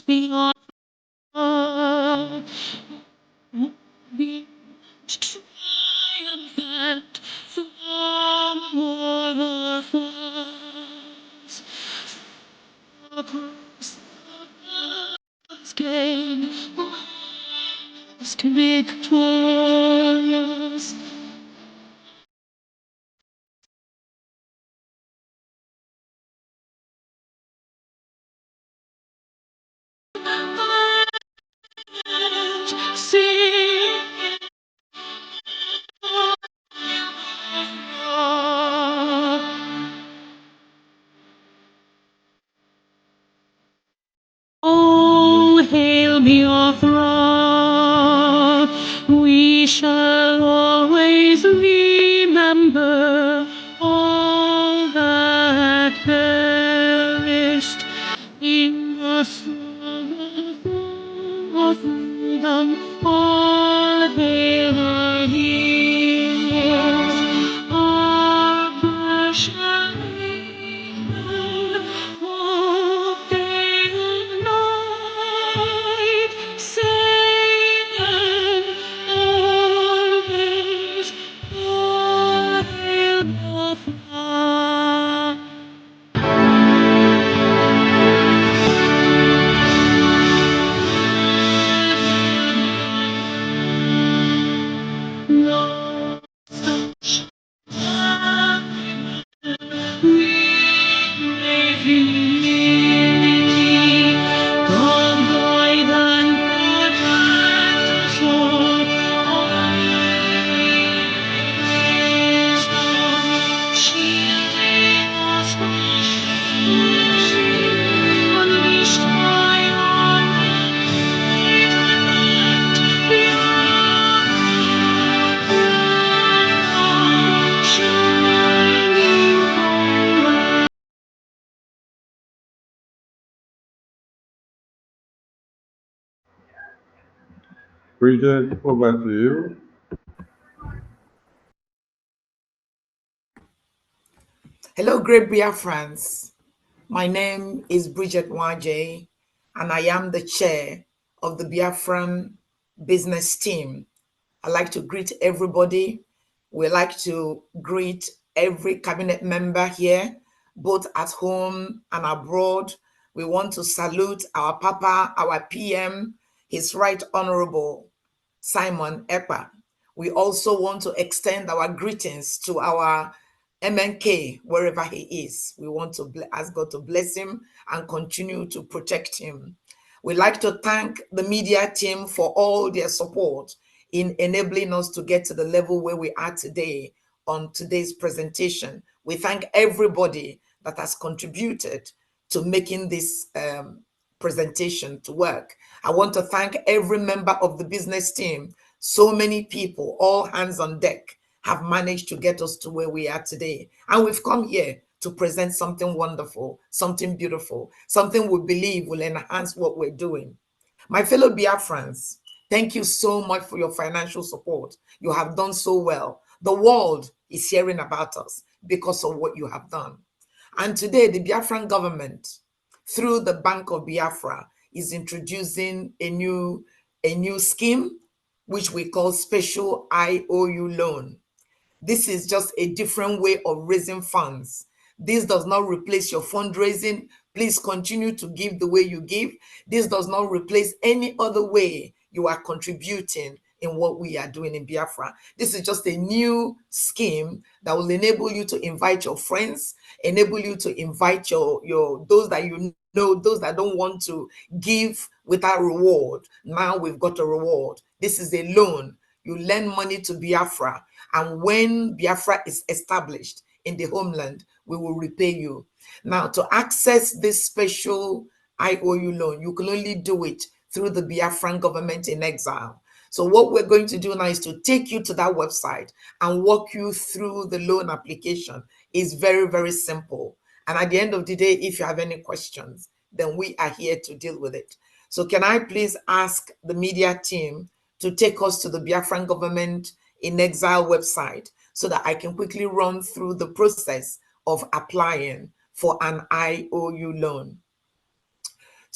be on be triumphant from the cross. Across the gain to be victorious. See. Oh, hail me, O throne. We shall always remember all that perished in the struggle of freedom. All hail our heroes, our precious freedom. Oh, day and night, singing always, all hail Biafra. No such Bridget, over to you. Hello, great Biafrans. My name is Bridget Waje, and I am the chair of the Biafran business team. I'd like to greet everybody. We like to greet every cabinet member here, both at home and abroad. We want to salute our Papa, our PM, His Right Honorable Simon Ekpa. We also want to extend our greetings to our MNK, wherever he is. We want to ask God to bless him and continue to protect him. We'd like to thank the media team for all their support in enabling us to get to the level where we are today on today's presentation. We thank everybody that has contributed to making this presentation to work. I want to thank every member of the business team. So many people, all hands on deck, have managed to get us to where we are today. And we've come here to present something wonderful, something beautiful, something we believe will enhance what we're doing. My fellow Biafrans, thank you so much for your financial support. You have done so well. The world is hearing about us because of what you have done. And today, the Biafran government, through the Bank of Biafra, is introducing a new scheme, which we call Special IOU Loan. This is just a different way of raising funds. This does not replace your fundraising. Please continue to give the way you give. This does not replace any other way you are contributing in what we are doing in Biafra. This is just a new scheme that will enable you to invite your friends, enable you to invite your those that you know, those that don't want to give without reward. Now we've got a reward. This is a loan. You lend money to Biafra, and when Biafra is established in the homeland, we will repay you. Now, to access this special IOU loan, you can only do it through the Biafran government in exile. So what we're going to do now is to take you to that website and walk you through the loan application. It's very, very simple. And at the end of the day, if you have any questions, then we are here to deal with it. So can I please ask the media team to take us to the Biafran government in exile website so that I can quickly run through the process of applying for an IOU loan.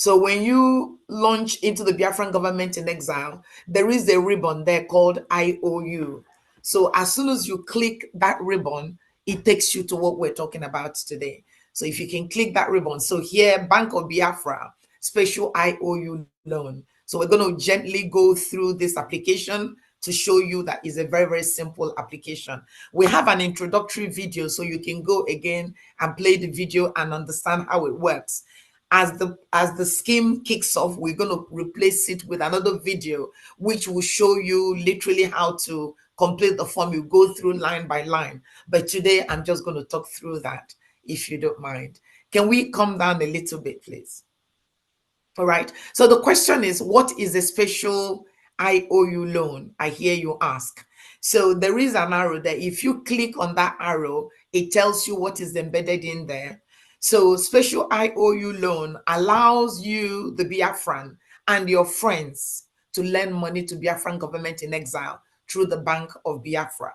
So when you launch into the Biafran government in exile, there is a ribbon there called IOU. So as soon as you click that ribbon, it takes you to what we're talking about today. So if you can click that ribbon, so here, Bank of Biafra, special IOU loan. So we're going to gently go through this application to show you that is a very, very simple application. We have an introductory video, so you can go again and play the video and understand how it works. As the scheme kicks off, we're going to replace it with another video which will show you literally how to complete the form. You go through line by line, but today I'm just going to talk through that, if you don't mind. Can we come down a little bit, please? All right, so the question is, what is a special IOU loan? I hear you ask. So there is an arrow there. If you click on that arrow, it tells you what is embedded in there. So special IOU loan allows you, the Biafran, and your friends to lend money to Biafran government in exile through the Bank of Biafra.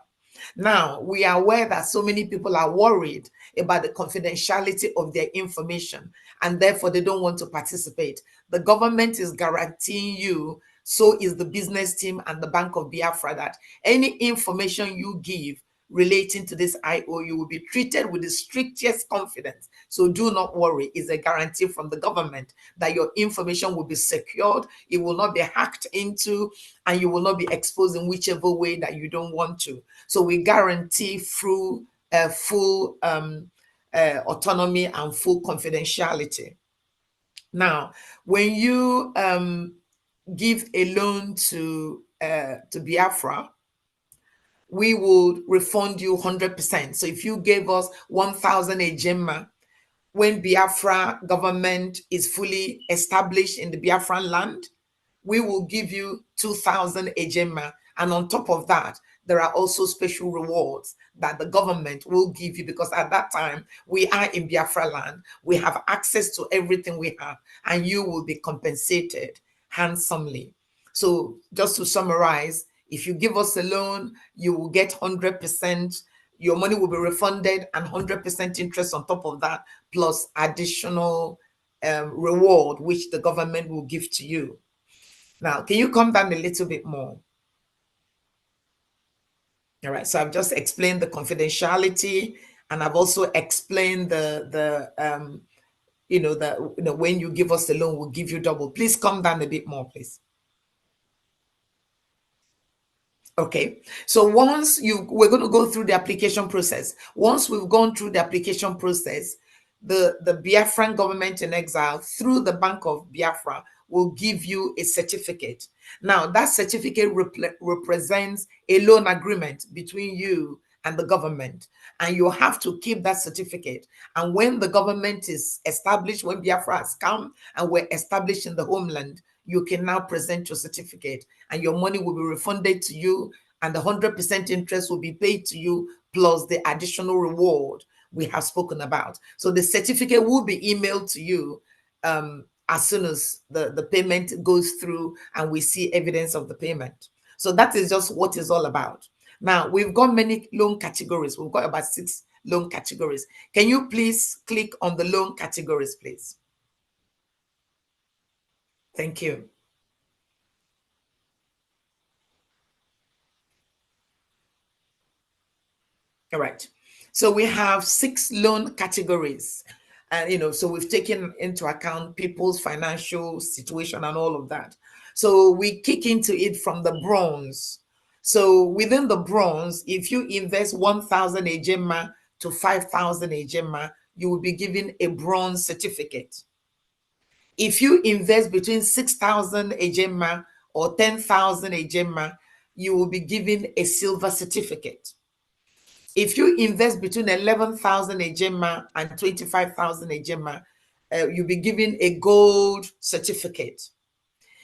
Now, we are aware that so many people are worried about the confidentiality of their information, and therefore they don't want to participate. The government is guaranteeing you, so is the business team and the Bank of Biafra, that any information you give relating to this IOU will be treated with the strictest confidence. So do not worry. It's a guarantee from the government that your information will be secured, it will not be hacked into, and you will not be exposed in whichever way that you don't want to. So we guarantee through full autonomy and full confidentiality. Now, when you give a loan to Biafra, we will refund you 100%. So if you gave us 1,000 ejema, when Biafra government is fully established in the Biafran land, we will give you 2,000 ejema. And on top of that, there are also special rewards that the government will give you, because at that time, we are in Biafra land. We have access to everything we have, and you will be compensated handsomely. So just to summarize, if you give us a loan, you will get 100%. Your money will be refunded and 100% interest on top of that, plus additional reward, which the government will give to you. Now, can you come down a little bit more? All right, so I've just explained the confidentiality, and I've also explained the when you give us a loan, we'll give you double. Please come down a bit more, please. Okay, so we're going to go through the application process. Once we've gone through the application process, the Biafran government in exile, through the Bank of Biafra, will give you a certificate. Now, that certificate represents a loan agreement between you and the government, and you have to keep that certificate. And when the government is established, when Biafra has come and we're established in the homeland, you can now present your certificate, and your money will be refunded to you, and the 100% interest will be paid to you, plus the additional reward we have spoken about. So the certificate will be emailed to you as soon as the payment goes through and we see evidence of the payment. So that is just what it's all about. Now, we've got many loan categories. We've got about 6 loan categories. Can you please click on the loan categories, please? Thank you. All right. So we have 6 loan categories. And, so we've taken into account people's financial situation and all of that. So we kick into it from the bronze. So within the bronze, if you invest 1,000 ejema to 5,000 ejema, you will be given a bronze certificate. If you invest between 6,000 ejema or 10,000 ejema, you will be given a silver certificate. If you invest between 11,000 ejema and 25,000 ejema, you'll be given a gold certificate.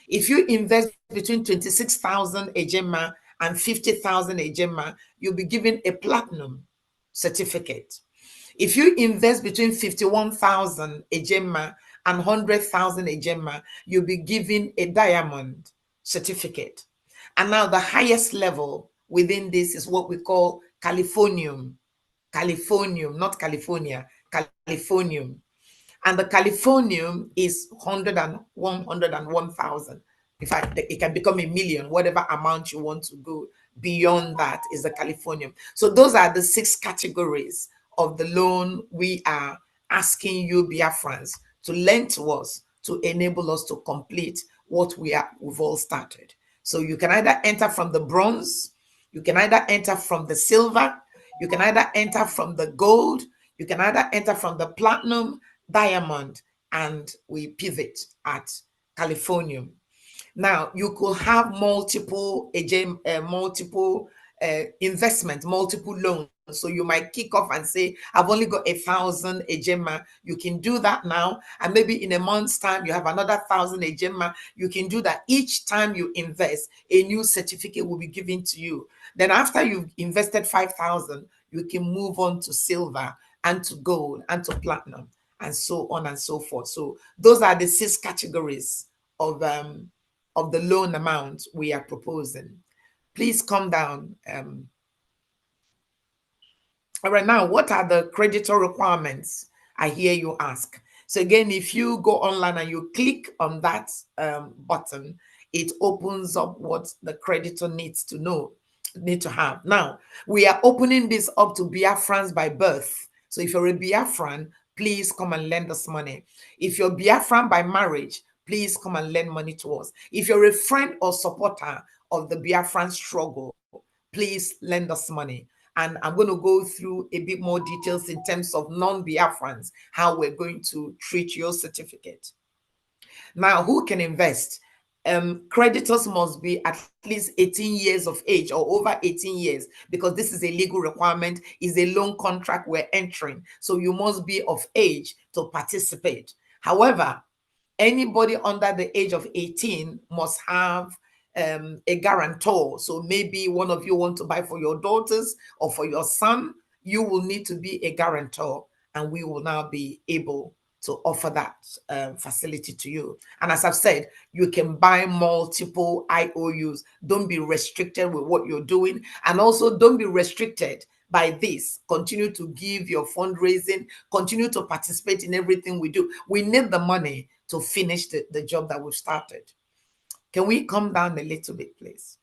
If you invest between 26,000 ejema and 50,000 ejema, you'll be given a platinum certificate. If you invest between 51,000 ejema and 100,000 ejema, you'll be given a diamond certificate. And now the highest level within this is what we call Californium, not California, Californium. And the Californium is 101,000. In fact, it can become a million, whatever amount you want to go beyond that is the Californium. So those are the 6 categories of the loan we are asking you Biafrans to lend to us to enable us to complete what we've all started. So you can either enter from the bronze, you can either enter from the silver, you can either enter from the gold, you can either enter from the platinum, diamond, and we pivot at Californium. Now you could have multiple investment, multiple loans. So you might kick off and say, I've only got 1,000 ejema. You can do that now. And maybe in a month's time, you have another 1,000 ejema. You can do that. Each time you invest, a new certificate will be given to you. Then after you've invested 5,000, you can move on to silver and to gold and to platinum and so on and so forth. So those are the 6 categories of the loan amount we are proposing. Please come down. All right, now, what are the creditor requirements? I hear you ask. So again, if you go online and you click on that button, it opens up what the creditor needs to have. Now, we are opening this up to Biafrans by birth. So if you're a Biafran, please come and lend us money. If you're Biafran by marriage, please come and lend money to us. If you're a friend or supporter of the Biafran struggle, please lend us money. And I'm going to go through a bit more details in terms of non-Biafrans, how we're going to treat your certificate. Now, who can invest? Creditors must be at least 18 years of age or over 18 years, because this is a legal requirement, is a loan contract we're entering. So you must be of age to participate. However, anybody under the age of 18 must have a guarantor. So maybe one of you want to buy for your daughters or for your son, you will need to be a guarantor, and we will now be able to offer that facility to you. And as I've said, you can buy multiple IOUs. Don't be restricted with what you're doing. And also don't be restricted by this. Continue to give your fundraising, continue to participate in everything we do. We need the money to finish the job that we've started. Can we come down a little bit, please?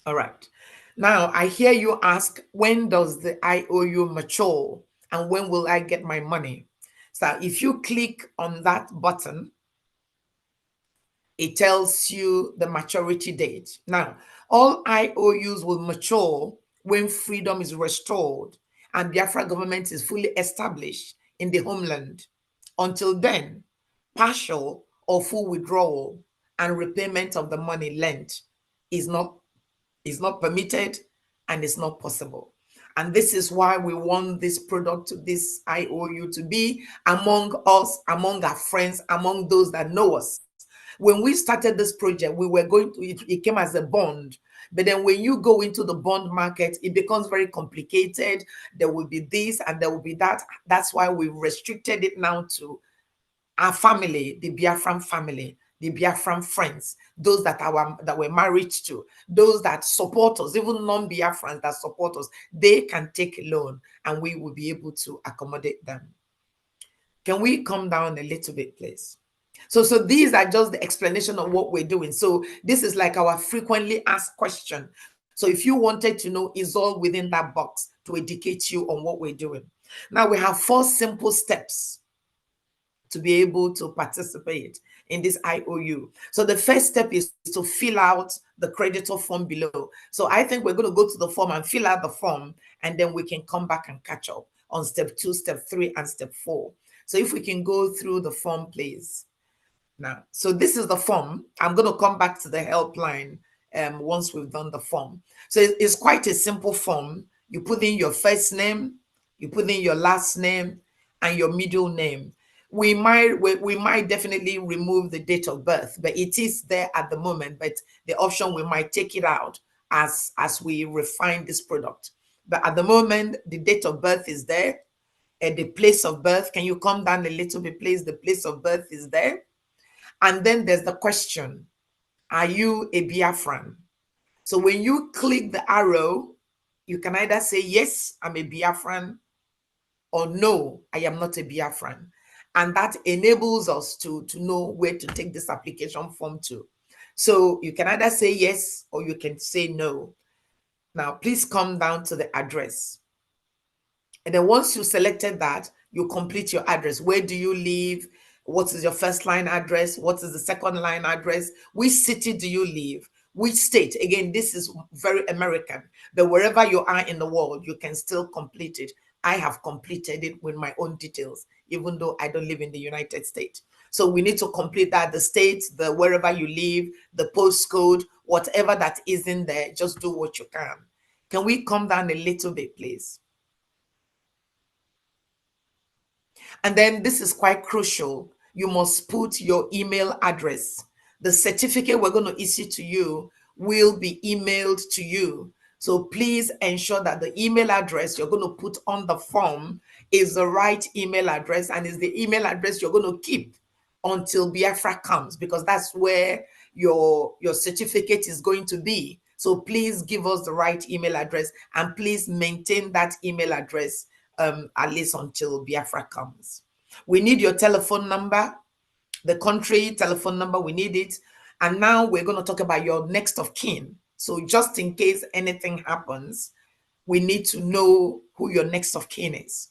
All right. Now, I hear you ask, when does the IOU mature and when will I get my money? So if you click on that button, it tells you the maturity date. Now, all IOUs will mature when freedom is restored and Biafra government is fully established in the homeland. Until then, partial or full withdrawal and repayment of the money lent is not permitted and it's not possible. And this is why we want this product, this IOU, to be among us, among our friends, among those that know us. When we started this project, we were going to, it came as a bond. But then when you go into the bond market, it becomes very complicated. There will be this and there will be that. That's why we restricted it now to our family, the Biafran family, the Biafran friends, those that we're married to, those that support us, even non-Biafrans that support us, they can take a loan and we will be able to accommodate them. Can we come down a little bit, please? So these are just the explanation of what we're doing. So this is like our frequently asked question. So if you wanted to know, it's all within that box to educate you on what we're doing. Now we have 4 simple steps to be able to participate in this IOU. So the first step is to fill out the creditor form below. So I think we're going to go to the form and fill out the form, and then we can come back and catch up on step 2, step 3, and step 4. So if we can go through the form, please. Now, so this is the form. I'm going to come back to the helpline once we've done the form. So it's quite a simple form. You put in your first name, you put in your last name, and your middle name. We might definitely remove the date of birth, but it is there at the moment. But the option, we might take it out as we refine this product. But at the moment, the date of birth is there. And the place of birth, can you come down a little bit, please? The place of birth is there. And then there's the question, are you a Biafran? So when you click the arrow, you can either say, yes, I'm a Biafran, or no, I am not a Biafran. And that enables us to know where to take this application form to. So you can either say yes or you can say no. Now, please come down to the address. And then once you selected that, you complete your address. Where do you live? What is your first line address? What is the second line address? Which city do you live? Which state? Again, this is very American, but wherever you are in the world, you can still complete it. I have completed it with my own details, even though I don't live in the United States. So we need to complete that, the state, the wherever you live, the postcode, whatever that is in there, just do what you can. Can we come down a little bit, please? And then this is quite crucial. You must put your email address. The certificate we're going to issue to you will be emailed to you. So please ensure that the email address you're going to put on the form is the right email address and is the email address you're going to keep until Biafra comes, because that's where your certificate is going to be. So please give us the right email address and please maintain that email address at least until Biafra comes. We need your telephone number, the country telephone number, we need it. And now we're going to talk about your next of kin. So just in case anything happens, we need to know who your next of kin is.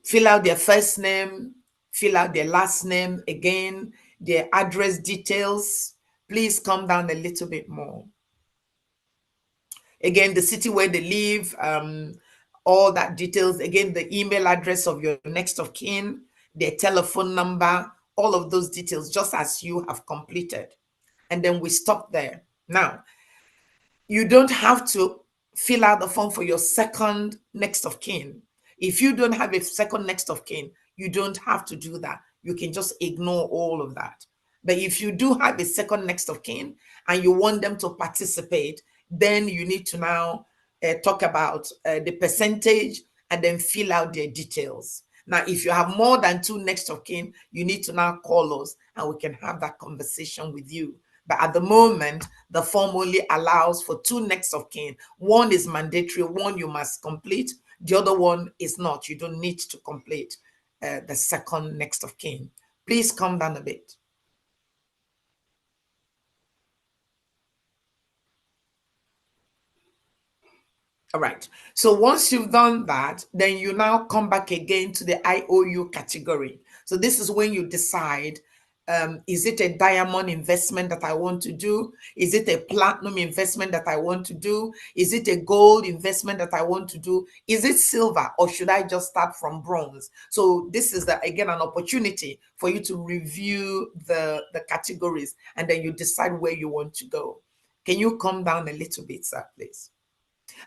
Fill out their first name, fill out their last name, again, their address details. Please come down a little bit more. Again, the city where they live, all that details. Again, the email address of your next of kin, their telephone number, all of those details, just as you have completed. And then we stop there. Now, you don't have to fill out the form for your second next of kin. If you don't have a second next of kin, you don't have to do that. You can just ignore all of that. But if you do have a second next of kin and you want them to participate, then you need to now talk about the percentage and then fill out their details. Now, if you have more than two next of kin, you need to now call us and we can have that conversation with you. But at the moment, the form only allows for two next of kin. One is mandatory, one you must complete. The other one is not. You don't need to complete the second next of kin. Please come down a bit. All right. So once you've done that, then you now come back again to the IOU category. So this is when you decide, is it a diamond investment that I want to do? Is it a platinum investment that I want to do? Is it a gold investment that I want to do? Is it silver, or should I just start from bronze? So this is, again, an opportunity for you to review the categories, and then you decide where you want to go. Can you come down a little bit, sir, please?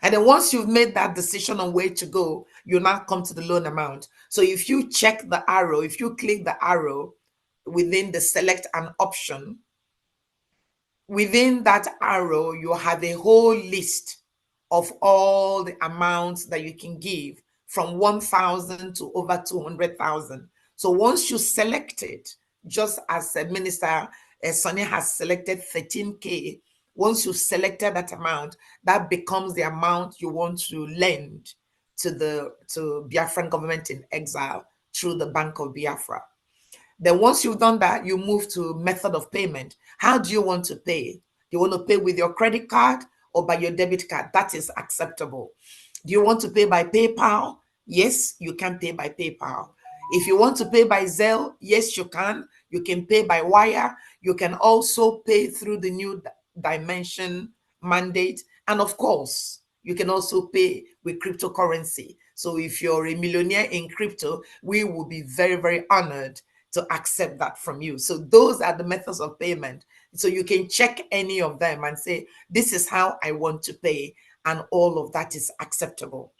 And then once you've made that decision on where to go, you now come to the loan amount. So if you check the arrow, if you click the arrow within the select an option, within that arrow, you have a whole list of all the amounts that you can give, from 1,000 to over 200,000. So once you select it, just as Minister Sonny has selected 13K, once you selected that amount, that becomes the amount you want to lend to Biafran government in exile through the Bank of Biafra. Then once you've done that, you move to method of payment. How do you want to pay? Do you want to pay with your credit card or by your debit card? That is acceptable. Do you want to pay by PayPal? Yes, you can pay by PayPal. If you want to pay by Zelle, yes, you can. You can pay by wire. You can also pay through the new dimension mandate. And of course, you can also pay with cryptocurrency. So if you're a millionaire in crypto, we will be very, very honored to accept that from you. So those are the methods of payment. So you can check any of them and say, this is how I want to pay. And all of that is acceptable.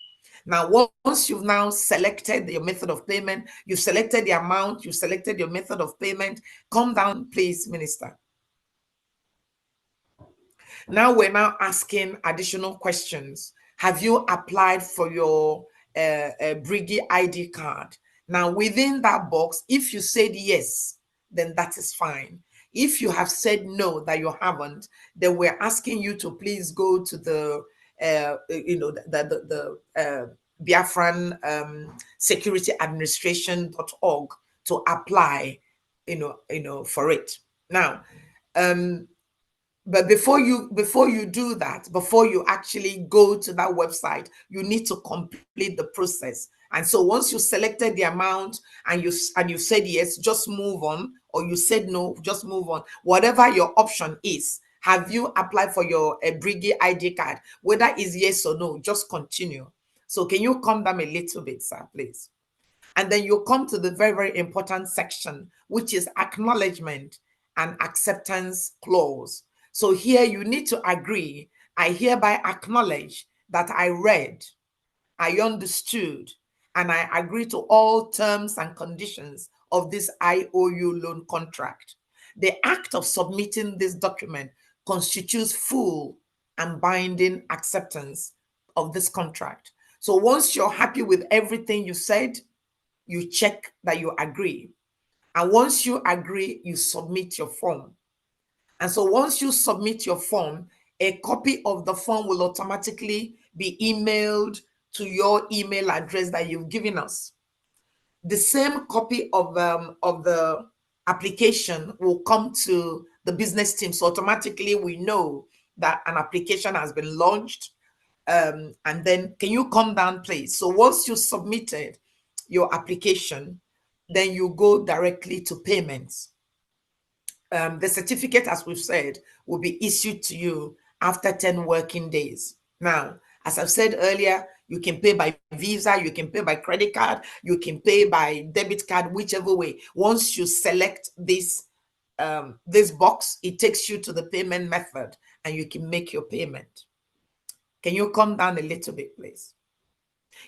Now, once you've now selected your method of payment, you've selected the amount, you've selected your method of payment, come down, please, Minister. Now we're now asking additional questions. Have you applied for your Brigi ID card? Now, within that box, if you said yes, then that is fine. If you have said no, that you haven't, then we're asking you to please go to the Biafran Security Administration.org to apply, for it. Now, but before you do that, before you actually go to that website, you need to complete the process. And so once you selected the amount and you said yes, just move on, or you said no, just move on. Whatever your option is, have you applied for your Brigi ID card? Whether it's yes or no, just continue. So can you come down a little bit, sir, please? And then you come to the very, very important section, which is acknowledgement and acceptance clause. So here you need to agree. I hereby acknowledge that I read, I understood, and I agree to all terms and conditions of this IOU loan contract. The act of submitting this document constitutes full and binding acceptance of this contract. So once you're happy with everything you said, you check that you agree. And once you agree, you submit your form. And so once you submit your form, a copy of the form will automatically be emailed to your email address that you've given us. The same copy of the application will come to the business team. So automatically we know that an application has been launched. And then can you come down, please? So once you submitted your application, then you go directly to payments. The certificate, as we've said, will be issued to you after 10 working days. Now, as I've said earlier, you can pay by Visa, you can pay by credit card, you can pay by debit card, whichever way. Once you select this box, it takes you to the payment method and you can make your payment. Can you come down a little bit, please?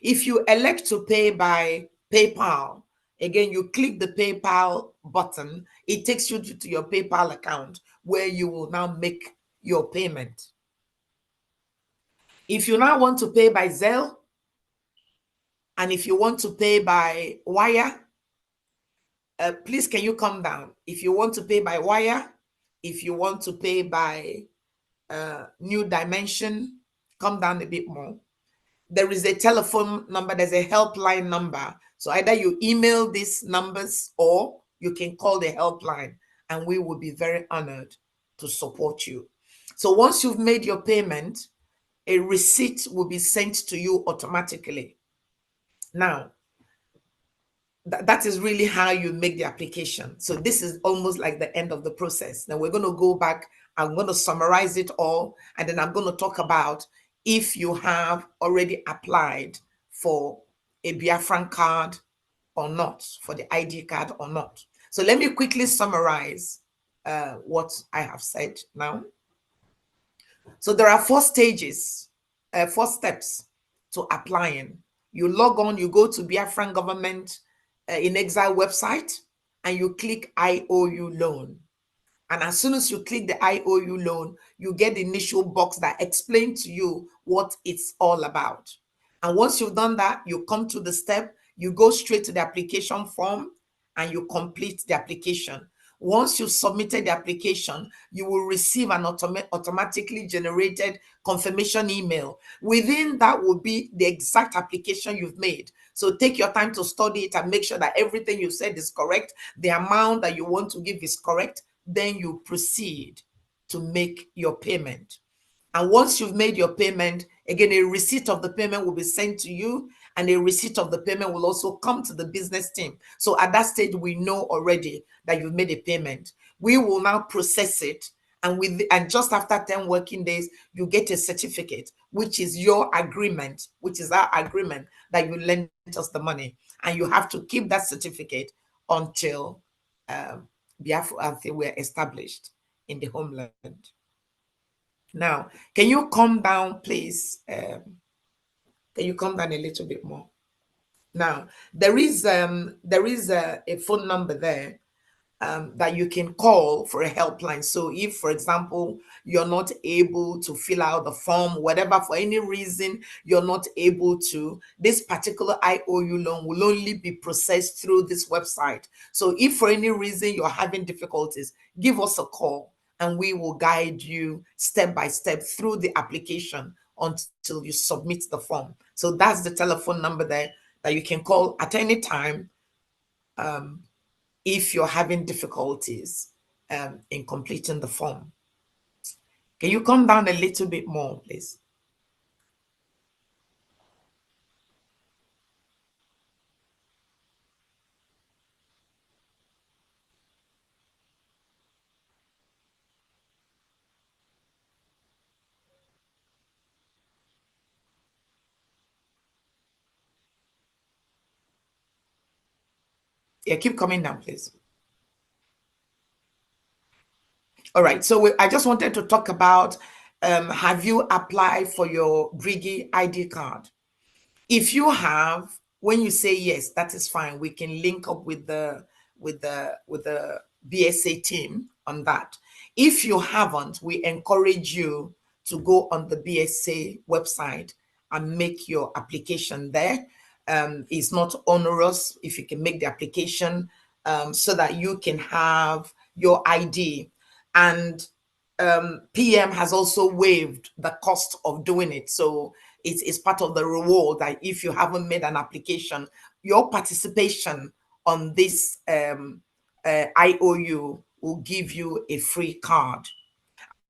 If you elect to pay by PayPal, again, you click the PayPal button. It takes you to your PayPal account where you will now make your payment. If you now want to pay by Zelle, and if you want to pay by wire, please can you come down? If you want to pay by wire, if you want to pay by New Dimension, come down a bit more. There is a telephone number, there's a helpline number. So either you email these numbers or you can call the helpline, and we will be very honored to support you. So once you've made your payment, a receipt will be sent to you automatically. Now, that is really how you make the application. So this is almost like the end of the process. Now we're going to go back. I'm going to summarize it all, and then I'm going to talk about if you have already applied for a Biafran card or not, for the ID card or not. So let me quickly summarize what I have said now. So there are 4 stages, 4 steps to applying. You log on, you go to Biafran Government in Exile website, and you click IOU loan. And as soon as you click the IOU loan, you get the initial box that explains to you what it's all about. And once you've done that, you come to the step, you go straight to the application form and you complete the application. Once you've submitted the application, you will receive an automatically generated confirmation email. Within that will be the exact application you've made. So take your time to study it and make sure that everything you said is correct. The amount that you want to give is correct. Then you proceed to make your payment. And once you've made your payment, again, a receipt of the payment will be sent to you, and a receipt of the payment will also come to the business team. So at that stage, we know already that you've made a payment. We will now process it, and just after 10 working days, you get a certificate, which is your agreement, which is our agreement that you lend us the money. And you have to keep that certificate until Biafra were established in the homeland. Now, can you come down, please? Can you come down a little bit more? Now, there is a phone number there that you can call for a helpline. So if, for example, you're not able to fill out the form, whatever, for any reason, you're not able to, this particular IOU loan will only be processed through this website. So if for any reason you're having difficulties, give us a call and we will guide you step by step through the application until you submit the form. So that's the telephone number there that you can call at any time if you're having difficulties in completing the form. Can you come down a little bit more, please? Yeah, keep coming down, please. All right. So I just wanted to talk about, have you applied for your Brigi ID card? If you have, when you say yes, that is fine. We can link up with the BSA team on that. If you haven't, we encourage you to go on the BSA website and make your application there. It's not onerous if you can make the application so that you can have your ID. And PM has also waived the cost of doing it. So it's part of the reward that if you haven't made an application, your participation on this IOU will give you a free card.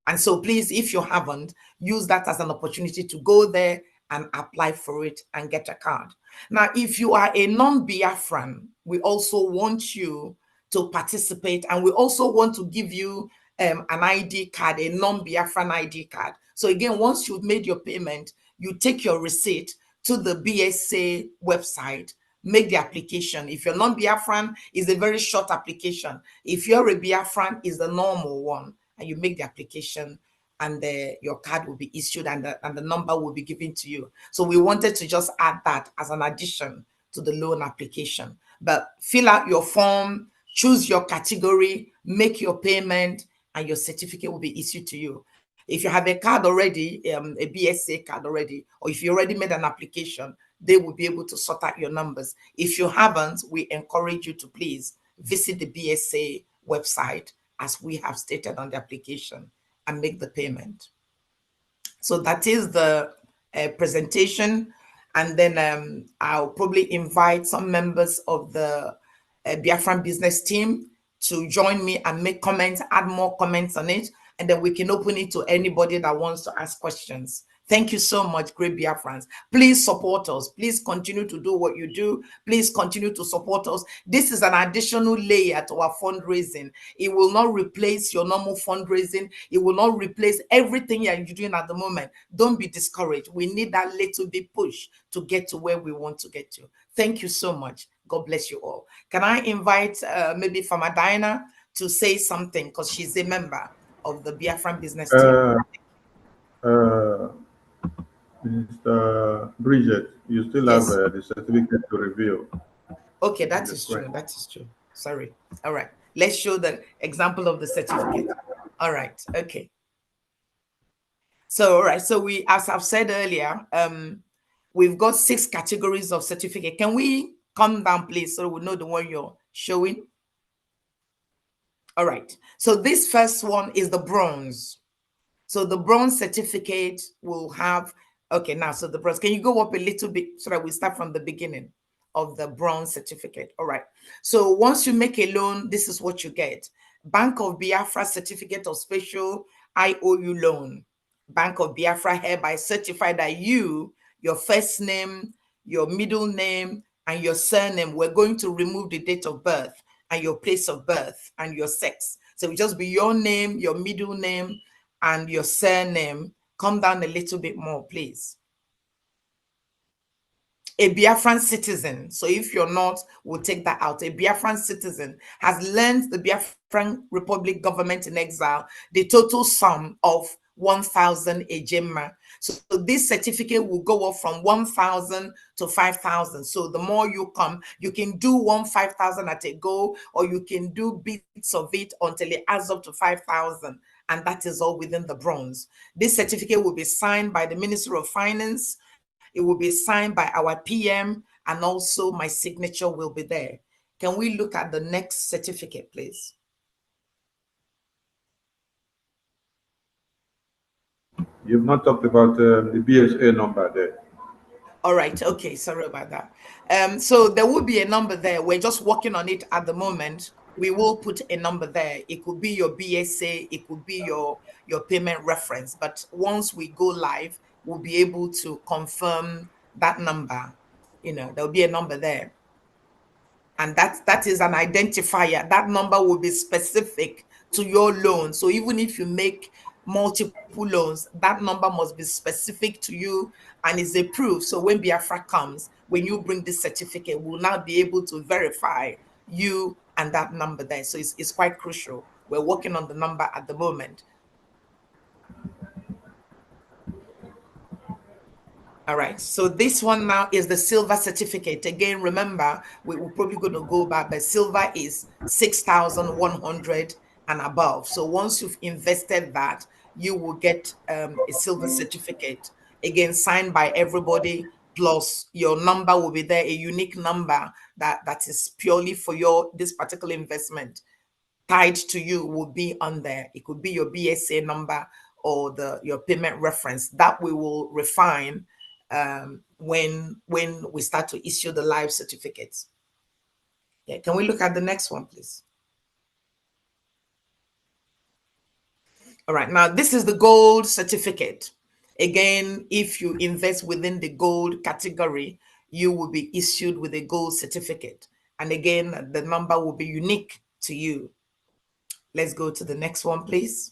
And so please, if you haven't, use that as an opportunity to go there and apply for it and get a card. Now, if you are a non-Biafran, we also want you to participate, and we also want to give you an ID card, a non-Biafran ID card. So again, once you've made your payment, you take your receipt to the BSA website, make the application. If you're non-Biafran, it's a very short application. If you're a Biafran, it's the normal one. And you make the application, and your card will be issued, and the number will be given to you. So we wanted to just add that as an addition to the loan application. But fill out your form, choose your category, make your payment, and your certificate will be issued to you. If you have a card already, a BSA card already, or if you already made an application, they will be able to sort out your numbers. If you haven't, we encourage you to please visit the BSA website, as we have stated on the application, and make the payment. So that is the presentation. And then I'll probably invite some members of the Biafran business team to join me and make comments, add more comments on it, and then we can open it to anybody that wants to ask questions. Thank you so much, great Biafrans. Please support us. Please continue to do what you do. Please continue to support us. This is an additional layer to our fundraising. It will not replace your normal fundraising. It will not replace everything you're doing at the moment. Don't be discouraged. We need that little bit push to get to where we want to get to. Thank you so much. God bless you all. Can I invite maybe Famadina to say something, because she's a member of the Biafran business team? Mr. Bridget, you still have Yes. the certificate to review. Okay, that is true. That is true. Sorry. All right. Let's show the example of the certificate. All right. Okay. So, all right. So we, as I've said earlier, we've got 6 categories of certificate. Can we come down, please, so we know the one you're showing? All right. So this first one is the bronze. So the bronze certificate will have, okay, now, so the bronze, can you go up a little bit so that we start from the beginning of the bronze certificate? All right. So once you make a loan, this is what you get. Bank of Biafra certificate of special IOU loan. Bank of Biafra hereby certify that you, your first name, your middle name, and your surname, we're going to remove the date of birth and your place of birth and your sex. So it will just be your name, your middle name, and your surname. Come down a little bit more, please. A Biafran citizen, so if you're not, we'll take that out. A Biafran citizen has lent the Biafran Republic government in exile the total sum of 1,000 ejema. So this certificate will go up from 1,000 to 5,000. So the more you come, you can do 5,000 at a go, or you can do bits of it until it adds up to 5,000. And that is all within the bronze. This certificate will be signed by the Minister of Finance. It will be signed by our PM, and also my signature will be there. Can we look at the next certificate, please? You've not talked about the BSA number there. All right. Okay. Sorry about that. So there will be a number there. We're just working on it at the moment. We will put a number there. It could be your BSA, it could be your payment reference. But once we go live, we'll be able to confirm that number. There'll be a number there. And that is an identifier. That number will be specific to your loan. So even if you make multiple loans, that number must be specific to you and is a proof. So when Biafra comes, when you bring this certificate, we'll now be able to verify you and that number there. So it's quite crucial. We're working on the number at the moment. All right, so this one now is the silver certificate. Again, remember, we're probably going to go back, but silver is 6,100 and above. So once you've invested that, you will get a silver certificate, again, signed by everybody, plus your number will be there, a unique number that is purely for this particular investment. Tied to you will be on there. It could be your BSA number or your payment reference that we will refine when we start to issue the live certificates. Yeah, can we look at the next one, please? All right, now this is the gold certificate. Again, if you invest within the gold category, you will be issued with a gold certificate. And again, the number will be unique to you. Let's go to the next one, please.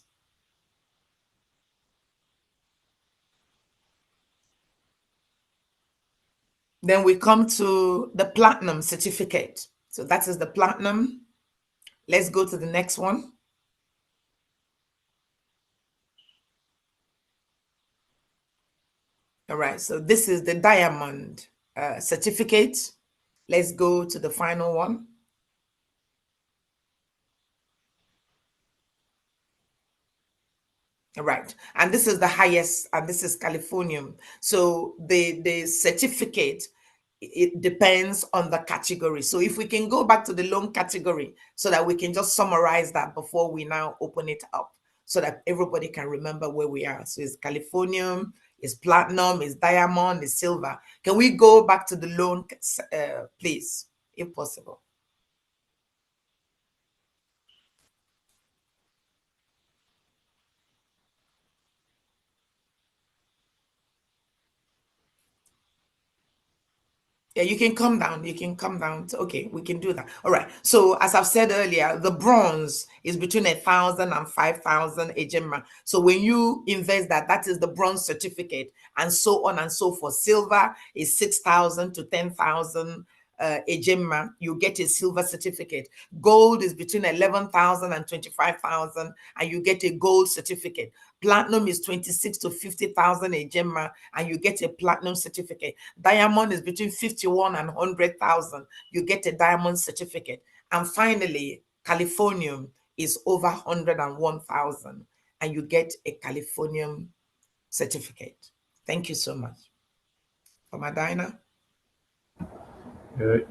Then we come to the platinum certificate. So that is the platinum. Let's go to the next one. All right, so this is the diamond certificate. Let's go to the final one. All right, and this is the highest, and this is Californium. So the certificate, it depends on the category. So if we can go back to the loan category so that we can just summarize that before we now open it up so that everybody can remember where we are. So it's Californium, it's platinum, it's diamond, it's silver. Can we go back to the loan, please, if possible? Yeah, you can come down. You can come down. Okay, we can do that. All right. So as I've said earlier, the bronze is between 1,000 and 5,000 ejema. So when you invest that is the bronze certificate, and so on and so forth. Silver is 6,000 to 10,000 ejema. You get a silver certificate. Gold is between 11,000 and 25,000, and you get a gold certificate. Platinum is 26 to 50,000 ejema, and you get a platinum certificate. Diamond is between 51 and 100,000. You get a diamond certificate. And finally, Californium is over 101,000, and you get a Californium certificate. Thank you so much. From Adina.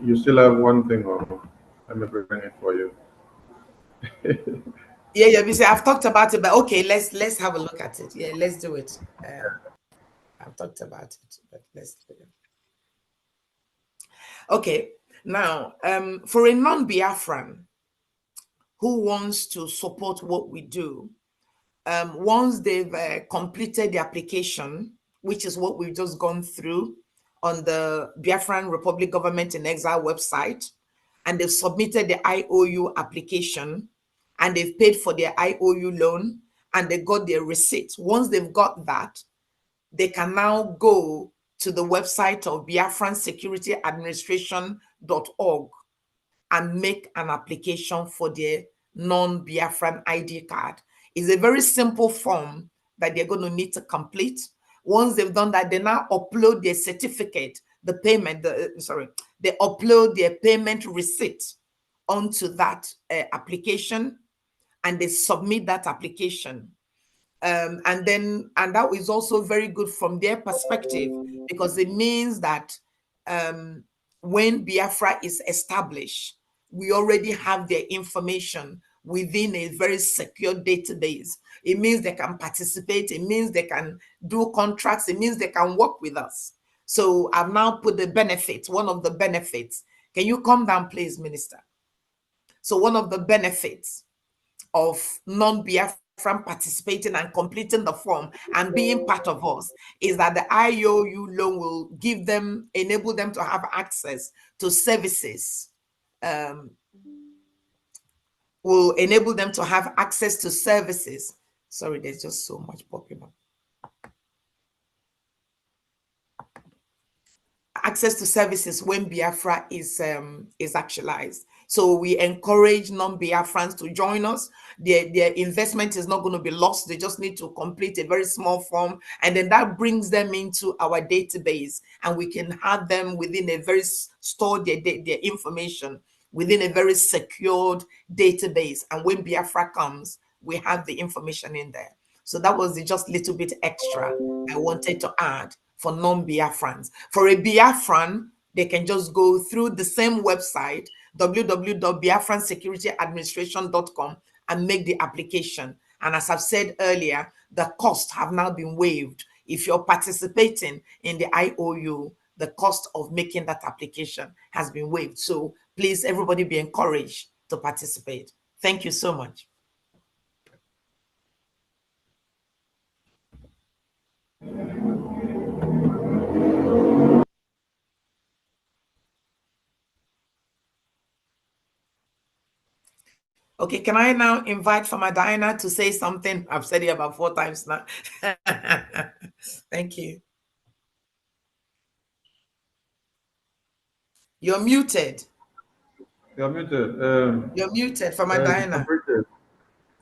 You still have one thing on. Let me bring it for you. Yeah, you see, I've talked about it, but okay, let's have a look at it. Yeah, let's do it. I've talked about it, but let's do it. Okay, now for a non-Biafran who wants to support what we do, once they've completed the application, which is what we've just gone through on the Biafran Republic Government in Exile website, and they've submitted the IOU application, and they've paid for their IOU loan, and they got their receipt. Once they've got that, they can now go to the website of biafransecurityadministration.org and make an application for their non-Biafran ID card. It's a very simple form that they're going to need to complete. Once they've done that, they now upload their certificate, the payment, they upload their payment receipt onto that application, and they submit that application. And that is also very good from their perspective, because it means that when Biafra is established, we already have their information. within a very secure database. It means they can participate. It means they can do contracts. It means they can work with us. So I've now put the benefits, one of the benefits. Can you come down, please, Minister? So one of the benefits of non-Biafran participating and completing the form and being part of us is that the IOU loan will give them, enable them to have access to services, will enable them to have access to services. Sorry, there's just so much popping up. Access to services when Biafra is actualized. So we encourage non-Biafrans to join us. Their investment is not going to be lost. They just need to complete a very small form, and then that brings them into our database, and we can have them within a very store their information within a very secured database. And when Biafra comes, we have the information in there. So that was just a little bit extra I wanted to add for non-Biafrans. For a Biafran, they can just go through the same website, www.biafransecurityadministration.com, and make the application. And as I've said earlier, the costs have now been waived. If you're participating in the IOU, the cost of making that application has been waived. So please, everybody be encouraged to participate. Thank you so much. Okay, can I now invite Farmer Diana to say something? I've said it about 4 times now. Thank you. You're muted. You're muted. You're muted, Farmer Diana. Bridget.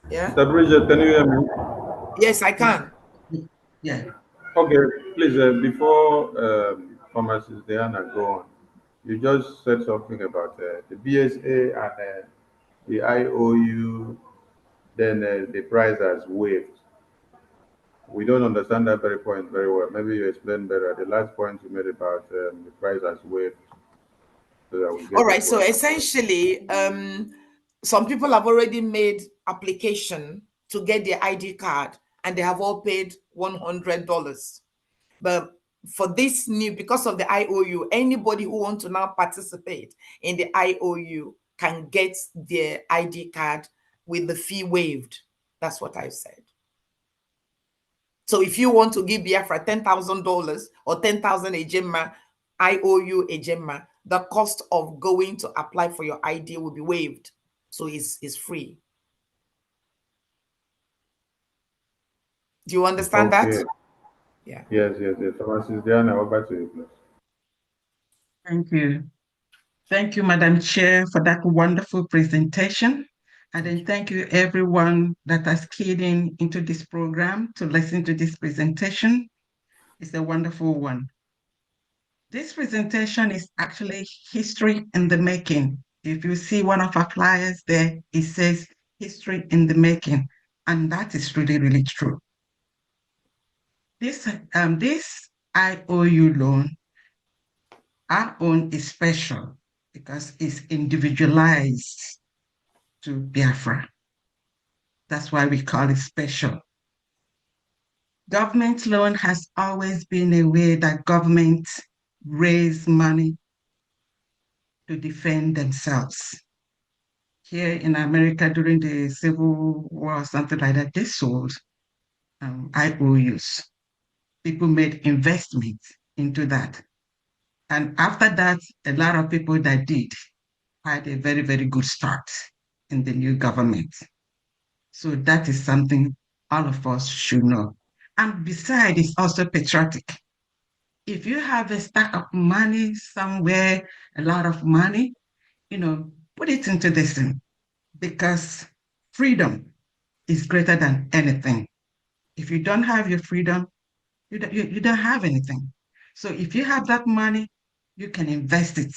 Yeah? Mr. Bridget, can you hear me? Yes, I can. Yeah. Okay, please, before Pharmacist Diana go on, you just said something about the BSA and the IOU, then the price has waived. We don't understand that very point very well. Maybe you explain better. The last point you made about the price has waived. So that we get All right, it so well. essentially, some people have already made application to get their ID card, and they have all paid $100. But for this new, because of the IOU, anybody who wants to now participate in the IOU can get their ID card with the fee waived. That's what I said. So if you want to give Biafra $10,000 or 10,000 ejema, IOU ejema, the cost of going to apply for your ID will be waived. So it's free. Do you understand that? Yeah. Yes. Pharmacist Diana, over to you, please. Thank you. Thank you, Madam Chair, for that wonderful presentation. And then thank you everyone that has keyed in into this program to listen to this presentation. It's a wonderful one. This presentation is actually history in the making. If you see one of our flyers there, it says history in the making. And that is really, really true. This IOU loan, our own is special because it's individualized to Biafra. That's why we call it special. Government loan has always been a way that governments raise money to defend themselves. Here in America during the Civil War, something like that, they sold IOUs. People made investments into that. And after that, a lot of people that did had a very, very good start in the new government. So that is something all of us should know. And besides, it's also patriotic. If you have a stack of money somewhere, a lot of money, put it into this thing because freedom is greater than anything. If you don't have your freedom, you don't have anything. So if you have that money, you can invest it.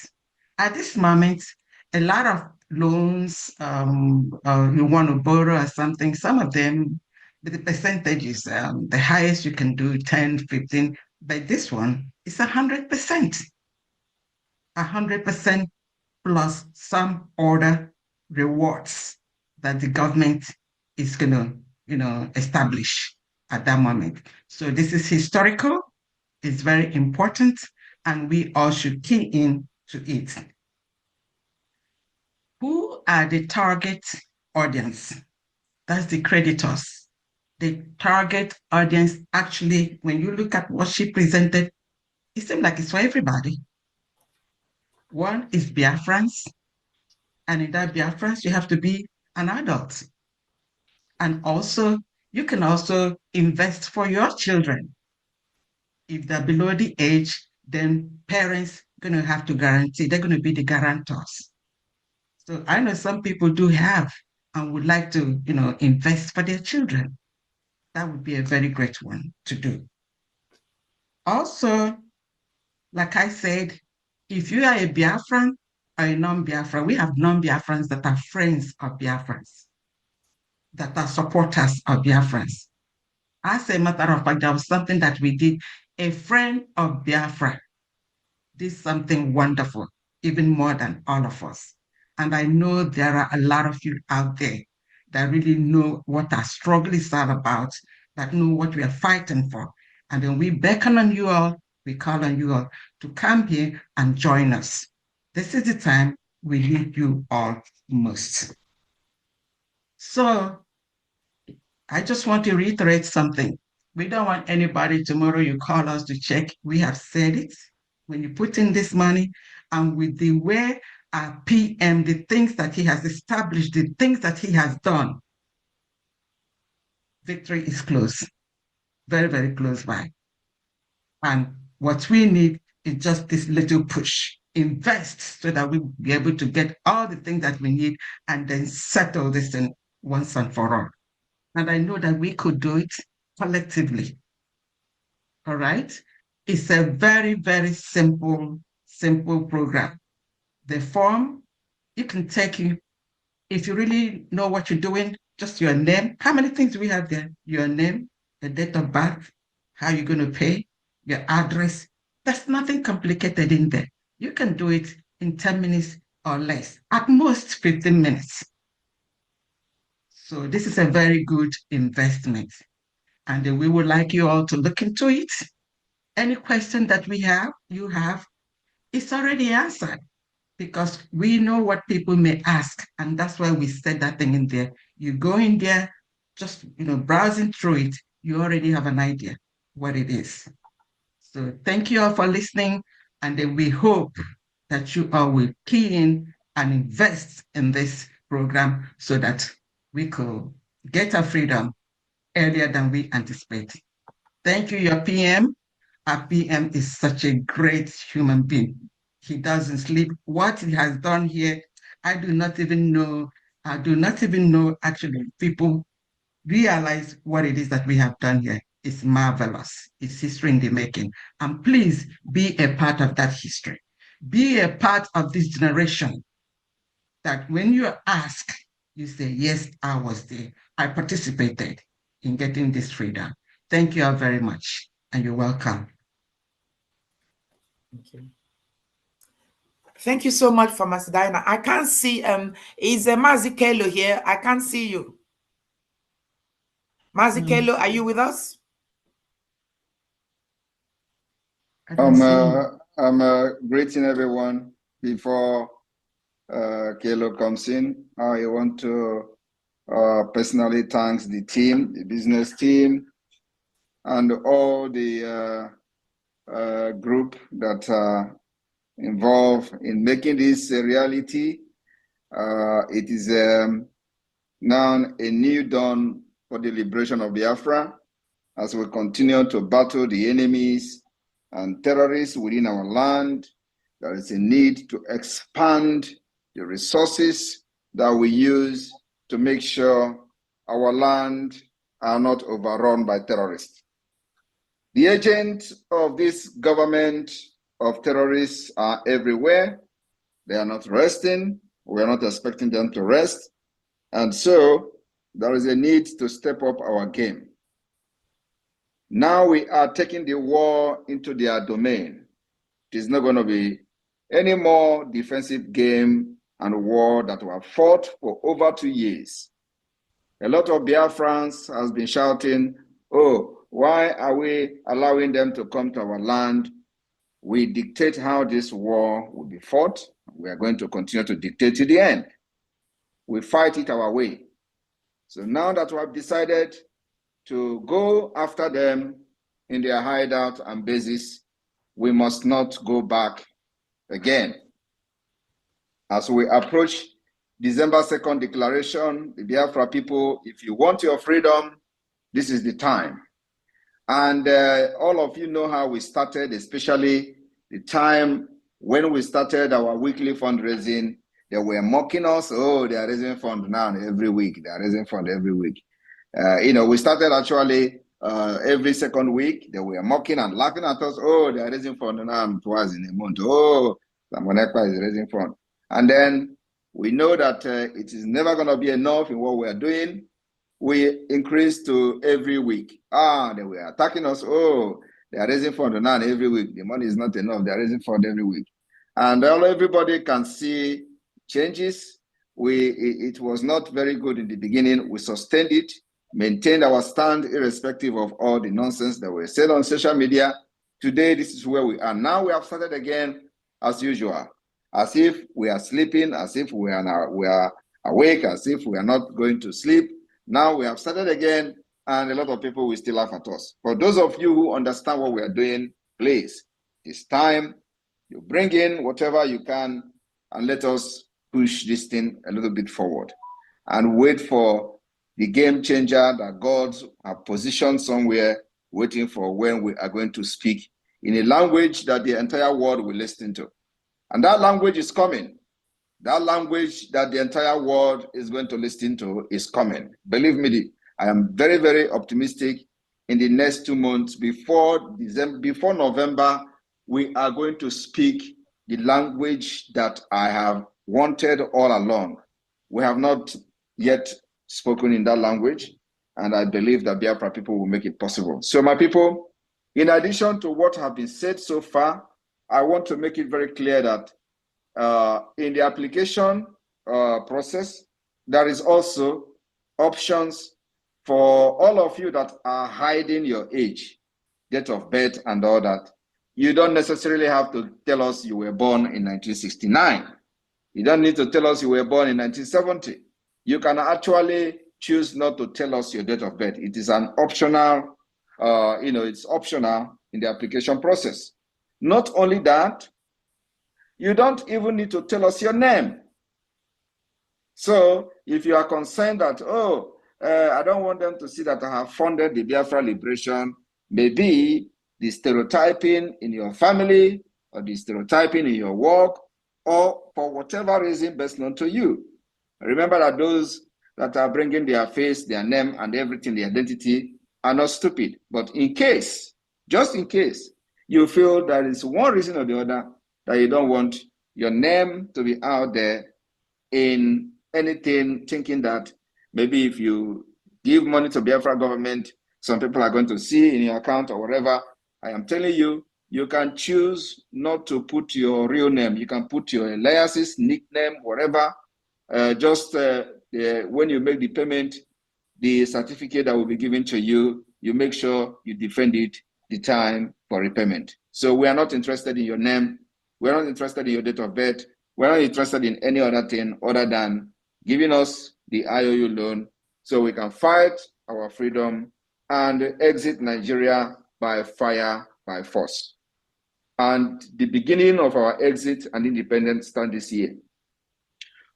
At this moment, a lot of loans, you want to borrow or something, some of them, the percentages, the highest you can do 10, 15, but this one is 100%. 100% plus some other rewards that the government is going to, establish at that moment. So this is historical, it's very important, and we all should key in to it. Who are the target audience? That's the creditors. The target audience, actually, when you look at what she presented, it seems like it's for everybody. One is Biafrans, and in that Biafrans, you have to be an adult. And also, you can also invest for your children. If they're below the age, then parents going to have to guarantee, they're going to be the guarantors. So I know some people do have and would like to, invest for their children. That would be a very great one to do. Also, like I said, if you are a Biafran or a non-Biafran, we have non-Biafrans that are friends of Biafrans, that are supporters of Biafrans. As a matter of fact, there was something that we did. A friend of Biafra did something wonderful, even more than all of us. And I know there are a lot of you out there that really know what our struggle is all about, that know what we are fighting for. And then we beckon on you all, we call on you all to come here and join us. This is the time we need you all most. So I just want to reiterate something. We don't want anybody tomorrow you call us to check. We have said it. When you put in this money and with the way our PM, the things that he has established, the things that he has done, victory is close, very, very close by. And what we need is just this little push. Invest so that we'll be able to get all the things that we need and then settle this thing once and for all. And I know that we could do it collectively. All right? It's a very, very simple program. The form, you can take it, if you really know what you're doing, just your name. How many things do we have there? Your name, the date of birth, how you're going to pay, your address. There's nothing complicated in there. You can do it in 10 minutes or less, at most 15 minutes. So this is a very good investment. And we would like you all to look into it. Any question that you have, it's already answered because we know what people may ask. And that's why we said that thing in there. You go in there, just, browsing through it, you already have an idea what it is. So thank you all for listening. And then we hope that you all will key in and invest in this program so that we could get our freedom earlier than we anticipate. Thank you, your PM. Our PM is such a great human being. He doesn't sleep. What he has done here, I do not even know. I do not even know, actually, people realize what it is that we have done here. It's marvelous. It's history in the making. And please be a part of that history. Be a part of this generation that when you ask, you say, yes, I was there. I participated in getting this freedom. Thank you all very much, and you're welcome. Okay. Thank you so much, Pharmacy Diana. I can't see, is Mazikelo here? I can't see you. Mazikelo, are you with us? I'm greeting everyone before Kelo comes in. I want to personally thank the team, the business team, and all the group that are involved in making this a reality. It is now a new dawn for the liberation of Biafra as we continue to battle the enemies and terrorists within our land. There is a need to expand the resources that we use to make sure our land are not overrun by terrorists. The agents of this government of terrorists are everywhere. They are not resting. We are not expecting them to rest. And so there is a need to step up our game. Now we are taking the war into their domain. It is not going to be any more defensive game and war that we have fought for over 2 years. A lot of Biafrans has been shouting, oh, why are we allowing them to come to our land? We dictate how this war will be fought. We are going to continue to dictate to the end. We fight it our way. So now that we have decided to go after them in their hideout and bases, we must not go back again. As we approach December 2nd declaration, the Biafra people, if you want your freedom, this is the time. And all of you know how we started, especially the time when we started our weekly fundraising. They were mocking us. Oh, they are raising fund now every week. They are raising fund every week. We started actually every second week. They were mocking and laughing at us. Oh, they are raising fund now twice in a month. Oh, Samonekpa is raising fund. And then we know that it is never going to be enough in what we are doing. We increased to every week. They were attacking us. Oh, they are raising fund now every week. The money is not enough. They are raising fund every week. And everybody can see changes. It was not very good in the beginning. We sustained it, maintained our stand irrespective of all the nonsense that were said on social media. Today, this is where we are. Now we have started again as usual, as if we are sleeping, as if we are awake, as if we are not going to sleep. Now we have started again, and a lot of people will still laugh at us. For those of you who understand what we are doing, please, it's time you bring in whatever you can and let us push this thing a little bit forward and wait for the game changer that God has positioned somewhere, waiting for when we are going to speak in a language that the entire world will listen to. And that language is coming. That language that the entire world is going to listen to is coming. Believe me, I am very, very optimistic. In the next 2 months, before November, we are going to speak the language that I have wanted all along. We have not yet spoken in that language, and I believe that Biafra people will make it possible. So my people, in addition to what have been said so far, I want to make it very clear that in the application process, there is also options for all of you that are hiding your age, date of birth, and all that. You don't necessarily have to tell us you were born in 1969. You don't need to tell us you were born in 1970. You can actually choose not to tell us your date of birth. It is an optional, it's optional in the application process. Not only that, you don't even need to tell us your name. So if you are concerned that, I don't want them to see that I have funded the Biafra liberation, maybe the stereotyping in your family or the stereotyping in your work, or for whatever reason best known to you. Remember that those that are bringing their face, their name, and everything, the identity, are not stupid. But in case, just in case, you feel there is one reason or the other that you don't want your name to be out there in anything, thinking that maybe if you give money to Biafra government, some people are going to see in your account or whatever. I am telling you, you can choose not to put your real name. You can put your aliases, nickname, whatever. When you make the payment, the certificate that will be given to you, you make sure you defend it the time for repayment. So we are not interested in your name. We're not interested in your date of birth. We're not interested in any other thing other than giving us the IOU loan so we can fight our freedom and exit Nigeria by fire, by force. And the beginning of our exit and independence started this year.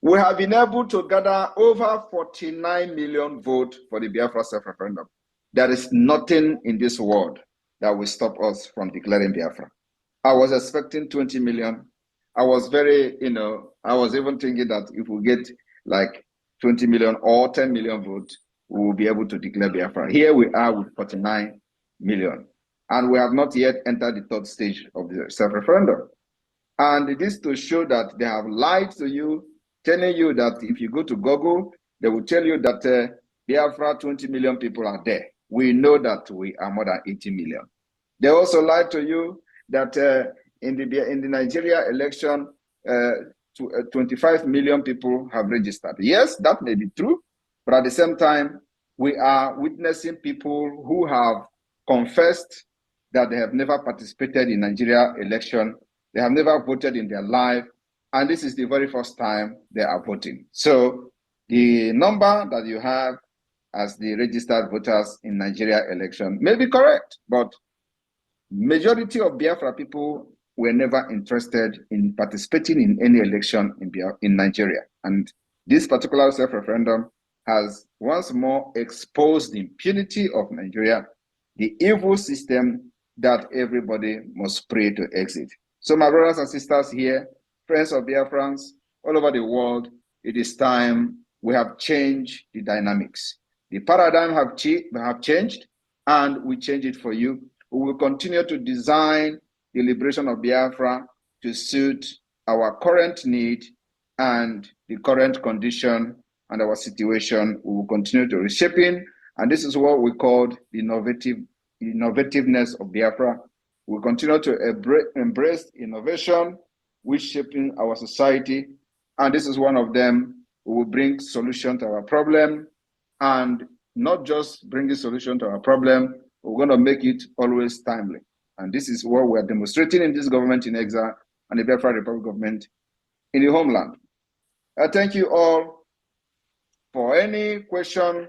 We have been able to gather over 49 million votes for the Biafra self-referendum. There is nothing in this world that will stop us from declaring Biafra. I was expecting 20 million. I was very, I was even thinking that if we get like 20 million or 10 million votes, we will be able to declare Biafra. Here we are with 49 million. And we have not yet entered the third stage of the self-referendum. And it is to show that they have lied to you, telling you that if you go to Google, they will tell you that Biafra 20 million people are there. We know that we are more than 80 million. They also lied to you that in the Nigeria election, 25 million people have registered. Yes, that may be true. But at the same time, we are witnessing people who have confessed that they have never participated in Nigeria election. They have never voted in their life. And this is the very first time they are voting. So the number that you have as the registered voters in Nigeria election may be correct, but majority of Biafra people were never interested in participating in any election in Nigeria. And this particular self-referendum has once more exposed the impunity of Nigeria, the evil system that everybody must pray to exit. So my brothers and sisters here, friends of Biafrans all over the world, it is time we have changed the dynamics. The paradigm have changed, and we change it for you. We will continue to design the liberation of Biafra to suit our current need and the current condition and our situation. We will continue to reshaping, and this is what we call the innovativeness of Biafra. We will continue to embrace innovation, which shaping our society, and this is one of them. We will bring solution to our problem, and not just bring a solution to our problem, we're going to make it always timely. And this is what we're demonstrating in this government in exile and the Biafra Republic government in the homeland. I thank you all. For any question,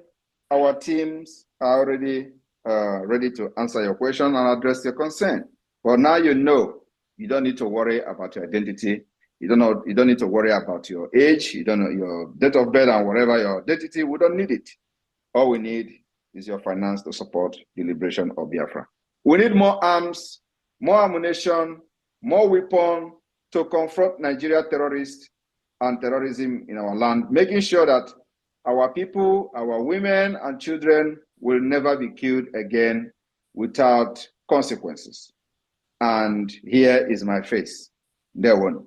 our teams are already ready to answer your question and address your concern. But now you know, you don't need to worry about your identity. You don't need to worry about your age. You don't know your date of birth and whatever your identity. We don't need it. All we need is your finance to support the liberation of Biafra. We need more arms, more ammunition, more weapons to confront Nigeria terrorists and terrorism in our land, making sure that our people, our women and children will never be killed again without consequences. And here is my face. There one.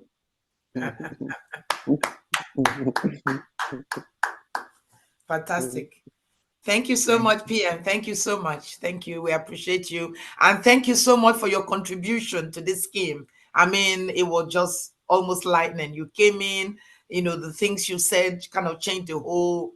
Fantastic. Thank you so much, PM. Thank you so much. Thank you. We appreciate you. And thank you so much for your contribution to this scheme. I mean, it was just almost lightning. You came in, the things you said kind of changed the whole,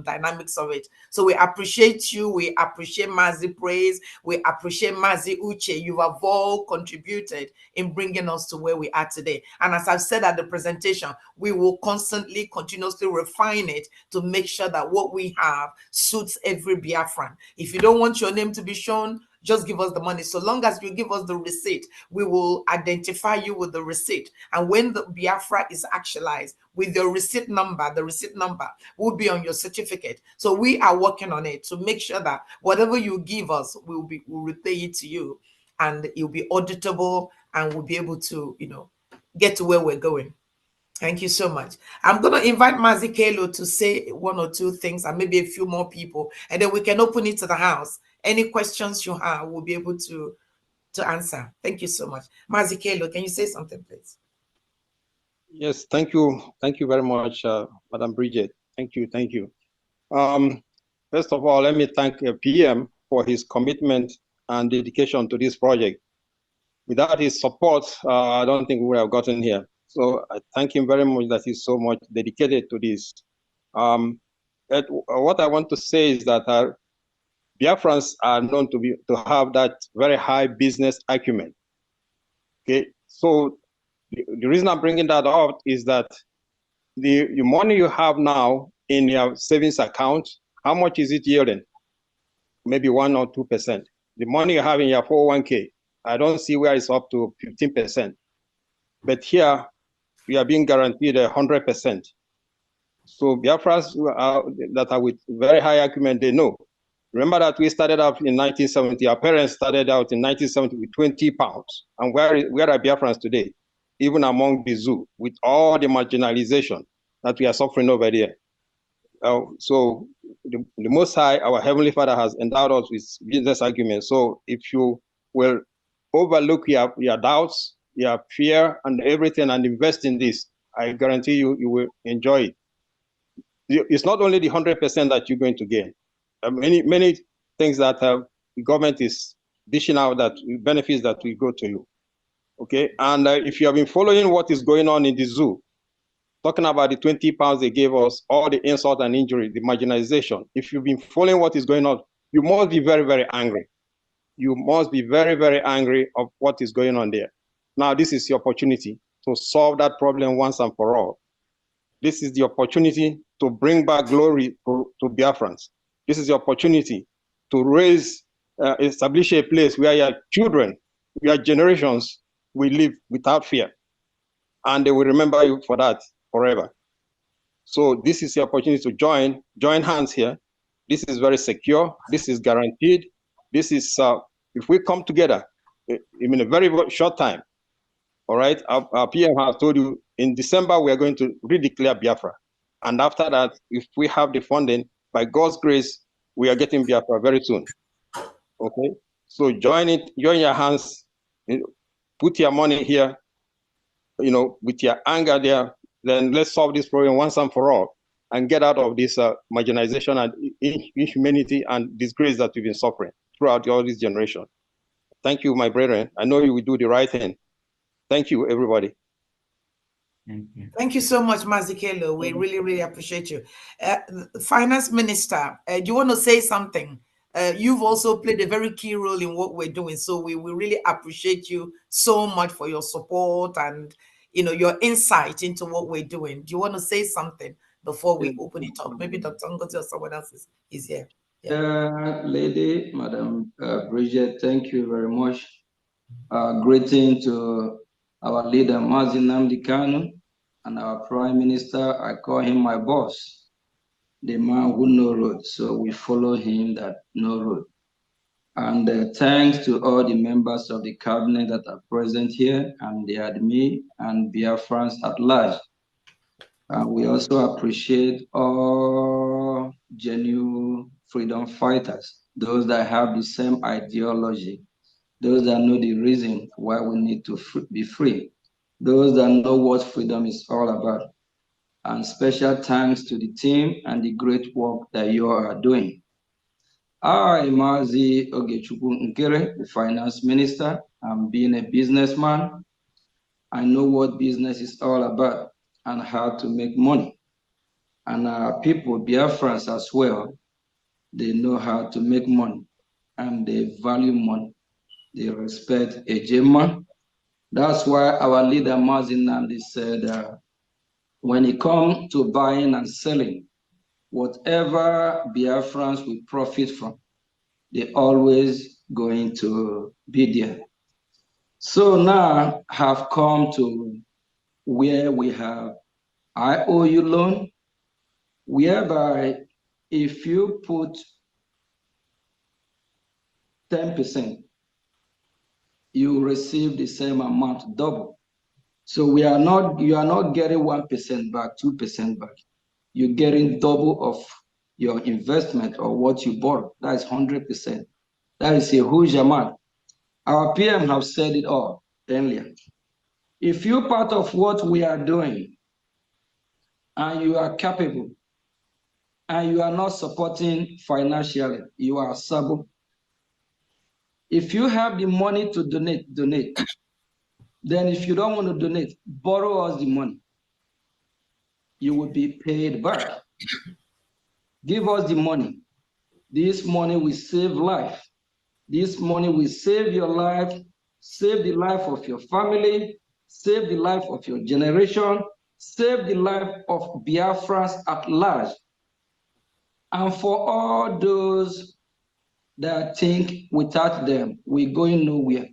dynamics of it. So we appreciate you. We appreciate Mazi Praise. We appreciate Mazi Uche. You have all contributed in bringing us to where we are today. And as I've said at the presentation, we will constantly, continuously refine it to make sure that what we have suits every Biafran. If you don't want your name to be shown, just give us the money. So long as you give us the receipt, we will identify you with the receipt. And when the Biafra is actualized with your receipt number, the receipt number will be on your certificate. So we are working on it to make sure that whatever you give us, we'll repay it to you, and it'll be auditable, and we'll be able to, get to where we're going. Thank you so much. I'm going to invite Mazi Kelo to say one or two things, and maybe a few more people, and then we can open it to the house. Any questions you have, we'll be able to answer. Thank you so much. Mazi Kelo, can you say something, please? Yes, thank you. Thank you very much, Madam Bridget. Thank you. Thank you. First of all, let me thank PM for his commitment and dedication to this project. Without his support, I don't think we would have gotten here. So I thank him very much that he's so much dedicated to this. What I want to say is that Biafrans are known to have that very high business acumen. Okay, so the reason I'm bringing that up is that the money you have now in your savings account, how much is it yielding? Maybe 1 or 2%. The money you have in your 401k, I don't see where it's up to 15%. But here, we are being guaranteed 100%. So Biafrans that are with very high acumen, they know. Remember that we started out in 1970. Our parents started out in 1970 with 20 pounds. And where are Biafrans today? Even among the zoo, with all the marginalization that we are suffering over there. So the Most High, our Heavenly Father, has endowed us with business acumen. So if you will overlook your doubts, your fear, and everything, and invest in this, I guarantee you will enjoy it. It's not only the 100% that you're going to gain. Many things that the government is dishing out, that benefits that will go to you. Okay, and if you have been following what is going on in the zoo, talking about the 20 pounds they gave us, all the insult and injury, the marginalization. If you've been following what is going on, you must be very, very angry. You must be very, very angry of what is going on there. Now, this is your opportunity to solve that problem once and for all. This is the opportunity to bring back glory to Biafrans. This is the opportunity to raise, establish a place where your children, your generations will live without fear. And they will remember you for that forever. So this is the opportunity to join hands here. This is very secure. This is guaranteed. This is, if we come together in a very short time, all right, our PM has told you in December, we are going to redeclare Biafra. And after that, if we have the funding, by God's grace, we are getting Biafra very soon. Okay, so join your hands, put your money here, with your anger there, then let's solve this problem once and for all and get out of this marginalization and inhumanity and disgrace that we've been suffering throughout all this generation. Thank you, my brethren. I know you will do the right thing. Thank you, everybody. Thank you so much, Mazikelo. We really, really appreciate you. Finance Minister, do you want to say something? You've also played a very key role in what we're doing. So we really appreciate you so much for your support and your insight into what we're doing. Do you want to say something before we open it up? Maybe Dr. Ngozi or someone else is here. Yeah. Lady, Madam Bridget, thank you very much. Greeting to our leader, Mazi Nnamdi Kanu, and our Prime Minister. I call him my boss, the man who know road. So we follow him that know road. And thanks to all the members of the cabinet that are present here, and the admin and Biafrans at large. We also appreciate all genuine freedom fighters, those that have the same ideology, those that know the reason why we need to be free, those that know what freedom is all about. And special thanks to the team and the great work that you are doing. I, Mazi Ogechukwu Nkere, the finance minister, I'm being a businessman. I know what business is all about and how to make money. And our people, Biafrans as well, they know how to make money and they value money. They respect Ejema. That's why our leader, Mazi Nnamdi, said, when it comes to buying and selling, whatever Biafrans will profit from, they're always going to be there. So now have come to where we have IOU loan, whereby if you put 10%, you receive the same amount, double. So you are not getting 1% back, 2% back. You're getting double of your investment or what you borrow. That is 100%. That is a huge amount. Our PM have said it all earlier. If you're part of what we are doing and you are capable and you are not supporting financially, you are sabo. If you have the money to donate, donate. Then if you don't want to donate, borrow us the money. You will be paid back. Give us the money. This money will save life. This money will save your life, save the life of your family, save the life of your generation, save the life of Biafrans at large. And for all those that think without them, we're going nowhere.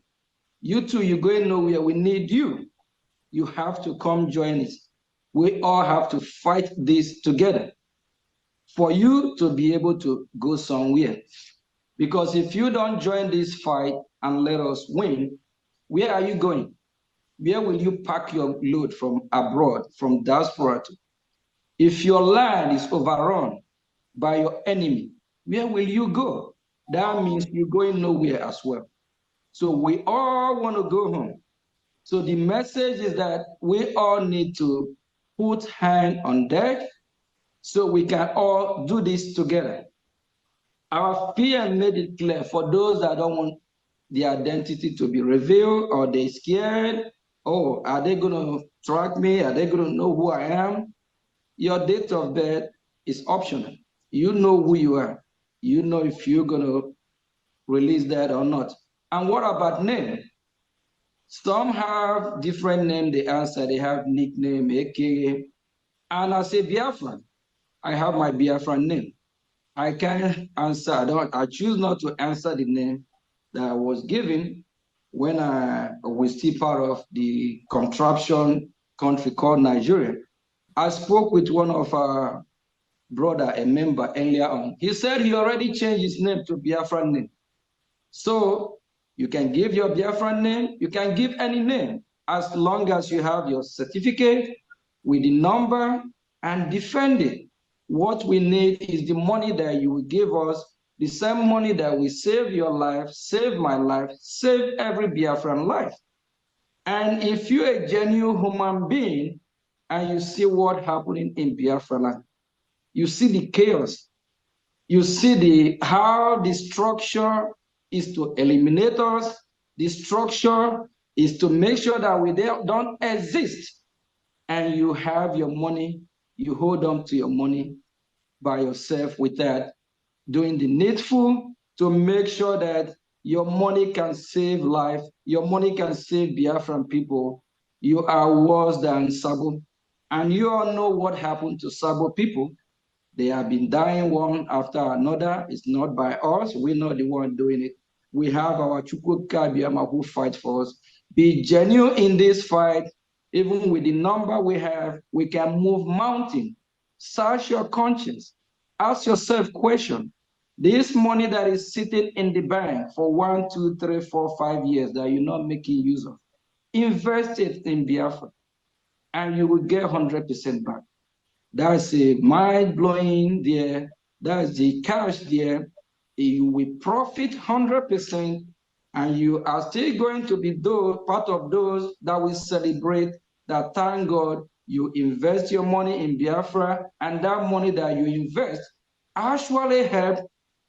You too, you're going nowhere. We need you. You have to come join us. We all have to fight this together for you to be able to go somewhere. Because if you don't join this fight and let us win, where are you going? Where will you pack your load from abroad, from diaspora to? If your land is overrun by your enemy, where will you go? That means you're going nowhere as well. So we all want to go home. So the message is that we all need to put hand on deck so we can all do this together. Our PM made it clear for those that don't want the identity to be revealed or they're scared Oh, are they going to track me? Are they going to know who I am? Your date of birth is optional. You know who you are. You know if you're going to release that or not. And what about name? Some have different name, they answer, they have nickname, AKA. And I say Biafran. I have my Biafran name. I can answer, I choose not to answer the name that I was given when I was still part of the contraption country called Nigeria. I spoke with one of our brother, a member earlier on. He said he already changed his name to Biafran name. So you can give your Biafran name, you can give any name, as long as you have your certificate with the number and defend it. What we need is the money that you will give us, the same money that will save your life, save my life, save every Biafran life. And if you're a genuine human being and you see what happening in Biafra land, you see the chaos, you see how the structure is to eliminate us. The structure is to make sure that we don't exist. And you have your money, you hold on to your money by yourself without doing the needful to make sure that your money can save life, your money can save Biafran people. You are worse than Sabo. And you all know what happened to Sabo people. They have been dying one after another. It's not by us. We're not the one doing it. We have our Chukwuka Biama who fight for us. Be genuine in this fight. Even with the number we have, we can move mountain. Search your conscience. Ask yourself question. This money that is sitting in the bank for 1, 2, 3, 4, 5 years that you're not making use of, invest it in Biafra and you will get 100% back. That's a mind-blowing there. That's the cash there. You will profit 100%, and you are still going to be part of those that will celebrate that, thank God, you invest your money in Biafra, and that money that you invest actually help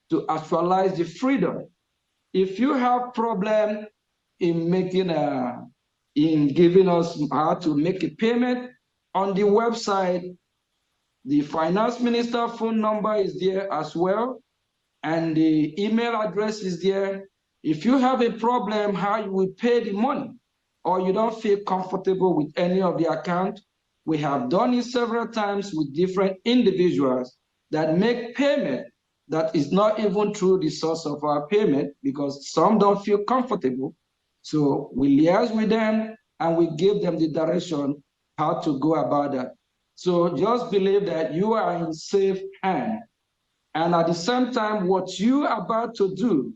to actualize the freedom. If you have problem in giving us how to make a payment on the website, the finance minister phone number is there as well, and the email address is there. If you have a problem how you will pay the money, or you don't feel comfortable with any of the account, we have done it several times with different individuals that make payment that is not even through the source of our payment because some don't feel comfortable. So we liaise with them and we give them the direction how to go about that. So just believe that you are in safe hand. And at the same time, what you are about to do,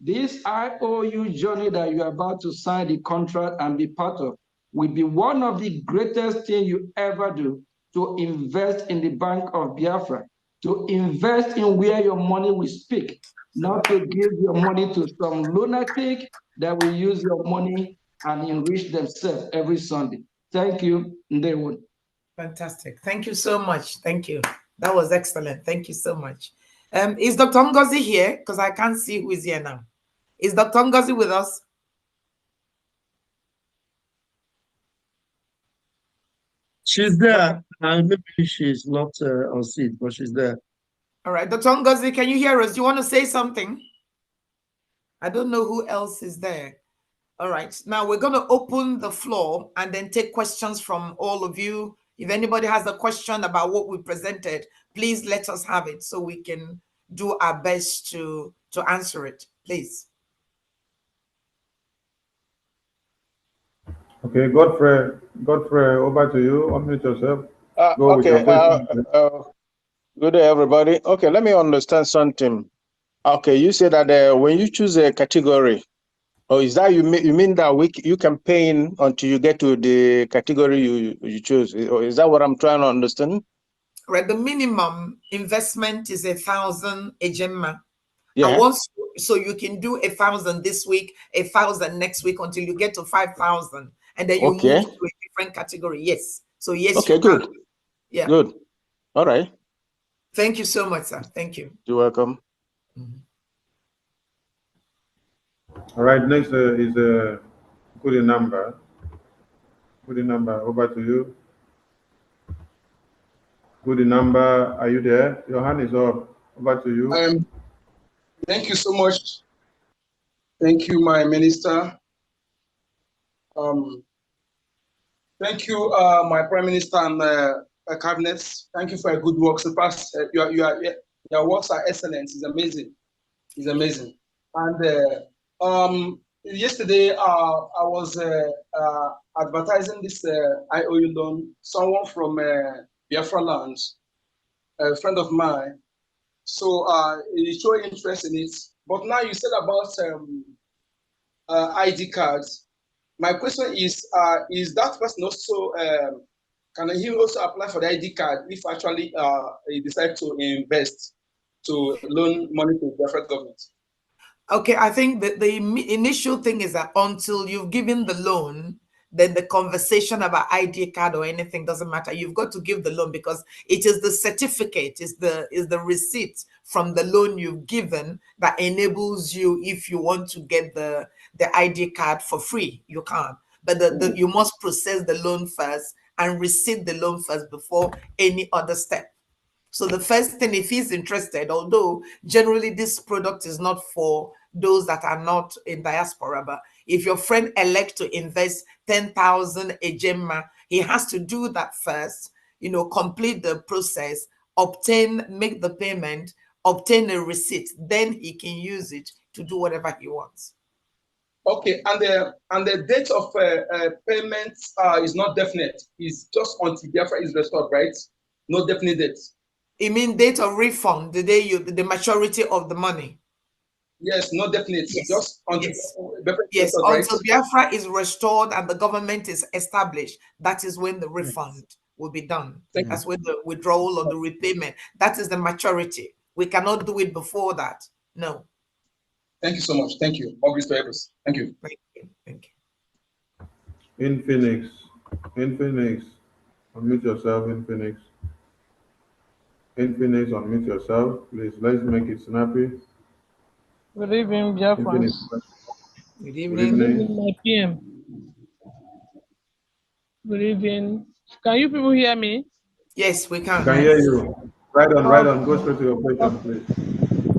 this IOU journey that you're about to sign the contract and be part of, will be one of the greatest things you ever do, to invest in the Bank of Biafra, to invest in where your money will speak, not to give your money to some lunatic that will use your money and enrich themselves every Sunday. Thank you, Ndewo. Fantastic. Thank you so much. Thank you. That was excellent. Thank you so much. Is Dr. Ngozi here? Because I can't see who is here now. Is Dr. Ngozi with us? She's there, and maybe she's not on seat, but she's there. All right. Dr. Ngozi, can you hear us? Do you want to say something? I don't know who else is there. All right. Now we're going to open the floor and then take questions from all of you. If anybody has a question about what we presented, please let us have it so we can do our best to answer it, please. Okay, Godfrey, over to you. Unmute yourself. Go with Okay. your question. Good day, everybody. Okay, let me understand something. Okay, you said that when you choose a category, or is that you mean that you can pay in until you get to the category you choose? Or is that what I'm trying to understand? Right. The minimum investment is 1,000 ejema. Yeah. And once, so you can do 1,000 this week, 1,000 next week until you get to 5,000, and then you move to a different category. Yes. So yes. Okay. Good. Yeah. Good. All right. Thank you so much, sir. Thank you. You're welcome. All right. Next is a good number. Good number, over to you. Good number, are you there? Your hand is up. Over to you. Thank you so much. Thank you, my minister. Thank you, my prime minister and cabinet. Thank you for your good work. So past, your works are excellent. It's amazing. It's amazing. And yesterday, I was advertising this IOU loan. Someone from Biafra land, a friend of mine. So he showed interest in it. But now you said about ID cards. My question is that person also, can he also apply for the ID card if actually he decides to invest, to loan money to the federal government? Okay, I think that the initial thing is that until you've given the loan, then the conversation about ID card or anything doesn't matter. You've got to give the loan because it is the certificate, is the receipt from the loan you've given that enables you, if you want to get the ID card for free, you can't. But you must process the loan first and receive the loan first before any other step. So the first thing, if he's interested, although generally this product is not for those that are not in diaspora, but if your friend elects to invest 10,000 ejema, he has to do that first, complete the process, make the payment, obtain a receipt, then he can use it to do whatever he wants. Okay, and the date of payment is not definite. It's just until Biafra is restored, right? No definite date. You mean date of refund, the day the maturity of the money? Yes, no definite. Yes. Just until Biafra is restored, until right? Biafra is restored and the government is established, that is when the refund will be done. That's when the withdrawal or the repayment. That is the maturity. We cannot do it before that. No. Thank you so much. Thank you. All these papers. Thank you. Thank you. Thank you. In Phoenix, unmute yourself. In Phoenix, unmute yourself, please. Let's make it snappy. Good evening, Biafrans. Good evening. Good evening, my PM. Good evening. Can you people hear me? Yes, we can. Can hear you. Right on. Go straight to your question, please.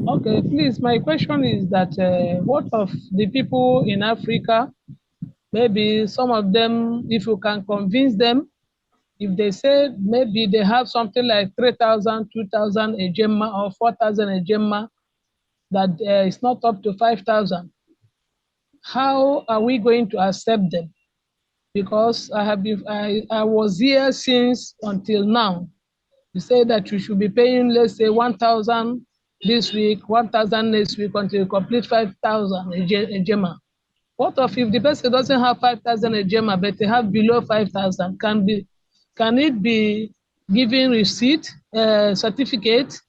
Okay, please. My question is that what of the people in Africa? Maybe some of them, if you can convince them, if they say maybe they have something like 3,000, 2,000 ejema or 4,000 ejema, that it's not up to 5,000. How are we going to accept them? Because I was here since until now. You say that you should be paying, let's say 1,000 this week, 1,000 next week until you complete 5,000 ejema. What if the person doesn't have 5,000 ejema, but they have below 5,000? Can it be given receipt, certificate?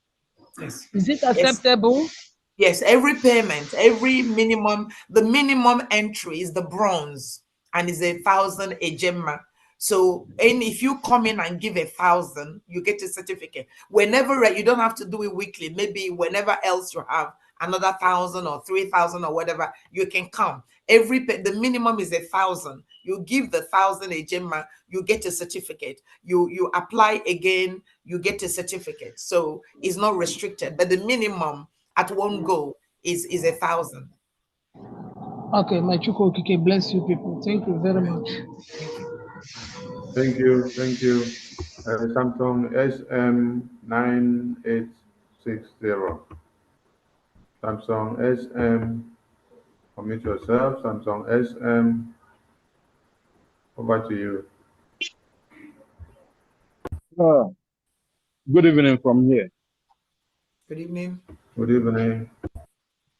Yes. Is it acceptable? Yes, every payment, the minimum entry is the bronze and is 1,000 ejema. So, and if you come in and give 1,000, you get a certificate. Whenever, you don't have to do it weekly. Maybe whenever else you have another 1,000 or 3,000 or whatever, you can come. The minimum is 1,000. You give the 1,000 ejema, you get a certificate. You apply again, you get a certificate. So it's not restricted, but the minimum at one go is 1,000. Okay, my Chukwu bless you people. Thank you very much. Thank you. Thank you. Samsung SM9860. Samsung SM, unmute yourself. Samsung SM, over to you. Good evening from here. Good evening. Good evening.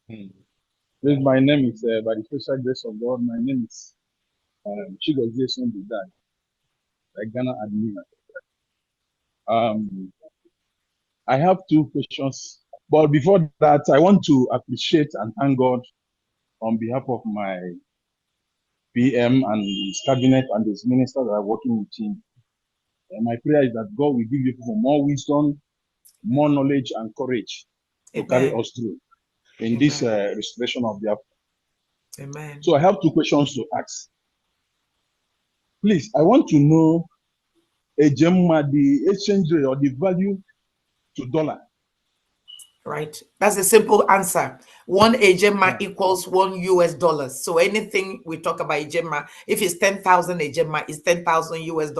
Please, my name is, by the special grace of God, my name is Chigozie Sondidai, Ghana admin. I have two questions, but before that, I want to appreciate and thank God on behalf of my PM and his cabinet and his ministers that are working with him. And my prayer is that God will give you more wisdom, more knowledge, and courage to carry us through in this restoration of Biafra. Amen. So I have two questions to ask. Please, I want to know Ejema, the exchange rate or the value to dollar. Right. That's a simple answer. One Ejema Yeah. equals $1 US. So anything we talk about Ejema, if it's 10,000 Ejema, it's 10,000 US.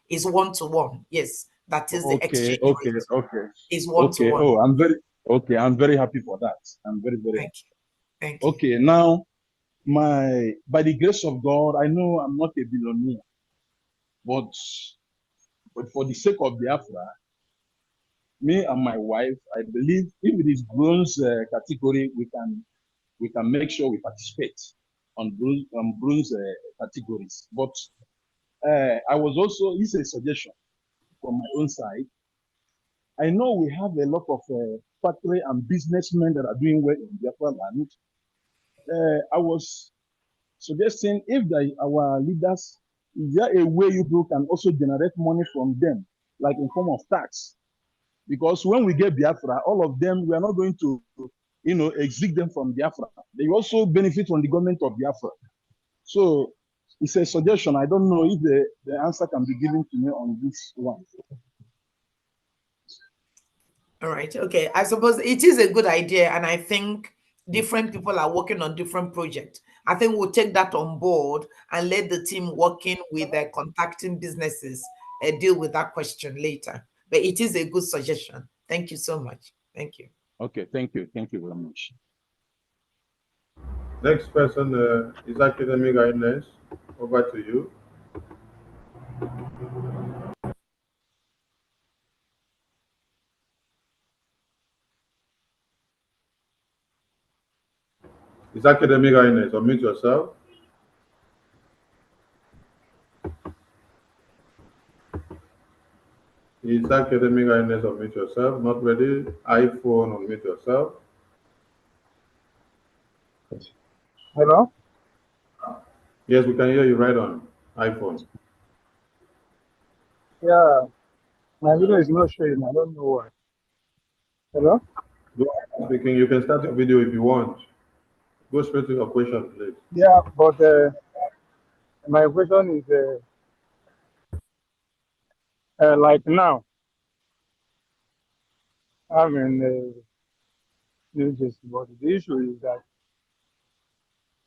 It's 1-to-1. Yes, that is the Okay, exchange okay, rate. okay. Is 1-to-1. Oh, I'm very happy for that. I'm very, very Thank happy. you. Thank you. Okay, now by the grace of God, I know I'm not a billionaire, but for the sake of Biafra, me and my wife, I believe if it is bronze category, we can make sure we participate on bronze categories. But I was also, it's a suggestion from my own side. I know we have a lot of factory and businessmen that are doing well in Biafra land. I was suggesting if our leaders, is there a way you people can also generate money from them, like in form of tax? Because when we get Biafra, all of them, we are not going to, exit them from Biafra. They also benefit from the government of Biafra. So it's a suggestion. I don't know if the answer can be given to me on this one. All right. Okay. I suppose it is a good idea. And I think different people are working on different projects. I think we'll take that on board and let the team working with contacting businesses deal with that question later. But it is a good suggestion. Thank you so much. Thank you. Okay, thank you. Thank you very much. Next person is Academic Guidance. Over to you. Is Academic Guidance. Unmute yourself. Is Academic Guidance. Unmute yourself. Not ready. iPhone. Unmute yourself. Hello? Yes, we can hear you right on iPhone. Yeah, my video is not showing. I don't know why. Hello? Go ahead speaking. You can start your video if you want. Go straight to your question, please. Yeah, but my question is like now, I'm in New Jersey, but the issue is that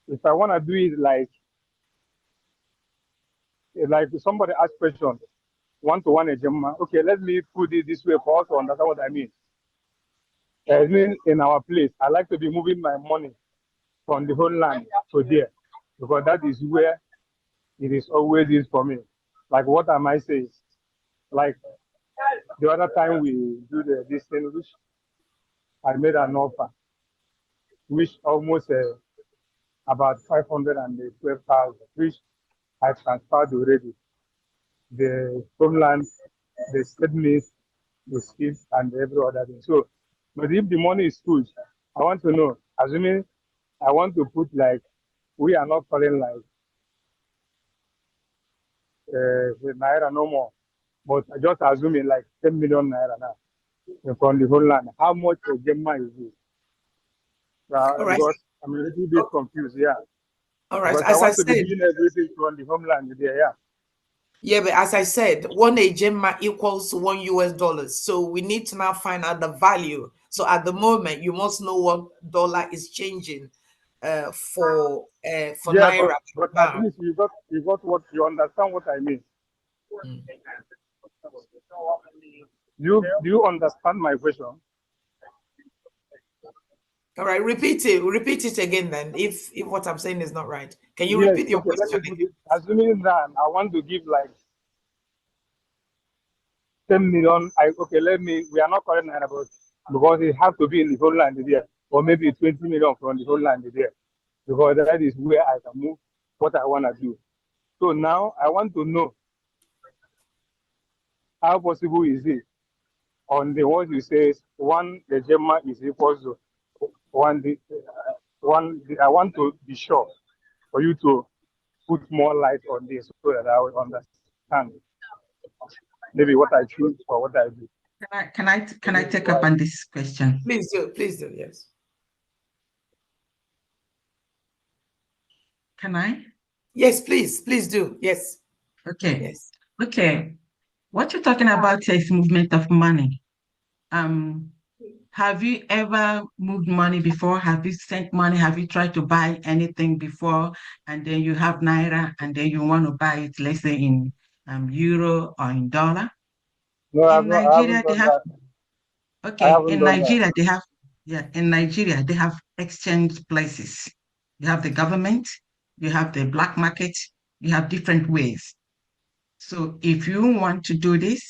if I want to do it like somebody asked question, one-to-one agenda, okay, let me put it this way for us to understand what I mean. I mean, in our place, I like to be moving my money from the whole land to there, because that is where it is always is for me. Like what am I saying? Like the other time we do this thing, which I made an offer, which almost about 512,000, which I transferred already. The homeland, the statements, the skills, and every other thing. So, but if the money is good, I want to know, assuming I want to put like, we are not calling like with Naira no more, but just assuming like 10 million Naira now from the whole land. How much a Gemma is this? All right. Because I'm a little bit confused, yeah. All right. Because I As I want to be said, doing everything from the homeland there, yeah. yeah, but as I said, one Ejema equals $1 US. So we need to now find out the value. So at the moment, you must know what dollar is changing for Yeah, Naira but at now. least you got what you understand what I mean. Mm. Do you understand my question? All right, repeat it. Repeat it again then. If what I'm saying is not right, can you Yes, repeat your okay, let me question put again? it. Assuming that I want to give like 10 million, we are not calling that about, because it has to be in the whole land there, or maybe 20 million from the whole land there, because that is where I can move what I want to do. So now I want to know how possible is it on the what you say one the Gemma is equal to one I want to be sure for you to put more light on this so that I will understand maybe what I choose or what I do. Can I take up on this question? Please do, yes. Can I? Yes, please do. Yes. Okay. Yes. Okay. What you're talking about is movement of money. Have you ever moved money before? Have you sent money? Have you tried to buy anything before? And then you have Naira and then you want to buy it, let's say in euro or in dollar? No, In I haven't Nigeria, they done have, that. I okay, haven't in done that. Nigeria, they have, yeah, in Nigeria, they have exchange places. You have the government, you have the black market, you have different ways. So if you want to do this,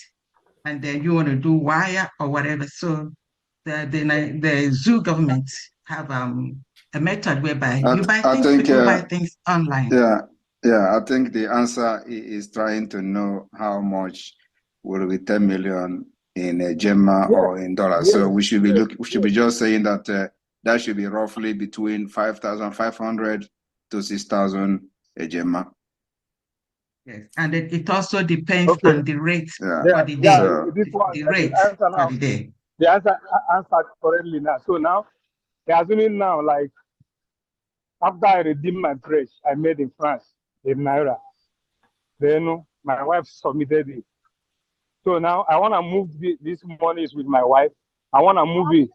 and then you want to do wire or whatever, so the zoo government have a method whereby you buy I things, think, people buy things online. yeah, I think the answer is trying to know how much will be 10 million in a Gemma Yes, or in dollars. yes, So we should be yes, we should be just saying that that should be roughly between 5,500 to 6,000 a Gemma. Yes, and it also depends okay. on the rate Yeah. Yeah, for the yeah. day. So This one, The the rate answer for now. the day. The answer answered correctly now. So now, they're assuming now, like after I redeemed my dress I made in France in Naira, then my wife submitted it. So now I want to move this money is with my wife. I want to move it.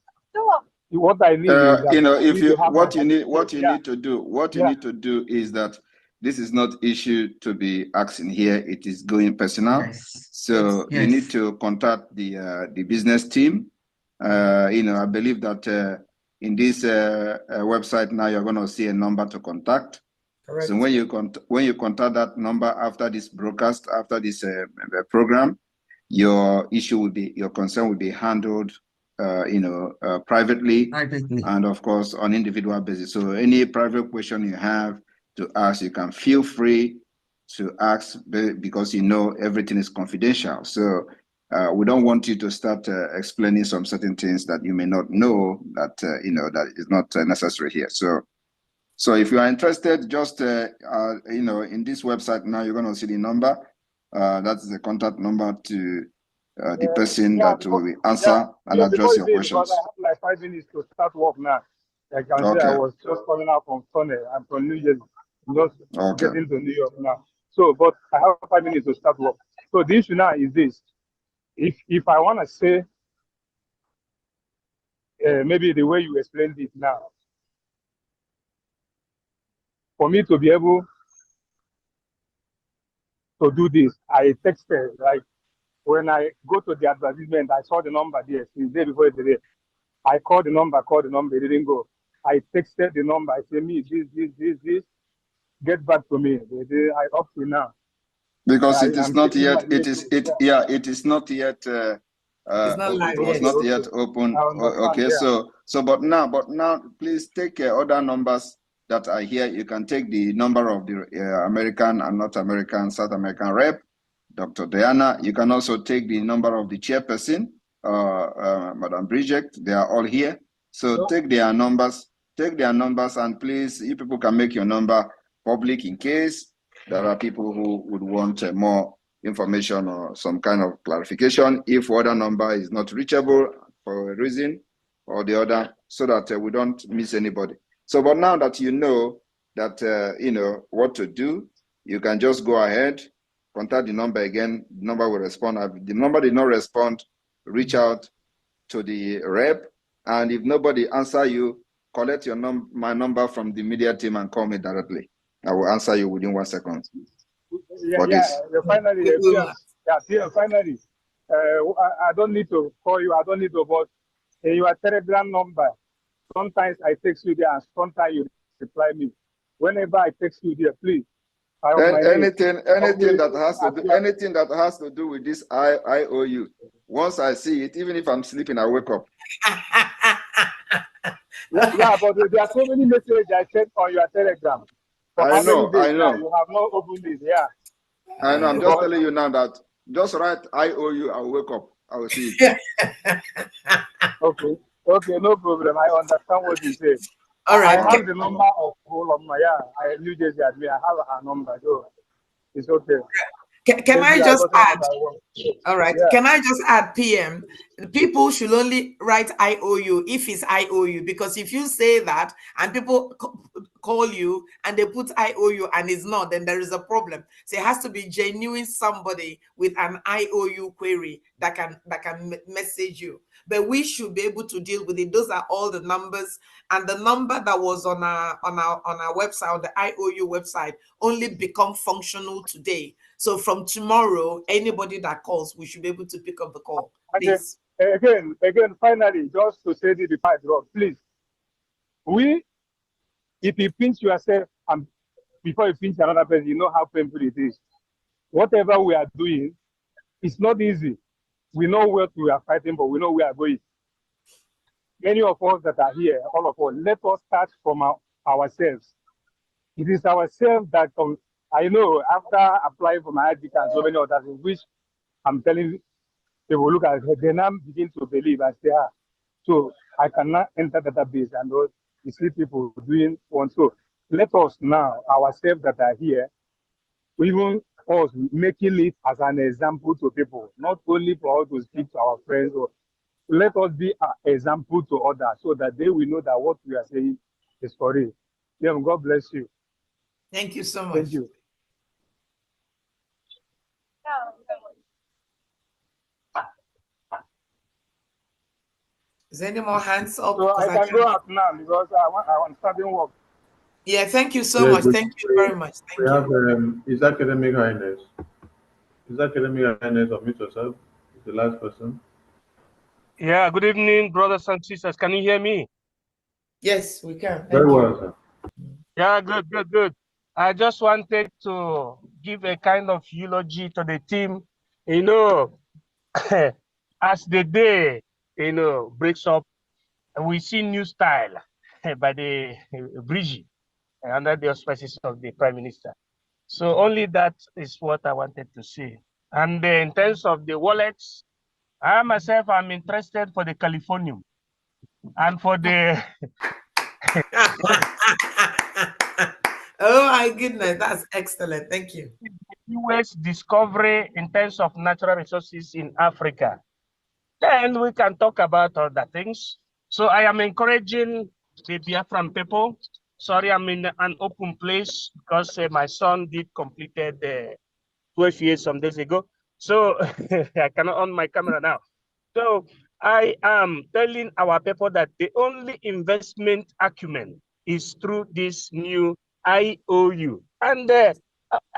What I need is that I if need to you have my what you need yeah, yeah. to do is that this is not issue to be asking here. It is going personal. Yes, So you need yes, to contact the business team. I believe that in this website now you're going to see a number to contact. Correct. So when you contact that number after this broadcast, after this program, your concern will be handled, privately, privately. and of course on individual basis. So any private question you have to ask, you can feel free to ask because everything is confidential. So we don't want you to start explaining some certain things that you may not know that that is not necessary here. So if you are interested, just in this website now, you're going to see the number. That's the contact number to the person Yeah, that will yeah, answer and yeah, before address you your say, because I questions. have like 5 minutes to start work now. I can say I Okay. was just coming out from Sunday. I'm from New Jersey. I'm just Okay. getting to New York now. So, but I have 5 minutes to start work. So the issue now is this: if I want to say maybe the way you explained it now, for me to be able to do this, I texted, like when I go to the advertisement, I saw the number there since day before yesterday. I called the number, it didn't go. I texted the number, I said, me, this, get back to me. I up to now. Because it is I'm not checking my yet, message. it is not yet, It's not live it was yet. not Okay. yet open. I understand, Okay, yeah. but now, please take other numbers that are here. You can take the number of the American and North American, South American rep, Dr. Diana. You can also take the number of the chairperson, Madam Bridget. They are all here. So take their numbers, and please, you people can make your number public in case there are people who would want more information or some kind of clarification if other number is not reachable for a reason or the other, so that we don't miss anybody. So, but now that you know that what to do, you can just go ahead, contact the number again. The number will respond. If the number did not respond, reach out to the rep, and if nobody answer you, collect my number from the media team and call me directly. I will answer you within 1 second for this. Finally, finally, I don't need to call you. I don't need to, but your Telegram number, sometimes I text you there and sometimes you reply me. Whenever I text you there, please, I on my name. Anything that has to do with this IOU. Once I see it, even if I'm sleeping, I wake up. Yeah, but there are so many messages I sent on your Telegram. For how many days now? You have not opened this, yeah. I know. I'm just telling you now that just write IOU, I'll wake up. I will see it. Okay, no problem. I understand what you say. All right. I have the number of all of my, New Jersey admin. I have her number, so it's okay. Can I just add? All right. Yeah. Can I just add, PM? People should only write IOU if it's IOU, because if you say that and people call you and they put IOU and it's not, then there is a problem. So it has to be genuine somebody with an IOU query that can message you. But we should be able to deal with it. Those are all the numbers, and the number that was on our website, on the IOU website, only become functional today. So from tomorrow, anybody that calls, we should be able to pick up the call. Please. Again, finally, just to say this before I drop, please. If you pinch yourself and before you pinch another person, you know how painful it is. Whatever we are doing, it's not easy. We know what we are fighting, but we know we are going. Many of us that are here, all of us, let us start from ourselves. It is ourselves that I know after applying for my ID and so many others, in which I'm telling people, look at it, they now begin to believe and say, so I cannot enter database and you see people doing one. So let us now, ourselves that are here, even us making it as an example to people, not only for us to speak to our friends, or let us be an example to others so that they will know that what we are saying is for real. Yeah, God bless you. Thank you so much. Thank you. Is there any more hands up? So I can go out now because I want starting work. Yeah, thank you so much. Thank you very much. We have His Academic Highness. His Academic Highness, unmute yourself. The last person. Yeah, good evening, brothers and sisters. Can you hear me? Yes, we can. Very well, sir. Yeah, good. I just wanted to give a kind of eulogy to the team. You know, as the day, breaks up, we see new style by the Brigi under the auspices of the Prime Minister. So only that is what I wanted to say. And in terms of the wallets, I myself am interested for the Californium and for the oh my goodness, that's excellent. Thank you. US discovery in terms of natural resources in Africa. Then we can talk about other things. So I am encouraging the Biafran people. Sorry, I'm in an open place because my son did completed 12 years some days ago. So I cannot on my camera now. So I am telling our people that the only investment acumen is through this new IOU. And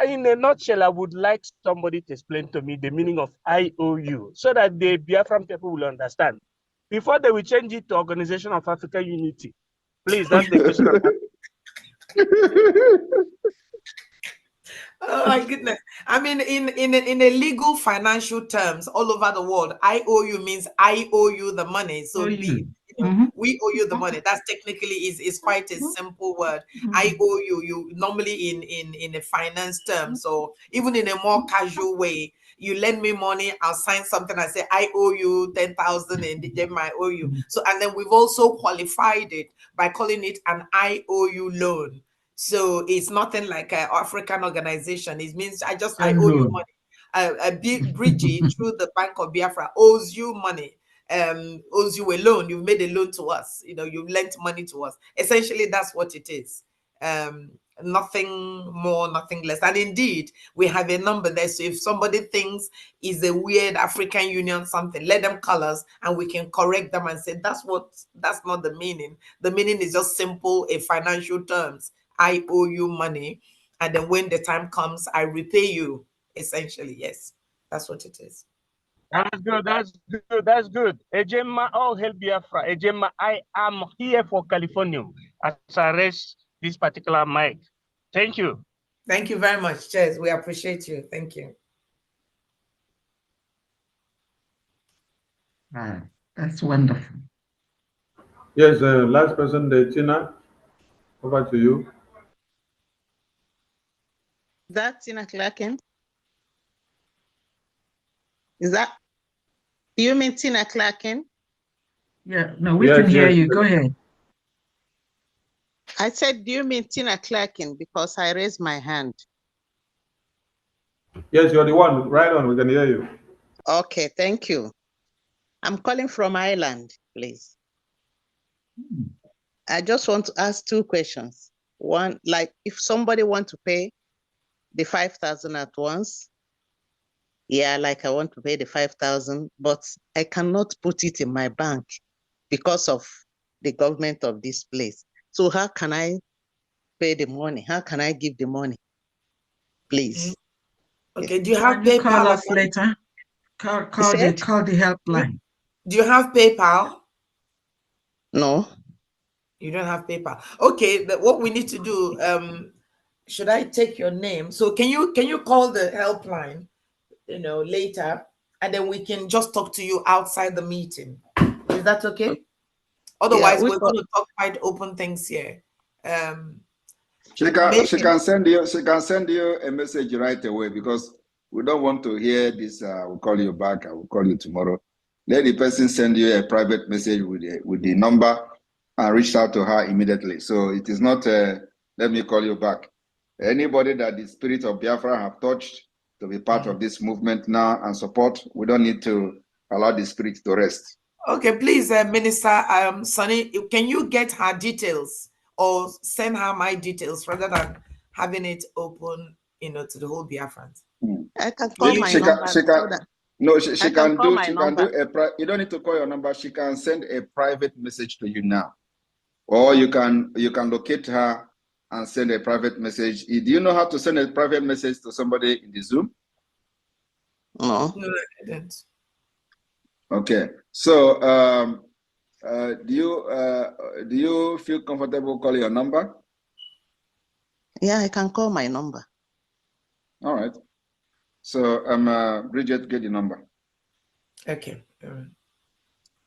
in a nutshell, I would like somebody to explain to me the meaning of IOU so that the Biafran people will understand. Before they will change it to Organization of African Unity. Please, that's the question. Oh my goodness. I mean, in a legal financial terms all over the world, IOU means I owe you the money. So we owe you the money. That's technically is quite a simple word. I owe you. You normally in a finance term. So even in a more casual way, you lend me money, I'll sign something, I say I owe you 10,000 and then I owe you. So and then we've also qualified it by calling it an IOU loan. So it's nothing like an African organization. It means I owe you money. Bridget through the Bank of Biafra owes you money, owes you a loan. You've made a loan to us. You've lent money to us. Essentially, that's what it is. Nothing more, nothing less. And indeed, we have a number there. So if somebody thinks is a weird African Union something, let them call us and we can correct them and say that's not the meaning. The meaning is just simple, a financial terms. I owe you money, and then when the time comes, I repay you. Essentially, yes, that's what it is. That's good. Ejema, all hail Biafra. Ejema, I am here for California as I raise this particular mic. Thank you. Thank you very much. Cheers. We appreciate you. Thank you. That's wonderful. Yes, last person, Tina. Over to you. Is that Tina Clarkin? Do you mean Tina Clarkin? Yeah, no, we can hear you. Go ahead. I said, do you mean Tina Clarkin? Because I raised my hand. Yes, you're the one. Right on, we can hear you. Okay, thank you. I'm calling from Ireland, please. I just want to ask two questions. one, like if somebody want to pay the 5,000 at once, yeah, like I want to pay the 5,000, but I cannot put it in my bank because of the government of this place. So how can I pay the money? How can I give the money? Please. Okay, do you have Can you call PayPal? us later? Call the helpline. Do you have PayPal? No. You don't have PayPal. Okay, but what we need to do, should I take your name? So can you call the helpline, later, and then we can just talk to you outside the meeting. Is that okay? Otherwise, we're going to talk quite open things here. She can send you a message right away, because we don't want to hear this. We'll call you back. I will call you tomorrow. Let the person send you a private message with the number and reach out to her immediately. So it is not let me call you back. Anybody that the spirit of Biafra have touched to be part of this movement now and support, we don't need to allow the spirit to rest. Okay, please, Minister Sonny, can you get her details or send her my details rather than having it open, to the whole Biafrans? I can call my number. She can do you don't need to call your number. She can send a private message to you now, or you can locate her and send a private message. Do you know how to send a private message to somebody in the Zoom? No. No, I didn't. Okay, so do you feel comfortable calling your number? Yeah, I can call my number. All right. So Bridget, get the number. Okay.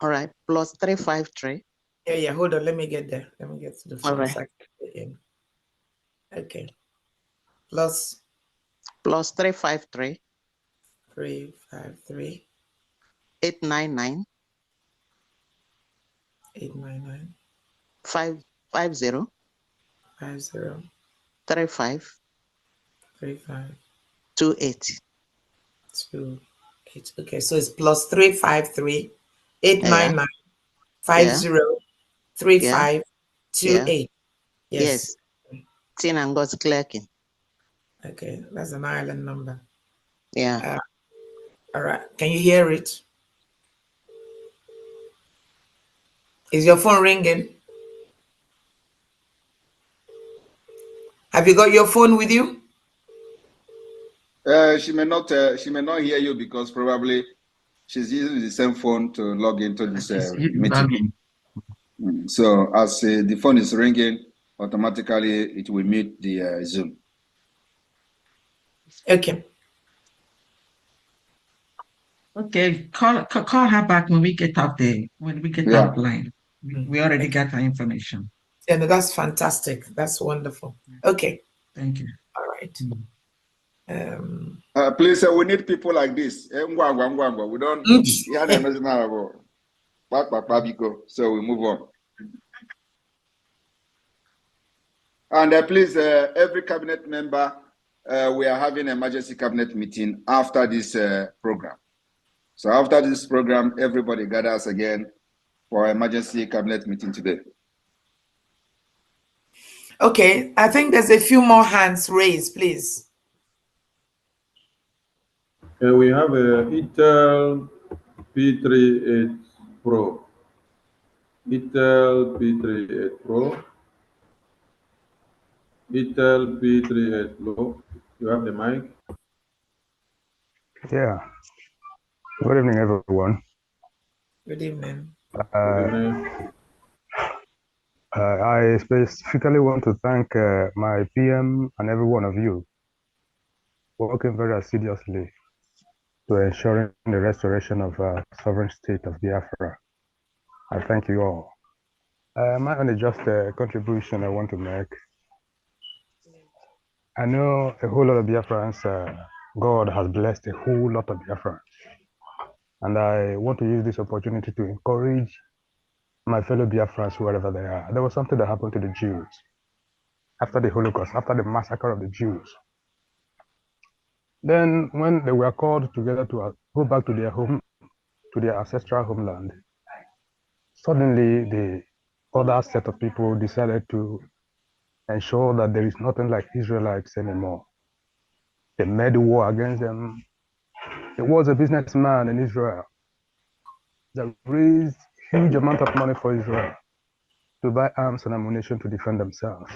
All right. +353. Yeah. Hold on. Let me get there. Let me get to the phone. All right. Okay. +353. 353. 899. 899. 50. 50. 35. 35. 28. 28. Okay, so it's +353 899 50 35 28. Yes. Tina and God's clerking. Okay, that's an island number. Yeah. All right. Can you hear it? Is your phone ringing? Have you got your phone with you? She may not hear you because probably she's using the same phone to log into this meeting. So as the phone is ringing, automatically it will mute the Zoom. Okay. Okay, call her back when we get off offline. We already got her information. Yeah, no, that's fantastic. That's wonderful. Okay. Thank you. All right. Please, we need people like this. We don't. So we move on. And please, every cabinet member, we are having an emergency cabinet meeting after this program. So after this program, everybody gathers again for emergency cabinet meeting today. Okay, I think there's a few more hands raised, please. We have a Intel P38 Pro. Intel P38 Pro. Intel P38 Pro. You have the mic? Yeah. Good evening, everyone. Good evening. Good evening. I specifically want to thank my PM and every one of you working very assiduously to ensuring the restoration of sovereign state of Biafra. I thank you all. My only just contribution I want to make. I know a whole lot of Biafrans, God has blessed a whole lot of Biafrans. And I want to use this opportunity to encourage my fellow Biafrans, wherever they are. There was something that happened to the Jews after the Holocaust, after the massacre of the Jews. Then when they were called together to go back to their home, to their ancestral homeland, suddenly the other set of people decided to ensure that there is nothing like Israelites anymore. They made the war against them. There was a businessman in Israel that raised huge amount of money for Israel to buy arms and ammunition to defend themselves.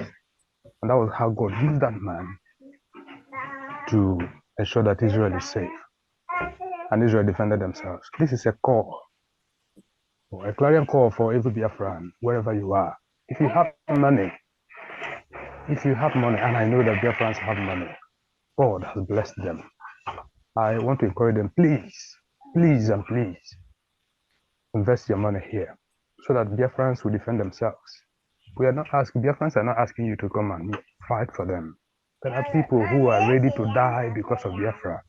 And that was how God used that man to ensure that Israel is safe. And Israel defended themselves. This is a call, or a clarion call for every Biafran, wherever you are. If you have money, and I know that Biafrans have money, God has blessed them. I want to encourage them, please, please and please, invest your money here so that Biafrans will defend themselves. Biafrans are not asking you to come and fight for them. There are people who are ready to die because of Biafra.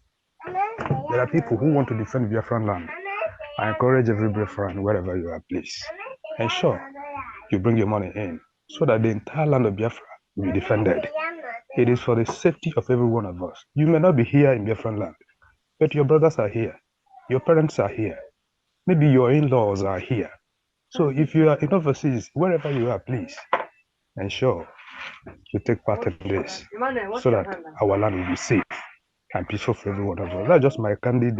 There are people who want to defend Biafran land. I encourage every Biafran, wherever you are, please, ensure you bring your money in so that the entire land of Biafra will be defended. It is for the safety of every one of us. You may not be here in Biafran land, but your brothers are here. Your parents are here. Maybe your in-laws are here. So if you are in overseas, wherever you are, please ensure you take part in this so that our land will be safe and peaceful for every one of us. That's just my candid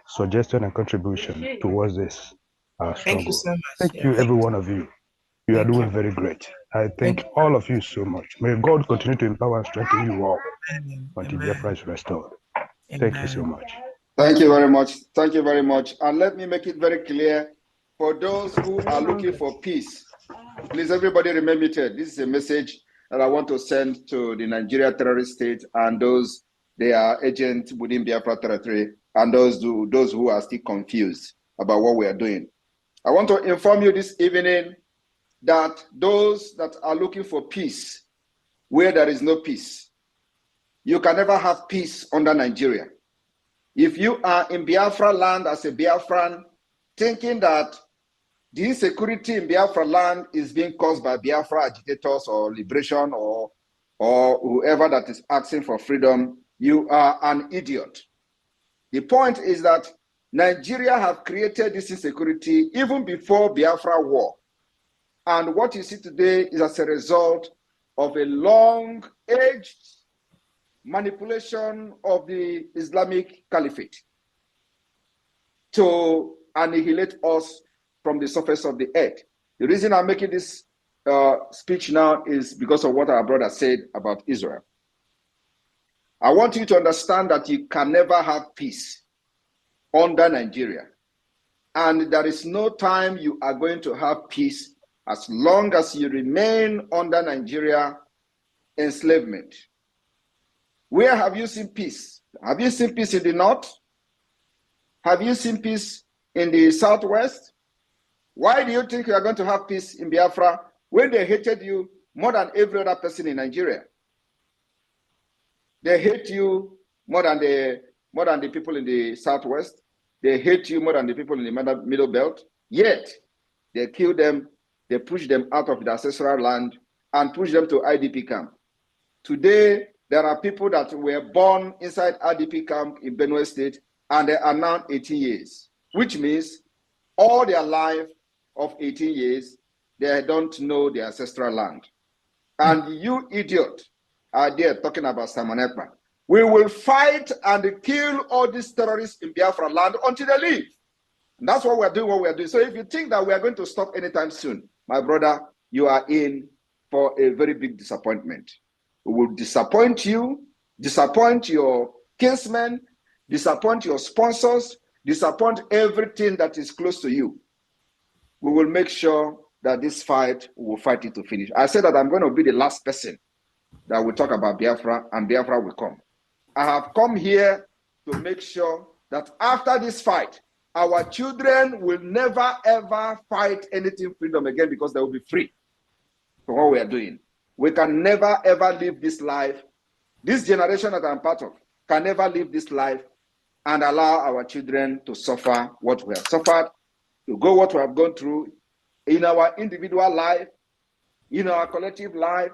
suggestion and contribution towards this Thank you struggle. so much. Thank you, every one of you. You are doing very great. I thank all of you so much. May God continue to empower and strengthen you all until Biafra is restored. Thank you so much. Thank you very much. Thank you very much. And let me make it very clear for those who are looking for peace. Please, everybody remain muted. This is a message that I want to send to the Nigeria terrorist state and those they are agents within Biafra territory and those who are still confused about what we are doing. I want to inform you this evening that those that are looking for peace where there is no peace, you can never have peace under Nigeria. If you are in Biafra land as a Biafran, thinking that the insecurity in Biafra land is being caused by Biafra agitators or liberation or whoever that is asking for freedom, you are an idiot. The point is that Nigeria have created this insecurity even before Biafra war. And what you see today is as a result of a long-aged manipulation of the Islamic Caliphate to annihilate us from the surface of the earth. The reason I'm making this speech now is because of what our brother said about Israel. I want you to understand that you can never have peace under Nigeria. And there is no time you are going to have peace as long as you remain under Nigeria enslavement. Where have you seen peace? Have you seen peace in the north? Have you seen peace in the southwest? Why do you think you are going to have peace in Biafra when they hated you more than every other person in Nigeria? They hate you more than the people in the southwest. They hate you more than the people in the middle belt. Yet they kill them, they push them out of the ancestral land and push them to IDP camp. Today, there are people that were born inside IDP camp in Benue State and they are now 18 years, which means all their life of 18 years, they don't know the ancestral land. And you idiot are there talking about Simon Ekpa. We will fight and kill all these terrorists in Biafra land until they leave. And that's what we're doing, So if you think that we are going to stop anytime soon, my brother, you are in for a very big disappointment. We will disappoint you, disappoint your kinsmen, disappoint your sponsors, disappoint everything that is close to you. We will make sure that this fight, we will fight it to finish. I said that I'm going to be the last person that will talk about Biafra, and Biafra will come. I have come here to make sure that after this fight, our children will never ever fight anything freedom again because they will be free for what we are doing. We can never ever live this life. This generation that I'm part of can never live this life and allow our children to suffer what we have suffered, to go what we have gone through in our individual life, in our collective life,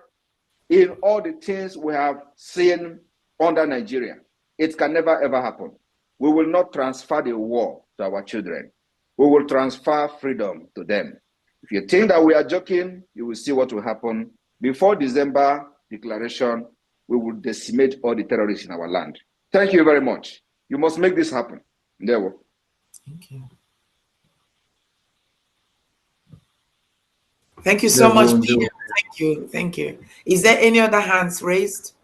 in all the things we have seen under Nigeria. It can never ever happen. We will not transfer the war to our children. We will transfer freedom to them. If you think that we are joking, you will see what will happen Before December declaration, we will decimate all the terrorists in our land. Thank you very much. You must make this happen. There we go. Thank you. Thank you so much, PM. Thank you. Thank you. Is there any other hands raised?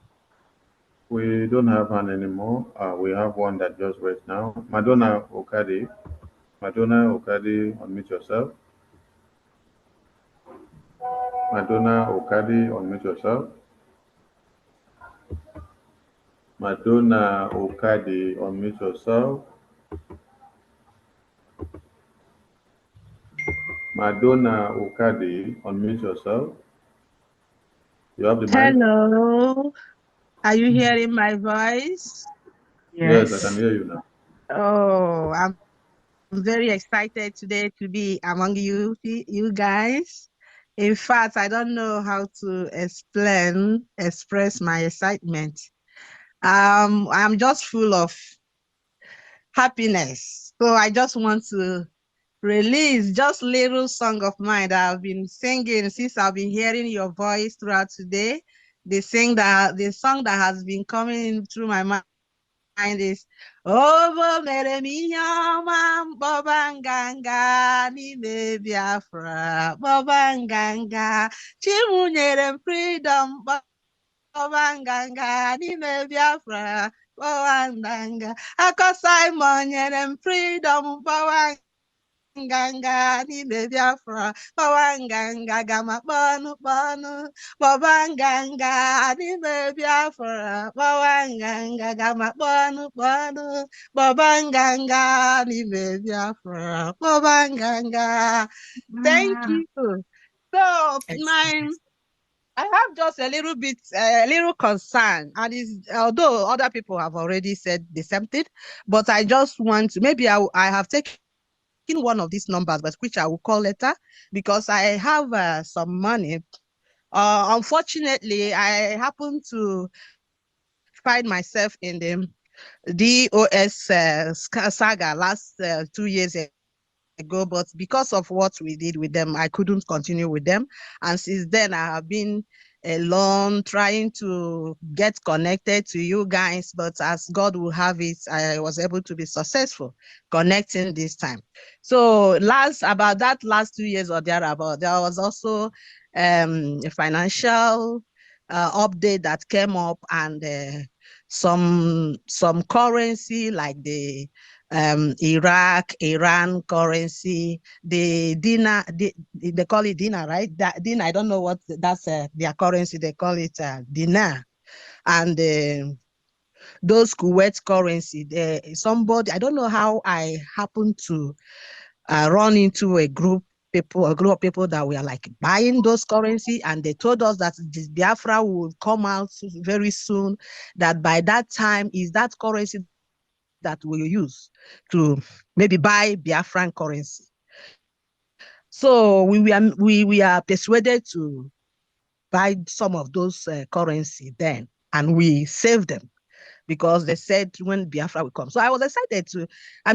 We don't have one anymore. We have one that just raised now. Madonna Okadi. Madonna Okadi, unmute yourself. Madonna Okadi, unmute yourself. Madonna Okadi, unmute yourself. Madonna Okadi, unmute yourself. You have the mic. Hello. Are you hearing my voice? Yes, I can hear you now. Oh, I'm very excited today to be among you guys. In fact, I don't know how to express my excitement. I'm just full of happiness. So I just want to release just little song of mine that I've been singing since I've been hearing your voice throughout today. The song that has been coming through my mind is Ovo mere minyama bobanganga n'ime Biafra bobanganga chimunyere freedom bobanganga n'ime Biafra bobanganga Simon nyere freedom bobanganga n'ime Biafra bobanganga gama kpọnụ bobanganga n'ime Biafra bobanganga gama kpọnụ bobanganga n'ime Biafra bobanganga. Thank you. So I have just a little bit, a little concern, and although other people have already said the same thing, but I just want to, maybe I have taken one of these numbers, but which I will call later, because I have some money. Unfortunately, I happen to find myself in the DOS saga last 2 years ago, but because of what we did with them, I couldn't continue with them. And since then, I have been alone trying to get connected to you guys, but as God will have it, I was able to be successful connecting this time. So about that last 2 years or thereabout, there was also a financial update that came up, and some currency like the Iran currency, the dinar, they call it dinar, right? That dinar, I don't know what that's their currency. They call it dinar, and those Kuwait currency. Somebody, I don't know how I happened to run into a group of people that were like buying those currency, and they told us that the Biafra would come out very soon, that by that time is that currency that we use to maybe buy Biafran currency. So we are persuaded to buy some of those currency then, and we save them because they said when Biafra will come. So I'm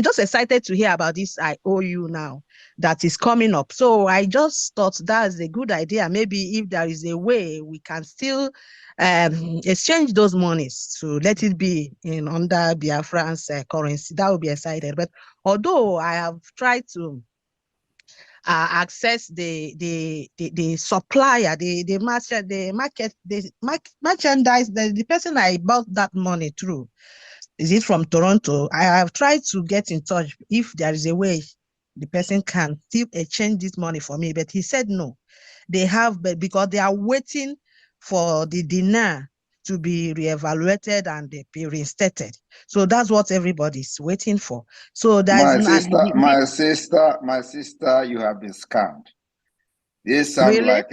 just excited to hear about this IOU now that is coming up. So I just thought that's a good idea. Maybe if there is a way we can still exchange those monies to let it be in under Biafran's currency, that would be excited. But although I have tried to access the supplier, the merchandise, the person I bought that money through, is it from Toronto? I have tried to get in touch if there is a way the person can still exchange this money for me, but he said no. They have, but because they are waiting for the dinar to be reevaluated and be reinstated. So that's what everybody's waiting for. So there's my sister, you have been scammed. This sounds really? like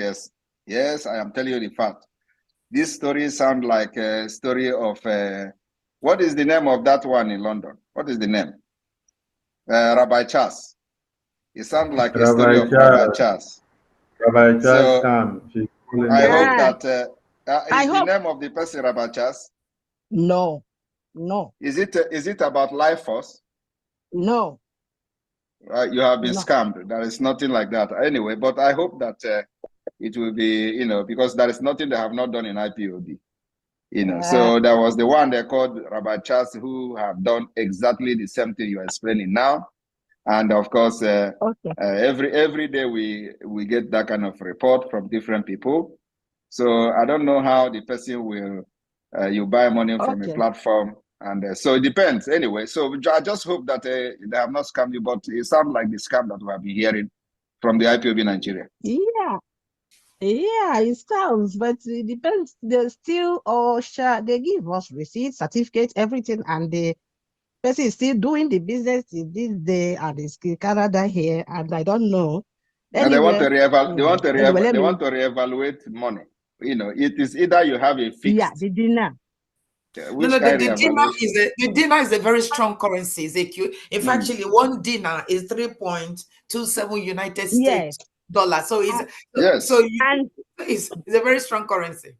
yes, I am telling you the fact. This story sounds like a story of what is the name of that one in London? What is the name? Rabbi Charles. It sounds like a story of Rabbi Charles. Rabbi Charles so scam. I hope that is the name of the person Rabbi Charles? No. Is it about life force? No. You have been scammed. There is nothing like that. Anyway, but I hope that it will be, because there is nothing they have not done in IPOB. So there was the one they called Rabbi Charles who have done exactly the same thing you're explaining now. And of course, every day we get that kind of report from different people. So I don't know how the person will, you buy money from a platform. And so it depends anyway. So I just hope that they have not scammed you, but it sounds like the scam that we have been hearing from the IPOB Nigeria. Yeah, it sounds, but it depends. They still they give us receipts, certificates, everything, and the person is still doing the business in this day and it's in Canada here, and I don't know. And they want to Anyway, they want to reevaluate money. It is either you have a fixed. The dinar. Which the kind of the dinar is a very strong currency, Ezekiel. In fact, actually, one dinar is 3.27 United States dollars. So it's a very strong currency.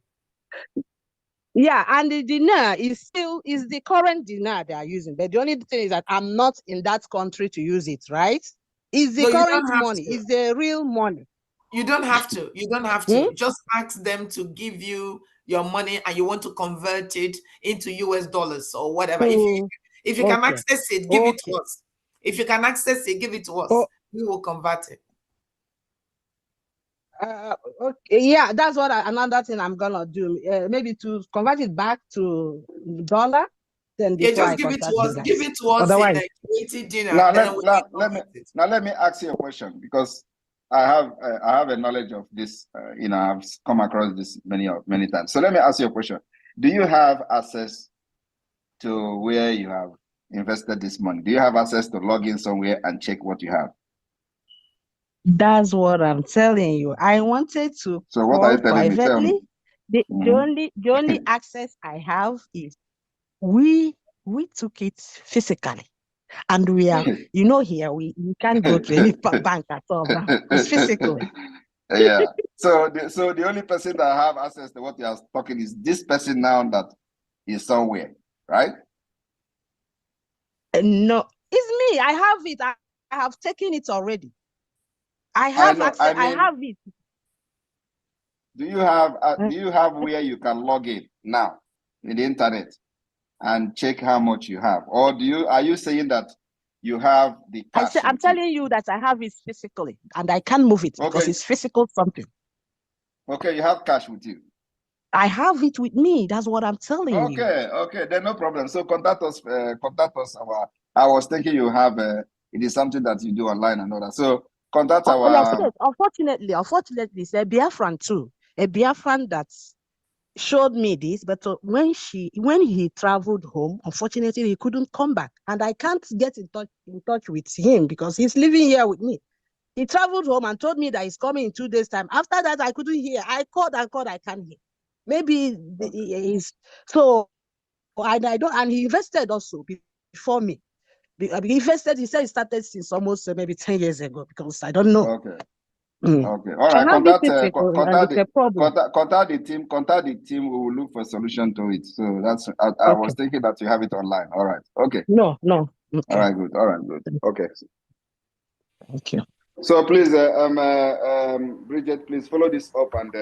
Yeah, and the dinar is the current dinar they are using. But the only thing is that I'm not in that country to use it, right? It's the current money. It's the real money. You don't have to. You don't have to. Just ask them to give you your money and you want to convert it into US dollars or whatever. If you can access it, give it to us. If you can access it, give it to us. We will convert it. Yeah, that's what another thing I'm gonna do. Maybe to convert it back to dollar. Then just give it to us. Give it to us. Otherwise, in dinar. Now let me ask you a question, because I have a knowledge of this. I've come across this many times. So let me ask you a question. Do you have access to where you have invested this money? Do you have access to log in somewhere and check what you have? That's what I'm telling you. I wanted to so what are you telling privately. Me? The only access I have is we took it physically. And we are, here we can't go to any bank at all now. It's physically. Yeah. So the only person that have access to what you are talking is this person now that is somewhere, right? No, it's me. I have it. I have taken it already. I have access. I have it. Do you have where you can log in now in the internet and check how much you have, or are you saying that you have the cash? I'm telling you that I have it physically and I can't move it because it's physical something. Okay, you have cash with you. I have it with me. That's what I'm telling you. Okay, then no problem. So contact us. I was thinking you have it is something that you do online and all that. So contact our. Yes. Unfortunately, it's a Biafran too. A Biafran that showed me this, but when he traveled home, unfortunately he couldn't come back, and I can't get in touch with him because he's living here with me. He traveled home and told me that he's coming in 2 days' time. After that, I couldn't hear. I called, I can't hear. Maybe he's so. I don't, and he invested also before me. He invested. He said he started since almost maybe 10 years ago, because I don't know. Okay. Okay. All right. Contact the team. Contact the team. We will look for a solution to it. So that's. I was thinking that you have it online. All right. Okay. No. Okay. All right. Good. Okay. Thank you. So please, Bridget, please follow this up, and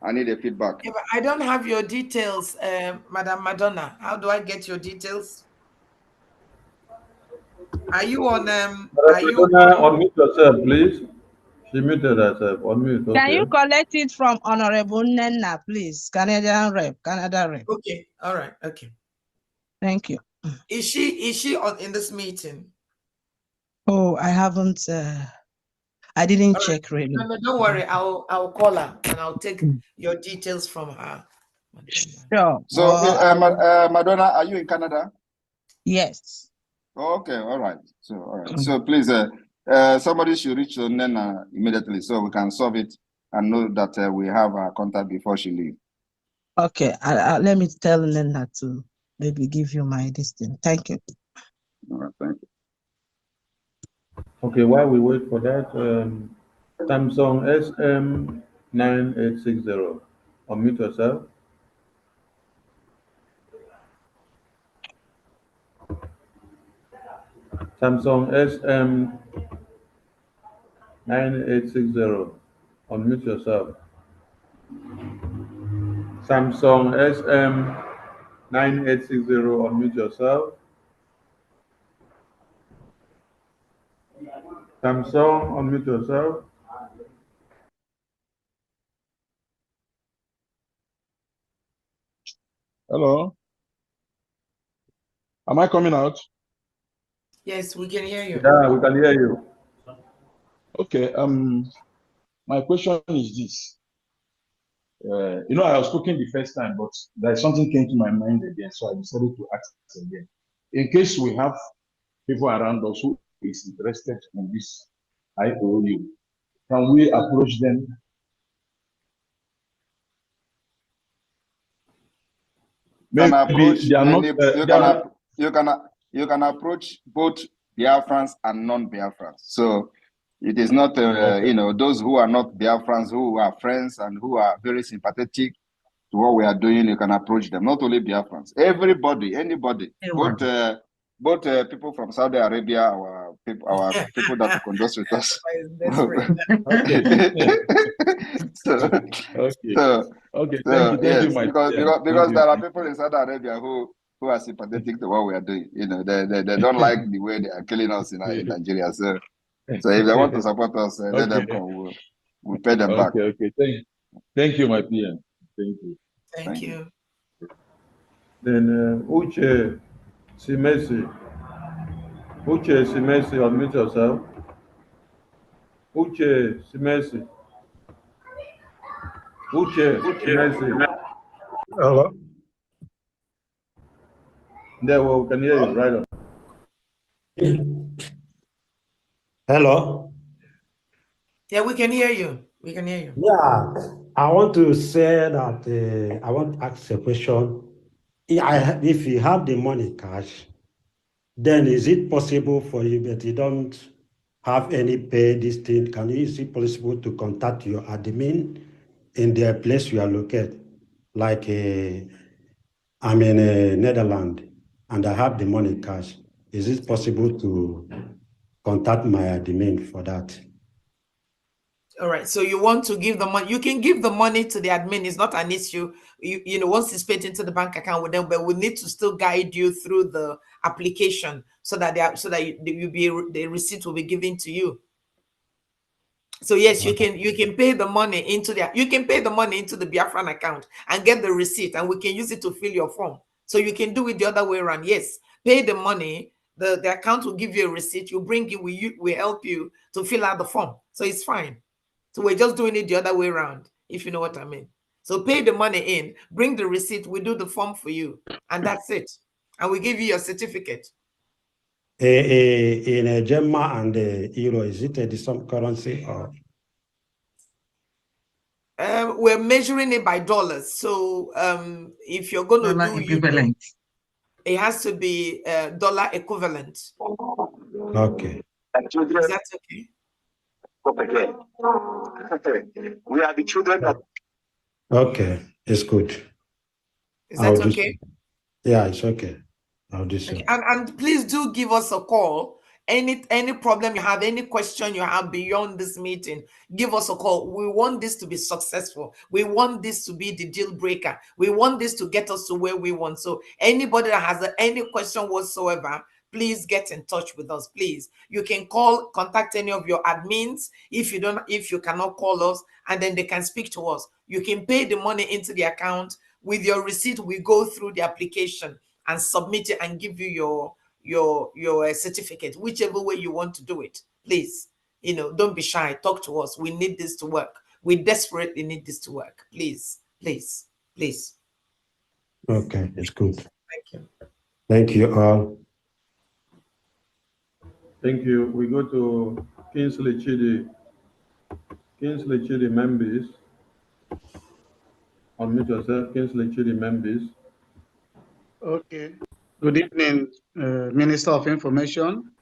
I need a feedback. Yeah, but I don't have your details, Madam Madonna. How do I get your details? Are you on? Unmute yourself, please. She muted herself. Unmute. Okay. Can you collect it from Honorable Nenna, please? Canada rep. Okay. All right. Okay. Thank you. Is she in this meeting? Oh, I haven't. I didn't check really. No, don't worry. I'll call her and I'll take your details from her. Sure. So, Madonna, are you in Canada? Yes. Okay. All right. So please, somebody should reach to Nena immediately so we can solve it and know that we have her contact before she leaves. Okay. Let me tell Nena to maybe give you my distance. Thank you. All right. Thank you. Okay. While we wait for that, Samsung SM9860. Unmute yourself. Samsung SM9860. Unmute yourself. Samsung SM9860, unmute yourself. Samsung, unmute yourself. Hello. Am I coming out? Yes, we can hear you. Yeah, we can hear you. Okay. My question is this. I was speaking the first time, but there's something came to my mind again, so I decided to ask again. In case we have people around us who is interested in this IOU, can we approach them? Can Maybe approach they are not. any, you can approach both Biafrans and non-Biafrans. So it is not, Okay. those who are not Biafrans, who are friends and who are very sympathetic to what we are doing, you can approach them. Not only Biafrans, everybody, anybody, both people from Saudi Arabia, our people that will converse with us. Okay. so, Okay. so, Okay. so Thank you, yes, my because dear. because there are people in Saudi Arabia who are sympathetic to what we are doing. They don't like the way they are killing us in Nigeria. So if they want to support us, let them come. We'll pay them back. Okay. Thank you, my PM. Thank you. Thank you. Then Uche Simesi. Uche Simesi, unmute yourself. Uche Simesi. Uche Simesi. Hello. There, we can hear you right on. Hello. Yeah, we can hear you. We can hear you. Yeah, I want to say that I want to ask a question. If you have the money cash, then is it possible for you, but you don't have any pay this thing? Is it possible to contact your admin in the place you are located? Like I'm in Netherlands and I have the money cash. Is it possible to contact my admin for that? All right. So you want to give the money? You can give the money to the admin. It's not an issue. Once it's paid into the bank account with them, but we need to still guide you through the application so that the receipt will be given to you. So yes, you can pay the money into the Biafran account and get the receipt, and we can use it to fill your form. So you can do it the other way around. Yes, pay the money. The account will give you a receipt. You bring it. We help you to fill out the form. So it's fine. So we're just doing it the other way around, if you know what I mean. So pay the money in, bring the receipt, we do the form for you, and that's it. And we give you your certificate. In a Gemma and Euro, is it the same currency or? We're measuring it by dollars. So if you're going to do equivalent, it has to be dollar equivalent. Okay. Is that okay? We are the children that. Okay, it's good. Is that okay? Yeah, it's okay. I'll do so. Okay. And please do give us a call. Any problem you have, any question you have beyond this meeting, give us a call. We want this to be successful. We want this to be the deal breaker. We want this to get us to where we want. So anybody that has any question whatsoever, please get in touch with us. Please, you can contact any of your admins if you cannot call us, and then they can speak to us. You can pay the money into the account. With your receipt, we go through the application and submit it and give you your certificate, whichever way you want to do it. Please, don't be shy. Talk to us. We need this to work. We desperately need this to work. Please. Okay, it's good. Thank you. Thank you all. Thank you. We go to Kingsley Chidi. Kingsley Chidi members. Unmute yourself, Kingsley Chidi members. Okay. Good evening, Minister of Information.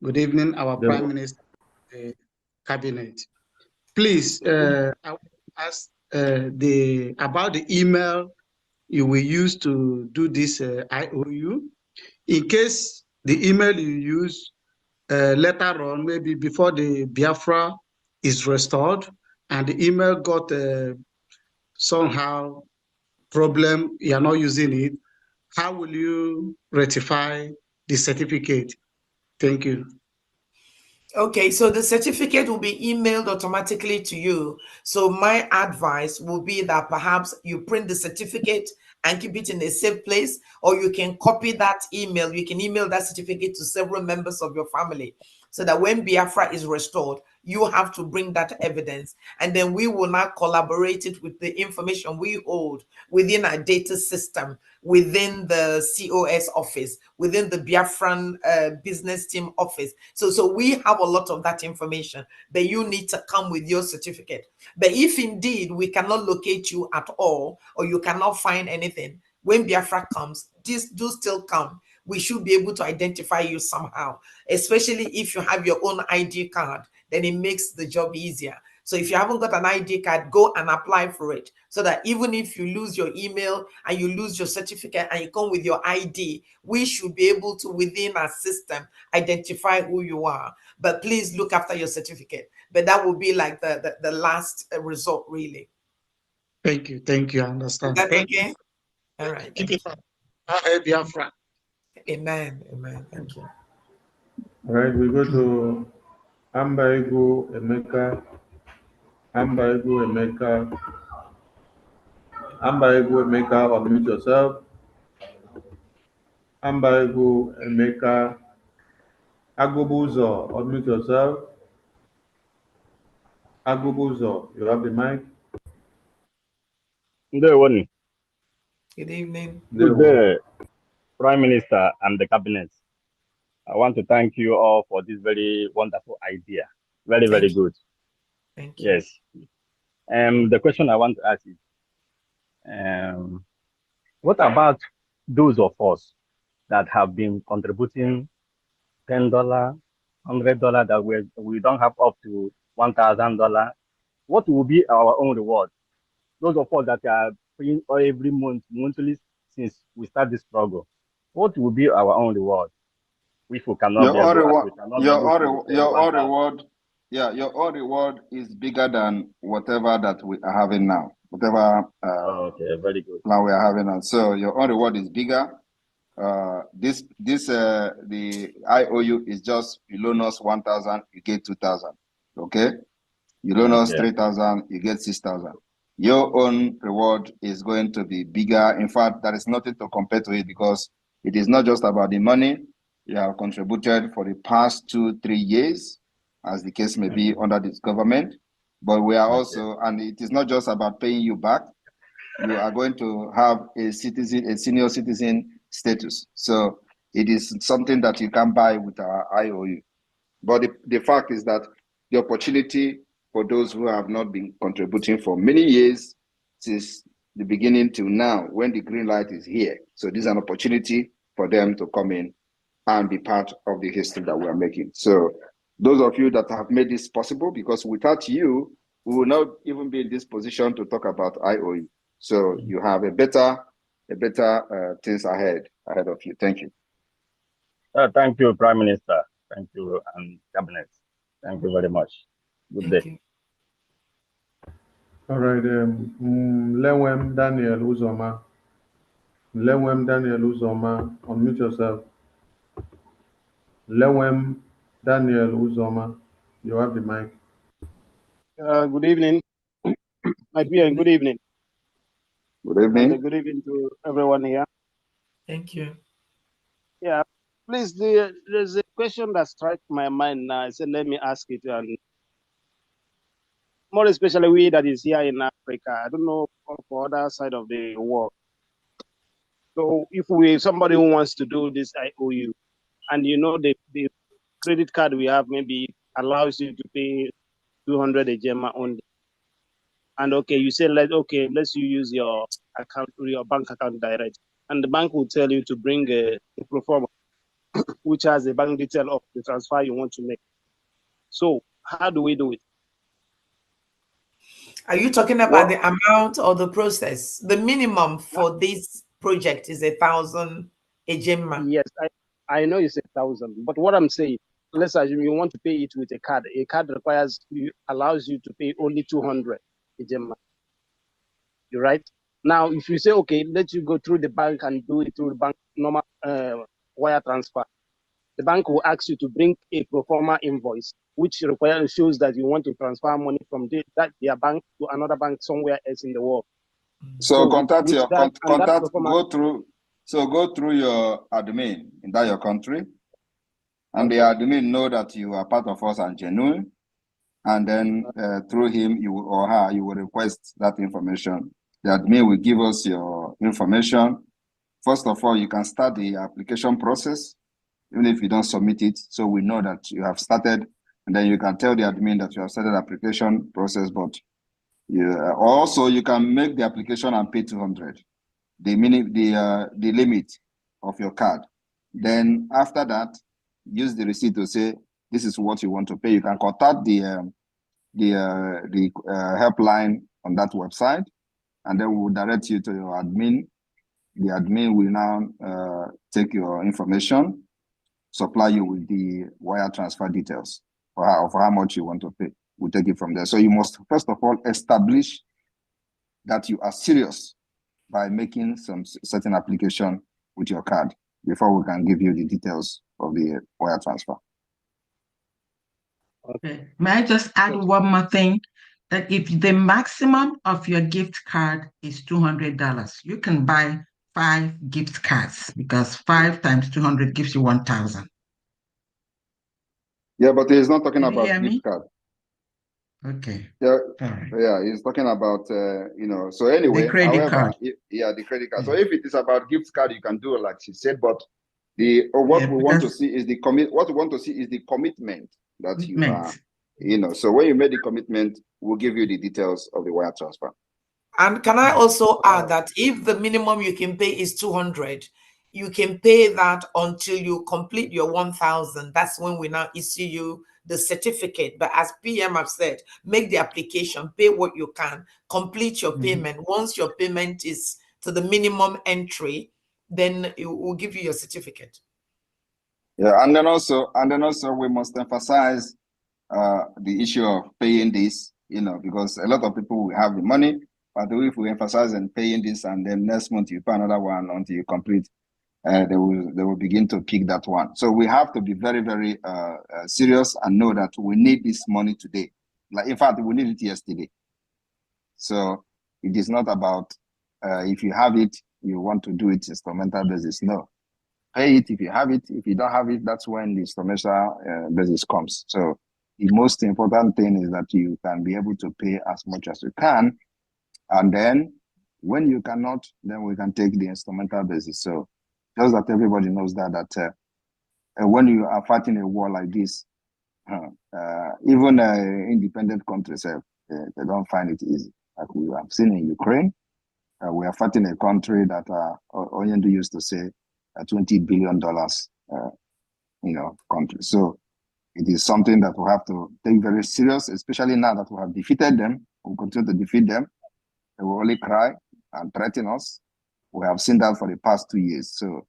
Good evening, our Prime Minister, Cabinet. Please, I want to ask about the email you will use to do this IOU. In case the email you use later on, maybe before the Biafra is restored, and the email got somehow problem, you are not using it, how will you rectify the certificate? Thank you. Okay, so the certificate will be emailed automatically to you. So my advice will be that perhaps you print the certificate and keep it in a safe place, or you can copy that email. You can email that certificate to several members of your family, so that when Biafra is restored, you have to bring that evidence, and then we will now collaborate it with the information we hold within our data system, within the COS office, within the Biafran business team office. So we have a lot of that information, but you need to come with your certificate. But if indeed we cannot locate you at all, or you cannot find anything, when Biafra comes, do still come. We should be able to identify you somehow, especially if you have your own ID card, then it makes the job easier. So if you haven't got an ID card, go and apply for it, so that even if you lose your email and you lose your certificate and you come with your ID, we should be able to, within our system, identify who you are. But please look after your certificate. But that will be like the last result, really. Thank you. Thank you. I understand. Is that Thank okay? you. All right. Keep Thank it you. up. Ahead, Biafra. Amen. Amen. Thank you. All right, we go to Ambaigu Emeka. Ambaigu Emeka. Ambaigu Emeka, unmute yourself. Ambaigu Emeka. Agubuzo, unmute yourself. Agubuzo, you have the mic. Good morning. Good evening. Good day, Prime Minister and the Cabinet. I want to thank you all for this very wonderful idea. Very, very good. Thank you. Yes. The question I want to ask is, what about those of us that have been contributing $10, $100 that we don't have up to $1,000? What will be our own reward? Those of us that are paying every month, monthly, since we start this struggle, what will be our own reward? If we cannot be able, we cannot be able to pay your own 1,000. reward, yeah, your own reward is bigger than whatever that we are having now, whatever Okay, very good. plan we are having now. So your own reward is bigger. The IOU is just, you loan us 1,000, you get 2,000. Okay, you loan us 3,000, you get 6,000. Your own reward is going to be bigger. In fact, there is nothing to compare to it, because it is not just about the money you have contributed for the past 2-3 years, as the case may be under this government, but we are also, and it is not just about paying you back. You are going to have a citizen, a senior citizen status. So it is something that you can buy with our IOU. But the fact is that the opportunity for those who have not been contributing for many years, since the beginning till now, when the green light is here. So this is an opportunity for them to come in and be part of the history that we are making. So those of you that have made this possible, because without you, we will not even be in this position to talk about IOU. So you have a better things ahead of you. Thank you. Thank you, Prime Minister. Thank you, and Cabinet. Thank you very much. Good day. All right, Lewem Daniel Uzoma. Lewem Daniel Uzoma, unmute yourself. Lewem Daniel Uzoma, you have the mic. Good evening, my dear. Good evening. Good evening. And good evening to everyone here. Thank you. Yeah, please. There's a question that struck my mind now. I said, let me ask it, and more especially we that is here in Africa. I don't know for other side of the world. So if somebody who wants to do this IOU, and you know the credit card we have maybe allows you to pay 200 a gemma only. And okay, you say let's you use your account, your bank account direct, and the bank will tell you to bring a pro forma, which has the bank detail of the transfer you want to make. So how do we do it? Are you talking about the amount or the process? The minimum for this project is 1,000 a gemma. Yes, I know it's 1,000, but what I'm saying, let's assume you want to pay it with a card. A card allows you to pay only 200 a gemma. You're right. Now, if you say, okay, let you go through the bank and do it through the bank normal wire transfer, the bank will ask you to bring a pro forma invoice, which shows that you want to transfer money from their bank to another bank somewhere else in the world. So contact go through your admin in that your country, and the admin know that you are part of us and genuine, and then through him or her you will request that information. The admin will give us your information. First of all, you can start the application process, even if you don't submit it, so we know that you have started, and then you can tell the admin that you have started the application process. But also you can make the application and pay 200, the limit of your card. Then after that, use the receipt to say this is what you want to pay. You can contact the helpline on that website, and then we will direct you to your admin. The admin will now take your information, supply you with the wire transfer details for how much you want to pay. We'll take it from there. So you must first of all establish that you are serious by making some certain application with your card before we can give you the details of the wire transfer. Okay. May I just add one more thing? That if the maximum of your gift card is $200, you can buy 5 gift cards, because 5 times 200 gives you 1,000. Yeah, but he's not talking about gift card. Okay. Yeah, right. Yeah, he's talking about So anyway, the credit card. The credit card. So if it is about gift card, you can do it like she said. But what we want to see is the commitment that you are. So when you make the commitment, we'll give you the details of the wire transfer. And can I also add that if the minimum you can pay is 200, you can pay that until you complete your 1,000. That's when we now issue you the certificate. But as PM have said, make the application, pay what you can, complete your payment. Once your payment is to the minimum entry, then it will give you your certificate. Yeah, and then also we must emphasize the issue of paying this, because a lot of people will have the money, but if we emphasize on paying this and then next month you pay another one until you complete, they will begin to kick that one. So we have to be very, very serious and know that we need this money today. Like, in fact, we need it yesterday. So it is not about if you have it, you want to do it instrumental basis. No. Pay it if you have it. If you don't have it, that's when the instrumental basis comes. So the most important thing is that you can be able to pay as much as you can. And then when you cannot, then we can take the instrumental basis. So just that everybody knows that when you are fighting a war like this, even independent countries, they don't find it easy. Like we have seen in Ukraine, we are fighting a country that Onyendu used to say $20 billion, country. So it is something that we have to take very serious, especially now that we have defeated them. We continue to defeat them. They will only cry and threaten us. We have seen that for the past 2 years. So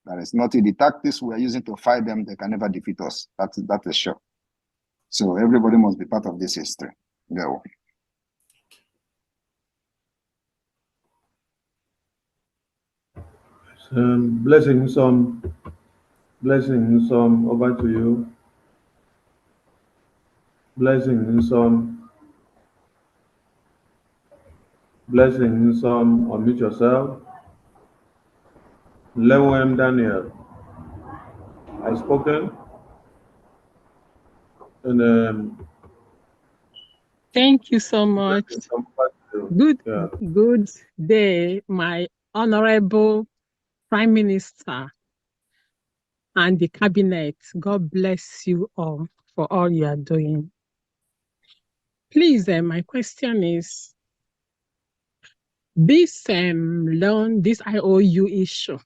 there is nothing. The tactics we are using to fight them, they can never defeat us. That is sure. So everybody must be part of this history. Go. Blessings on, over to you. Blessings on, unmute yourself. Lewem Daniel, I spoken. And thank you so much. Good day, my honorable Prime Minister and the cabinet. God bless you all for all you are doing. Please, my question is, this loan, this IOU issue,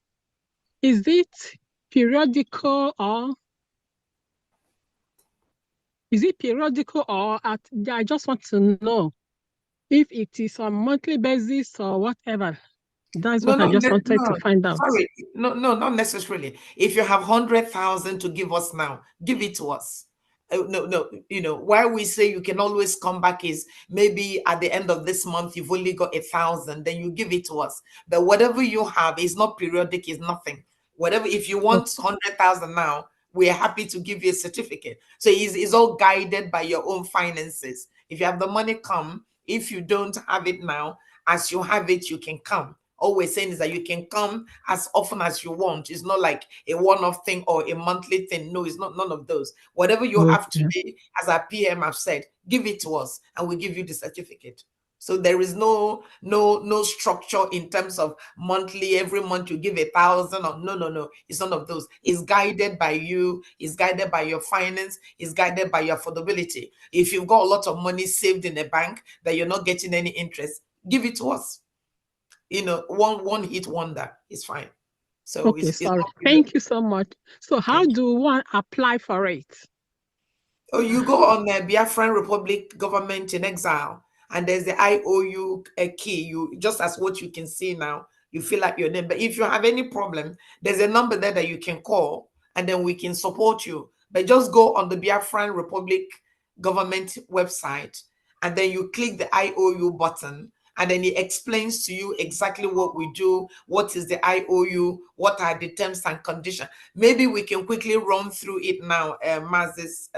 is it periodical or I just want to know if it is on monthly basis or whatever. That's what I just wanted to find out. Sorry, no, not necessarily. If you have 100,000 to give us now, give it to us. no, why we say you can always come back is maybe at the end of this month you've only got 1,000, then you give it to us. But whatever you have is not periodic, is nothing. Whatever, if you want 100,000 now, we're happy to give you a certificate. So it's all guided by your own finances. If you have the money, come. If you don't have it now, as you have it, you can come. All we're saying is that you can come as often as you want. It's not like a one-off thing or a monthly thing. No, it's not, none of those. Whatever you have today, as our PM have said, give it to us and we give you the certificate. So there is no structure in terms of monthly, every month you give 1,000 or no. It's none of those. It's guided by you, it's guided by your finance, it's guided by your affordability. If you've got a lot of money saved in a bank that you're not getting any interest, give it to us. One hit wonder is fine. So okay, sorry. Thank you so much. So how do one apply for it? Oh, you go on the Biafran Republic Government in Exile, and there's the IOU key. You just as what you can see now, you fill up your name. But if you have any problem, there's a number there that you can call, and then we can support you. But just go on the Biafran Republic Government website, and then you click the IOU button, and then it explains to you exactly what we do, what is the IOU, what are the terms and conditions. Maybe we can quickly run through it now, Mazis,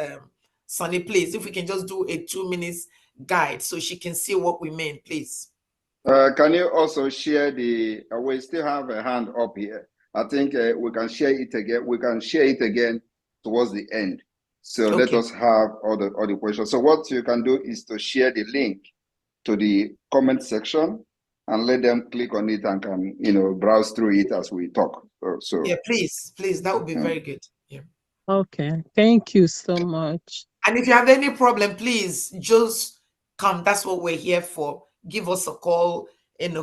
Sonny, please, if we can just do a 2 minutes guide so she can see what we mean, please. Can you also share the, we still have a hand up here. I think we can share it again. We can share it again towards the end. So let us have all the questions. So what you can do is to share the link to the comment section and let them click on it and can, browse through it as we talk. So yeah, please, that would be very good. Yeah. Okay, thank you so much. And if you have any problem, please just come. That's what we're here for. Give us a call,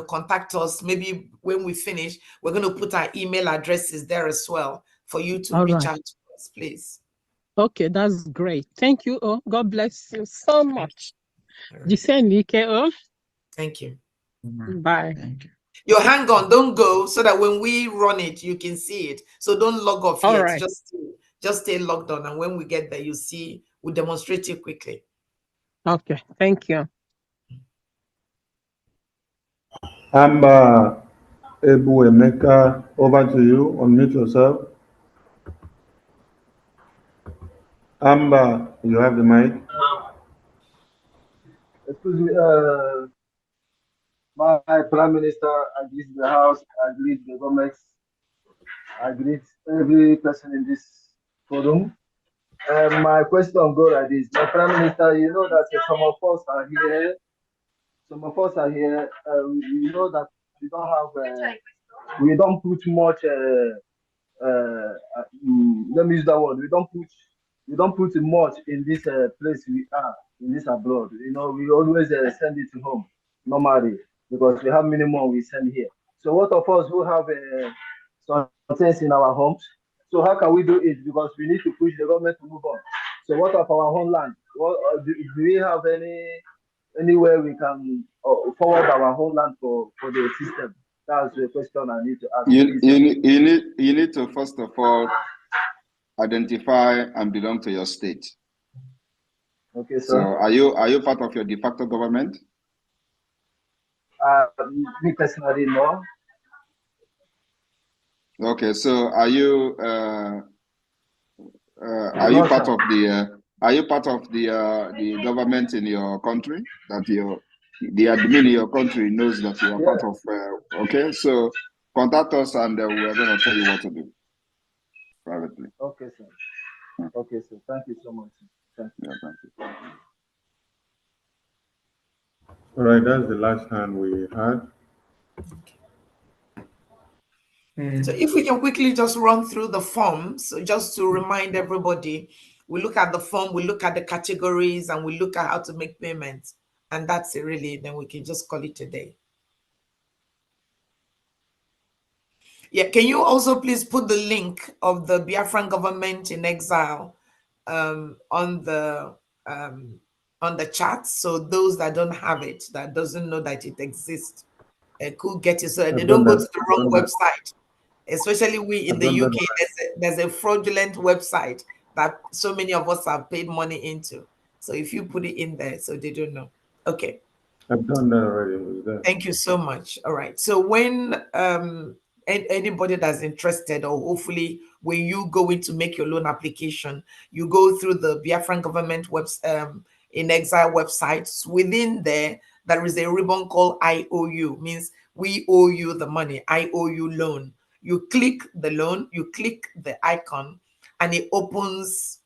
contact us. Maybe when we finish, we're going to put our email addresses there as well for you to reach out to us, please. Okay, that's great. Thank you. Oh, God bless you so much. Thank you. Bye. Thank you. You hang on, don't go, so that when we run it, you can see it. So don't log off yet. Right. Just stay logged on, and when we get there, you see. We'll demonstrate it quickly. Okay, thank you. Amber Ebu Emeka, over to you. Unmute yourself. Amber, you have the mic. Excuse me, my Prime Minister, I greet the House, I greet the government, I greet every person in this forum. My question goes like this. My Prime Minister, you know that some of us are here. We know that we don't have, we don't put much, let me use that word, we don't put much in this place we are, in this abroad. We always send it to home normally because we have minimum we send here. So what of us who have some things in our homes? So how can we do it? Because we need to push the government to move on. So what of our homeland? Do we have anywhere we can forward our homeland for the system? That's the question I need to ask. You need to first of all identify and belong to your state. Okay, so are you part of your de facto government? Me personally, no. Okay, so are you part of the government in your country, that the admin in your country knows that you are part of? Okay, so contact us and we are going to tell you what to do privately. Okay, sir. Okay, sir. Thank you so much. Thank you. Yeah, thank you. All right, that's the last hand we had. So if we can quickly just run through the forms, so just to remind everybody, we look at the form, we look at the categories, and we look at how to make payments. And that's it really, then we can just call it a day. Yeah, can you also please put the link of the Biafran government in exile on the chat, so those that don't have it, that doesn't know that it exists, could get it so that they don't go to the wrong website. Especially we in the UK, there's a fraudulent website that so many of us have paid money into. So if you put it in there, so they don't know. Okay. I've done that already. It was there. Thank you so much. All right. So when anybody that's interested, or hopefully when you go in to make your loan application, you go through the Biafran government in exile websites. Within there is a ribbon called IOU, means we owe you the money. IOU loan. You click the loan, you click the icon, and it opens.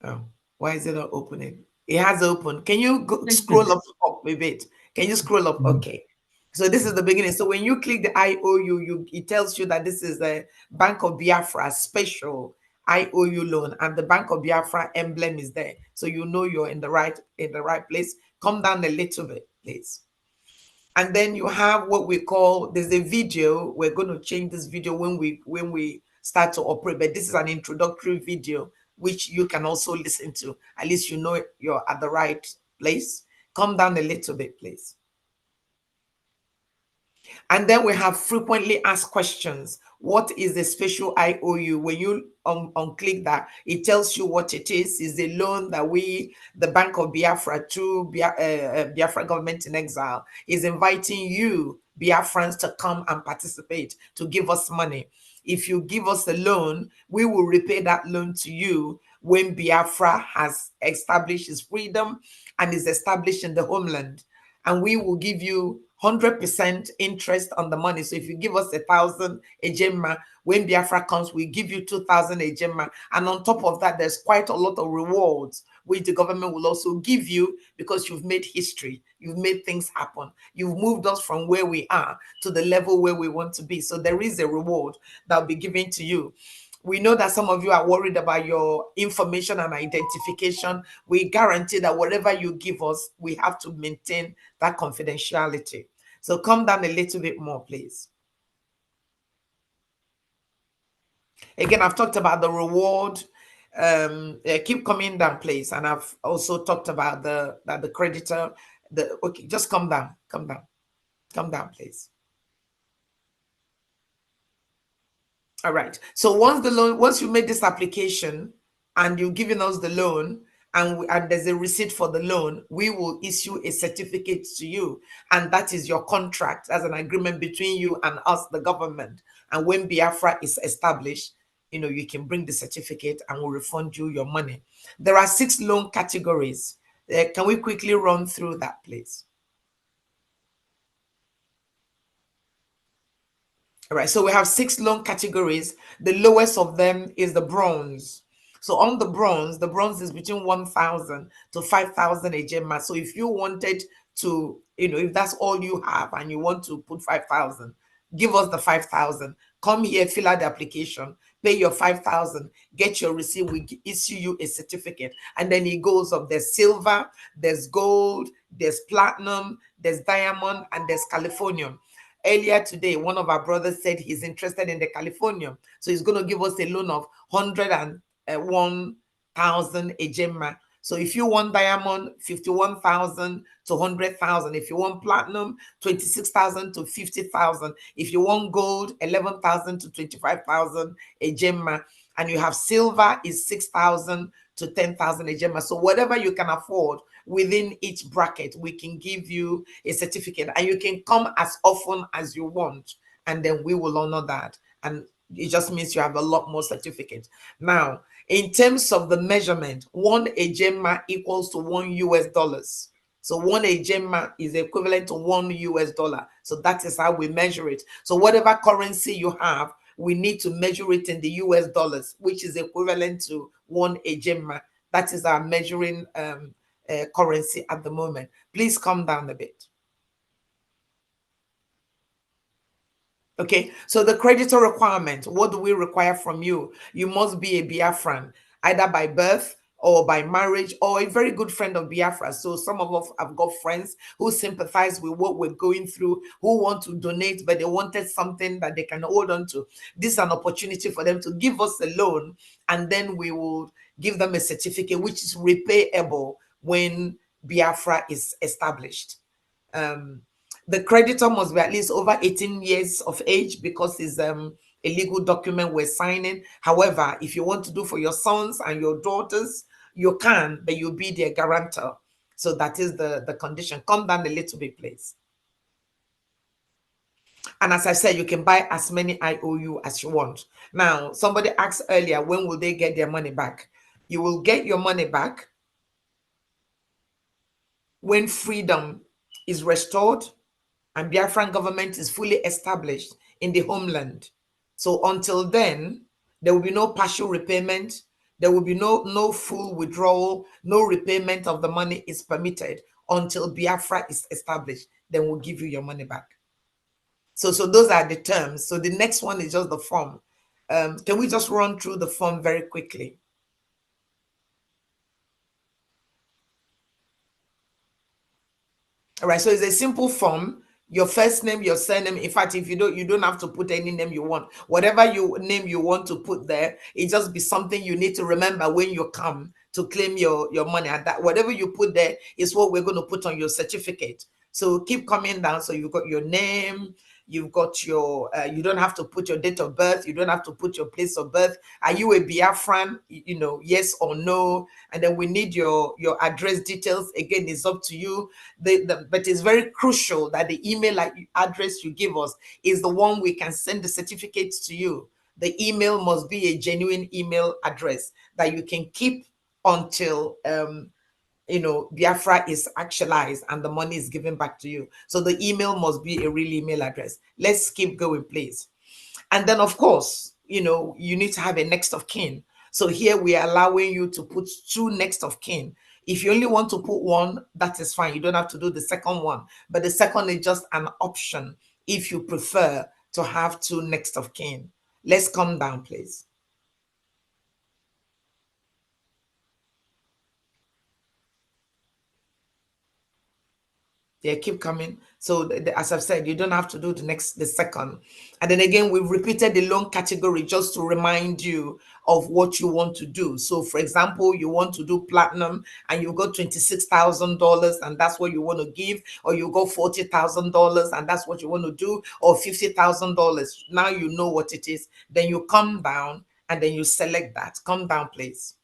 Oh, why is it not opening? It has opened. Can you scroll up a bit? Can you scroll up? Okay. So this is the beginning. So when you click the IOU, it tells you that this is a Bank of Biafra special IOU loan, and the Bank of Biafra emblem is there. So you know you're in the right place. Come down a little bit, please. And then you have what we call, there's a video. We're going to change this video when we start to operate, but this is an introductory video which you can also listen to. At least you know you're at the right place. Come down a little bit, please. And then we have frequently asked questions. What is the special IOU? When you unclick that, it tells you what it is. It's a loan that we, the Bank of Biafra, through Biafra government in exile, is inviting you, Biafrans, to come and participate, to give us money. If you give us a loan, we will repay that loan to you when Biafra has established its freedom and is established in the homeland. And we will give you 100% interest on the money. So if you give us 1,000 ejema, when Biafra comes, we give you 2,000 ejema. And on top of that, there's quite a lot of rewards which the government will also give you, because you've made history. You've made things happen. You've moved us from where we are to the level where we want to be. So there is a reward that will be given to you. We know that some of you are worried about your information and identification. We guarantee that whatever you give us, we have to maintain that confidentiality. So come down a little bit more, please. Again, I've talked about the reward. Keep coming down, please. And I've also talked about the creditor. Okay, just come down, please. All right. So once you made this application and you've given us the loan, and there's a receipt for the loan, we will issue a certificate to you. And that is your contract as an agreement between you and us, the government. And when Biafra is established, you can bring the certificate and we'll refund you your money. There are 6 loan categories. Can we quickly run through that, please? All right, so we have 6 loan categories. The lowest of them is the bronze. So on the bronze is between 1,000 to 5,000 ejema. So if you wanted to, if that's all you have and you want to put 5,000, give us the 5,000. Come here, fill out the application, pay your 5,000, get your receipt, we issue you a certificate. And then it goes up. There's silver, there's gold, there's platinum, there's diamond, and there's Californium. Earlier today, one of our brothers said he's interested in the Californium. So he's going to give us a loan of 101,000 ejema. So if you want diamond, 51,000 to 100,000. If you want platinum, 26,000 to 50,000. If you want gold, 11,000 to 25,000 ejema. And you have silver is 6,000 to 10,000 ejema. So whatever you can afford within each bracket, we can give you a certificate, and you can come as often as you want, and then we will honor that. And it just means you have a lot more certificates. Now, in terms of the measurement, 1 ejema equals to $1. So 1 ejema is equivalent to $1. So that is how we measure it. So whatever currency you have, we need to measure it in the US dollars, which is equivalent to 1 ejema. That is our measuring currency at the moment. Please come down a bit. Okay, so the creditor requirement, what do we require from you? You must be a Biafran, either by birth or by marriage, or a very good friend of Biafra. So some of us have got friends who sympathize with what we're going through, who want to donate, but they wanted something that they can hold on to. This is an opportunity for them to give us a loan, and then we will give them a certificate which is repayable when Biafra is established. The creditor must be at least over 18 years of age, because it's a legal document we're signing. However, if you want to do for your sons and your daughters, you can, but you'll be their guarantor. So that is the condition. Come down a little bit, please. And as I said, you can buy as many IOU as you want. Now, somebody asked earlier, when will they get their money back? You will get your money back when freedom is restored and Biafran government is fully established in the homeland. So until then, there will be no partial repayment. There will be no full withdrawal. No repayment of the money is permitted until Biafra is established. Then we'll give you your money back. So those are the terms. So the next one is just the form. Can we just run through the form very quickly? All right, so it's a simple form. Your first name, your surname. In fact, if you don't have to put any name you want. Whatever name you want to put there, it just be something you need to remember when you come to claim your money. And that whatever you put there is what we're going to put on your certificate. So keep coming down. So you've got your name, you've got your, you don't have to put your date of birth, you don't have to put your place of birth. Are you a Biafran? You know, yes or no. And then we need your address details. Again, it's up to you. But it's very crucial that the email address you give us is the one we can send the certificates to you. The email must be a genuine email address that you can keep until Biafra is actualized and the money is given back to you. So the email must be a real email address. Let's keep going, please. And then, of course, you need to have a next of kin. So here we are allowing you to put 2 next of kin. If you only want to put 1, that is fine. You don't have to do the second one. But the second is just an option if you prefer to have 2 next of kin. Let's come down, please. Yeah, keep coming. So as I've said, you don't have to do the second. And then again, we've repeated the loan category just to remind you of what you want to do. So for example, you want to do platinum and you got $26,000 and that's what you want to give, or you got $40,000 and that's what you want to do, or $50,000. Now you know what it is. Then you come down and then you select that. Come down, please.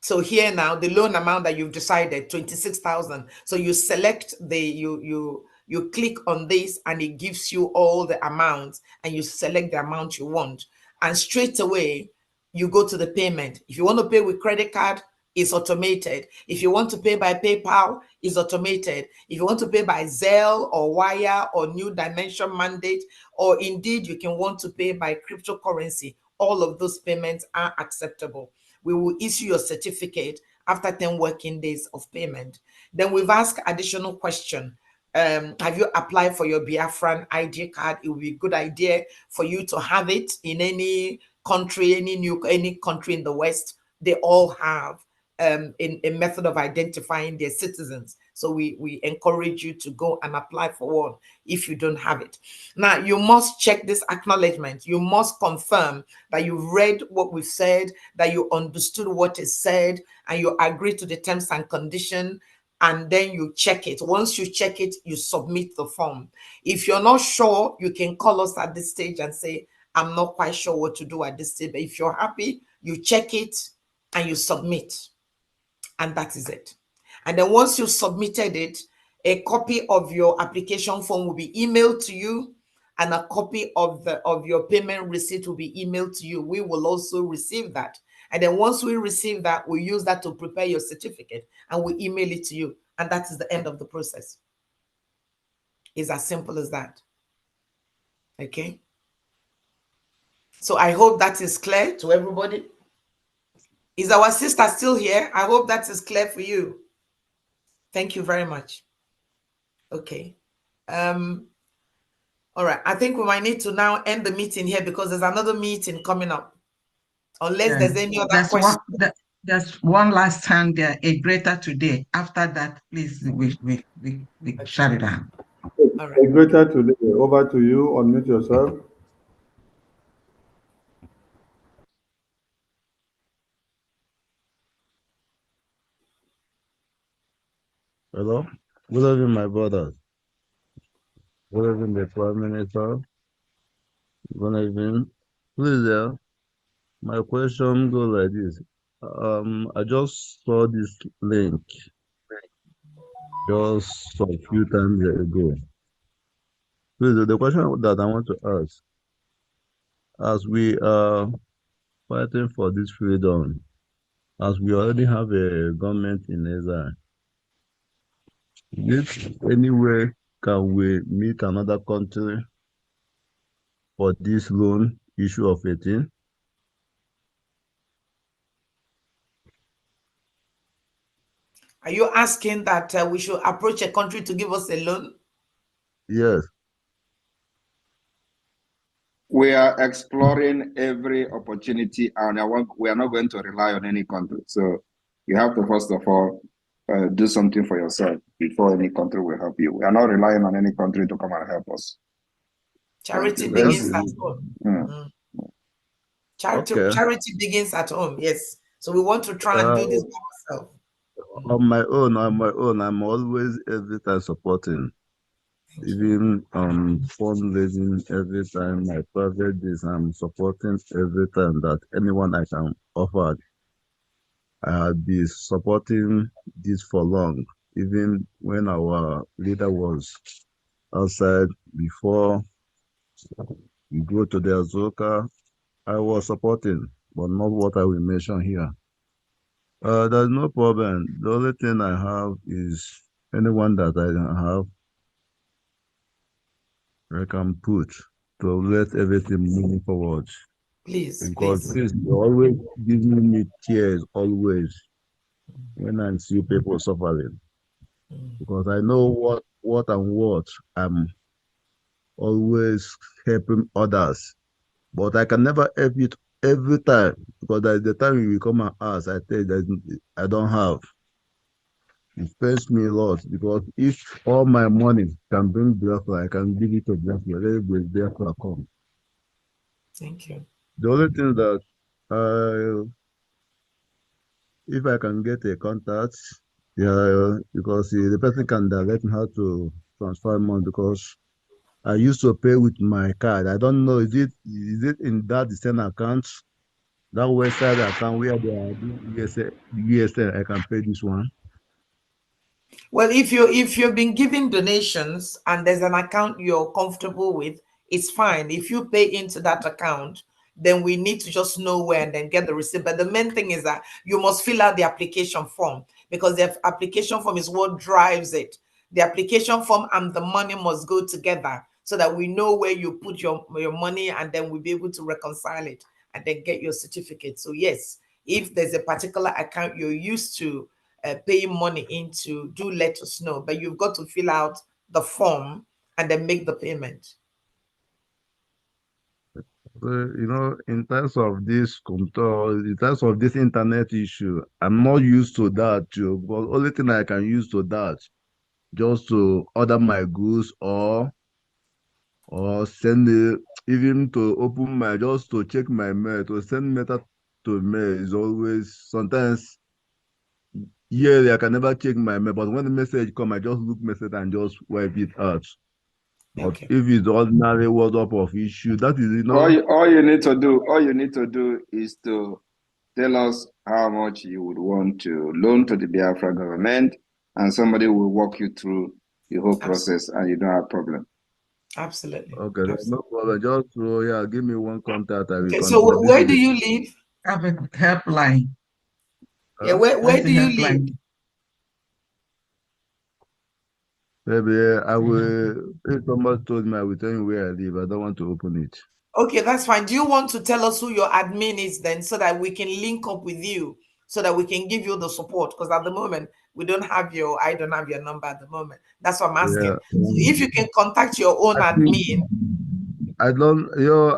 So here now, the loan amount that you've decided, 26,000. So you select you click on this and it gives you all the amounts and you select the amount you want. And straight away, you go to the payment. If you want to pay with credit card, it's automated. If you want to pay by PayPal, it's automated. If you want to pay by Zelle or Wire or New Dimension Mandate, or indeed you can want to pay by cryptocurrency, all of those payments are acceptable. We will issue your certificate after 10 working days of payment. Then we've asked additional question. Have you applied for your Biafran ID card? It would be a good idea for you to have it in any country, any country in the West. They all have a method of identifying their citizens. So we encourage you to go and apply for one if you don't have it. Now, you must check this acknowledgement. You must confirm that you've read what we've said, that you understood what is said, and you agree to the terms and conditions, and then you check it. Once you check it, you submit the form. If you're not sure, you can call us at this stage and say, I'm not quite sure what to do at this stage. But if you're happy, you check it and you submit. And that is it. And then once you've submitted it, a copy of your application form will be emailed to you, and a copy of your payment receipt will be emailed to you. We will also receive that. And then once we receive that, we use that to prepare your certificate and we email it to you. And that is the end of the process. It's as simple as that. Okay. So I hope that is clear to everybody. Is our sister still here? I hope that is clear for you. Thank you very much. Okay. All right. I think we might need to now end the meeting here because there's another meeting coming up. Unless there's any other question. There's one last hand there, a greater today. After that, please, we shut it down. All right. A greater today. Over to you. Unmute yourself. Hello. Good evening, my brothers. Good evening, the Prime Minister. Good evening. Please, my question goes like this. I just saw this link just a few times ago. Please, the question that I want to ask, as we are fighting for this freedom, as we already have a government in exile, this anywhere can we meet another country for this loan issue of 18? Are you asking that we should approach a country to give us a loan? Yes. We are exploring every opportunity, and we are not going to rely on any country. So you have to, first of all, do something for yourself before any country will help you. We are not relying on any country to come and help us. Charity begins at home. Mm. Charity begins at home, yes. So we want to try and do this by ourselves. On my own, I'm always every time supporting. Even fundraising every time, my private days, I'm supporting every time that anyone I can offer. I'll be supporting this for long. Even when our leader was outside before we go to the Azoka, I was supporting, but not what I will mention here. There's no problem. The only thing I have is anyone that I have, I can put to let everything move forward. Please, Because please. this always giving me tears, always, when I see people suffering. Because I know what I'm always helping others. But I can never help it every time. Because there's the time you will come and ask, I tell you that I don't have. It pains me a lot because if all my money can bring Biafra, I can give it to Biafra. Let Biafra come. Thank you. The only thing that if I can get a contact, yeah, because the person can direct me how to transfer money because I used to pay with my card. I don't know, is it in that the same account, that website account where they are doing USL, I can pay this one? Well, if you've been giving donations and there's an account you're comfortable with, it's fine. If you pay into that account, then we need to just know where and then get the receipt. But the main thing is that you must fill out the application form because the application form is what drives it. The application form and the money must go together so that we know where you put your money and then we'll be able to reconcile it and then get your certificate. So yes, if there's a particular account you're used to paying money into, do let us know. But you've got to fill out the form and then make the payment. In terms of this control, in terms of this internet issue, I'm not used to that too. But only thing I can use to that, just to order my goods or send it, even to open my, just to check my mail, to send mail to mail is always, sometimes, yearly, I can never check my mail, but when the message come, I just look message and just wipe it out. But if it's ordinary WhatsApp of issue, that is, All you need to do is to tell us how much you would want to loan to the Biafra government, and somebody will walk you through the whole process, and you don't have problem. Absolutely. Okay, no problem. Just give me one contact. I will Okay, contact. so where do you live? Have a helpline. Yeah, where do you live? Maybe I will. If somebody told me, I will tell you where I live. I don't want to open it. Okay, that's fine. Do you want to tell us who your admin is then so that we can link up with you so that we can give you the support? Because at the moment, I don't have your number at the moment. That's what I'm asking. Yeah. So if you can contact your own admin. I don't,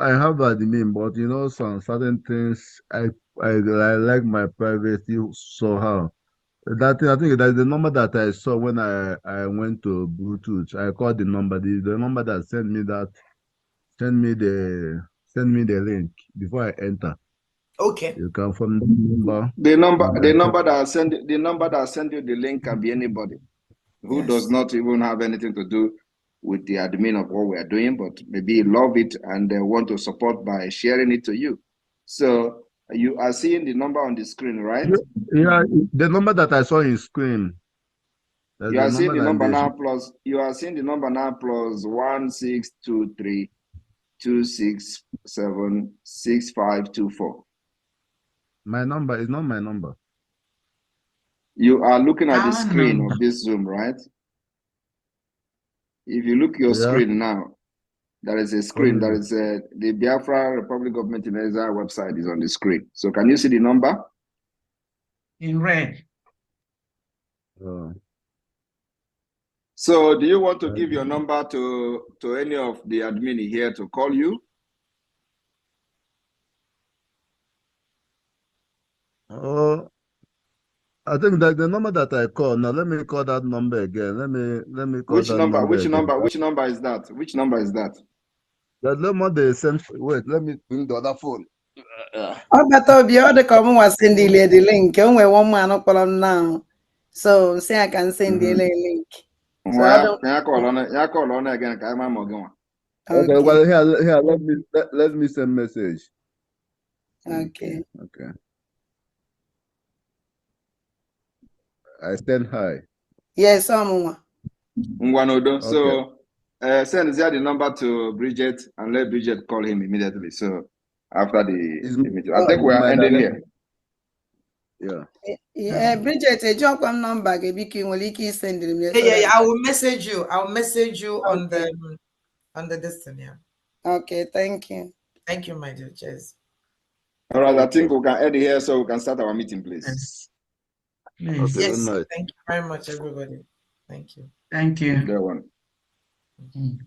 I have admin, but some certain things I like my privacy somehow. That thing, I think that's the number that I saw when I went to Bluetooth. I called the number. The number that send me the link before I enter. Okay. You can from the number. The number that send you the link can be anybody who does not even have anything to do with the admin of what we are doing, but maybe love it and want to support by sharing it to you. So you are seeing the number on the screen, right? Yeah, the number that I saw in screen. You are seeing the number now plus. You are seeing the number now plus 1623 267 6524. My number is not my number. You are looking at the screen of this Zoom, right? If you look your screen now, there is a screen. There is the Biafra Republic Government in Exile website is on the screen. So can you see the number? In red. So do you want to give your number to any of the admin here to call you? Oh, I think that the number that I call now. Let me call that number again. Let me call Which that number? Which again. number? Which number is that? Which number is that? The number they sent. Wait, let me bring the other phone. The common was sending the link. And we one man column now. So say I can send the link. So I don't. Yeah, call on again. Okay, well here let me send message. Okay. Okay. I send hi. Yes, someone. Okay. So send the number to Bridget and let Bridget call him immediately. So after the meeting. I think we are ending here. Yeah. Bridget, a job number, will send him. Yeah, I will message you. I'll message you on the distance. Yeah. Okay, thank you. Thank you, my dear. Cheers. All right, I think we can end here so we can start our meeting, please. Yes. Please. Okay, yes. Thank you very much, everybody. Thank you. Thank you. Good one. Mm.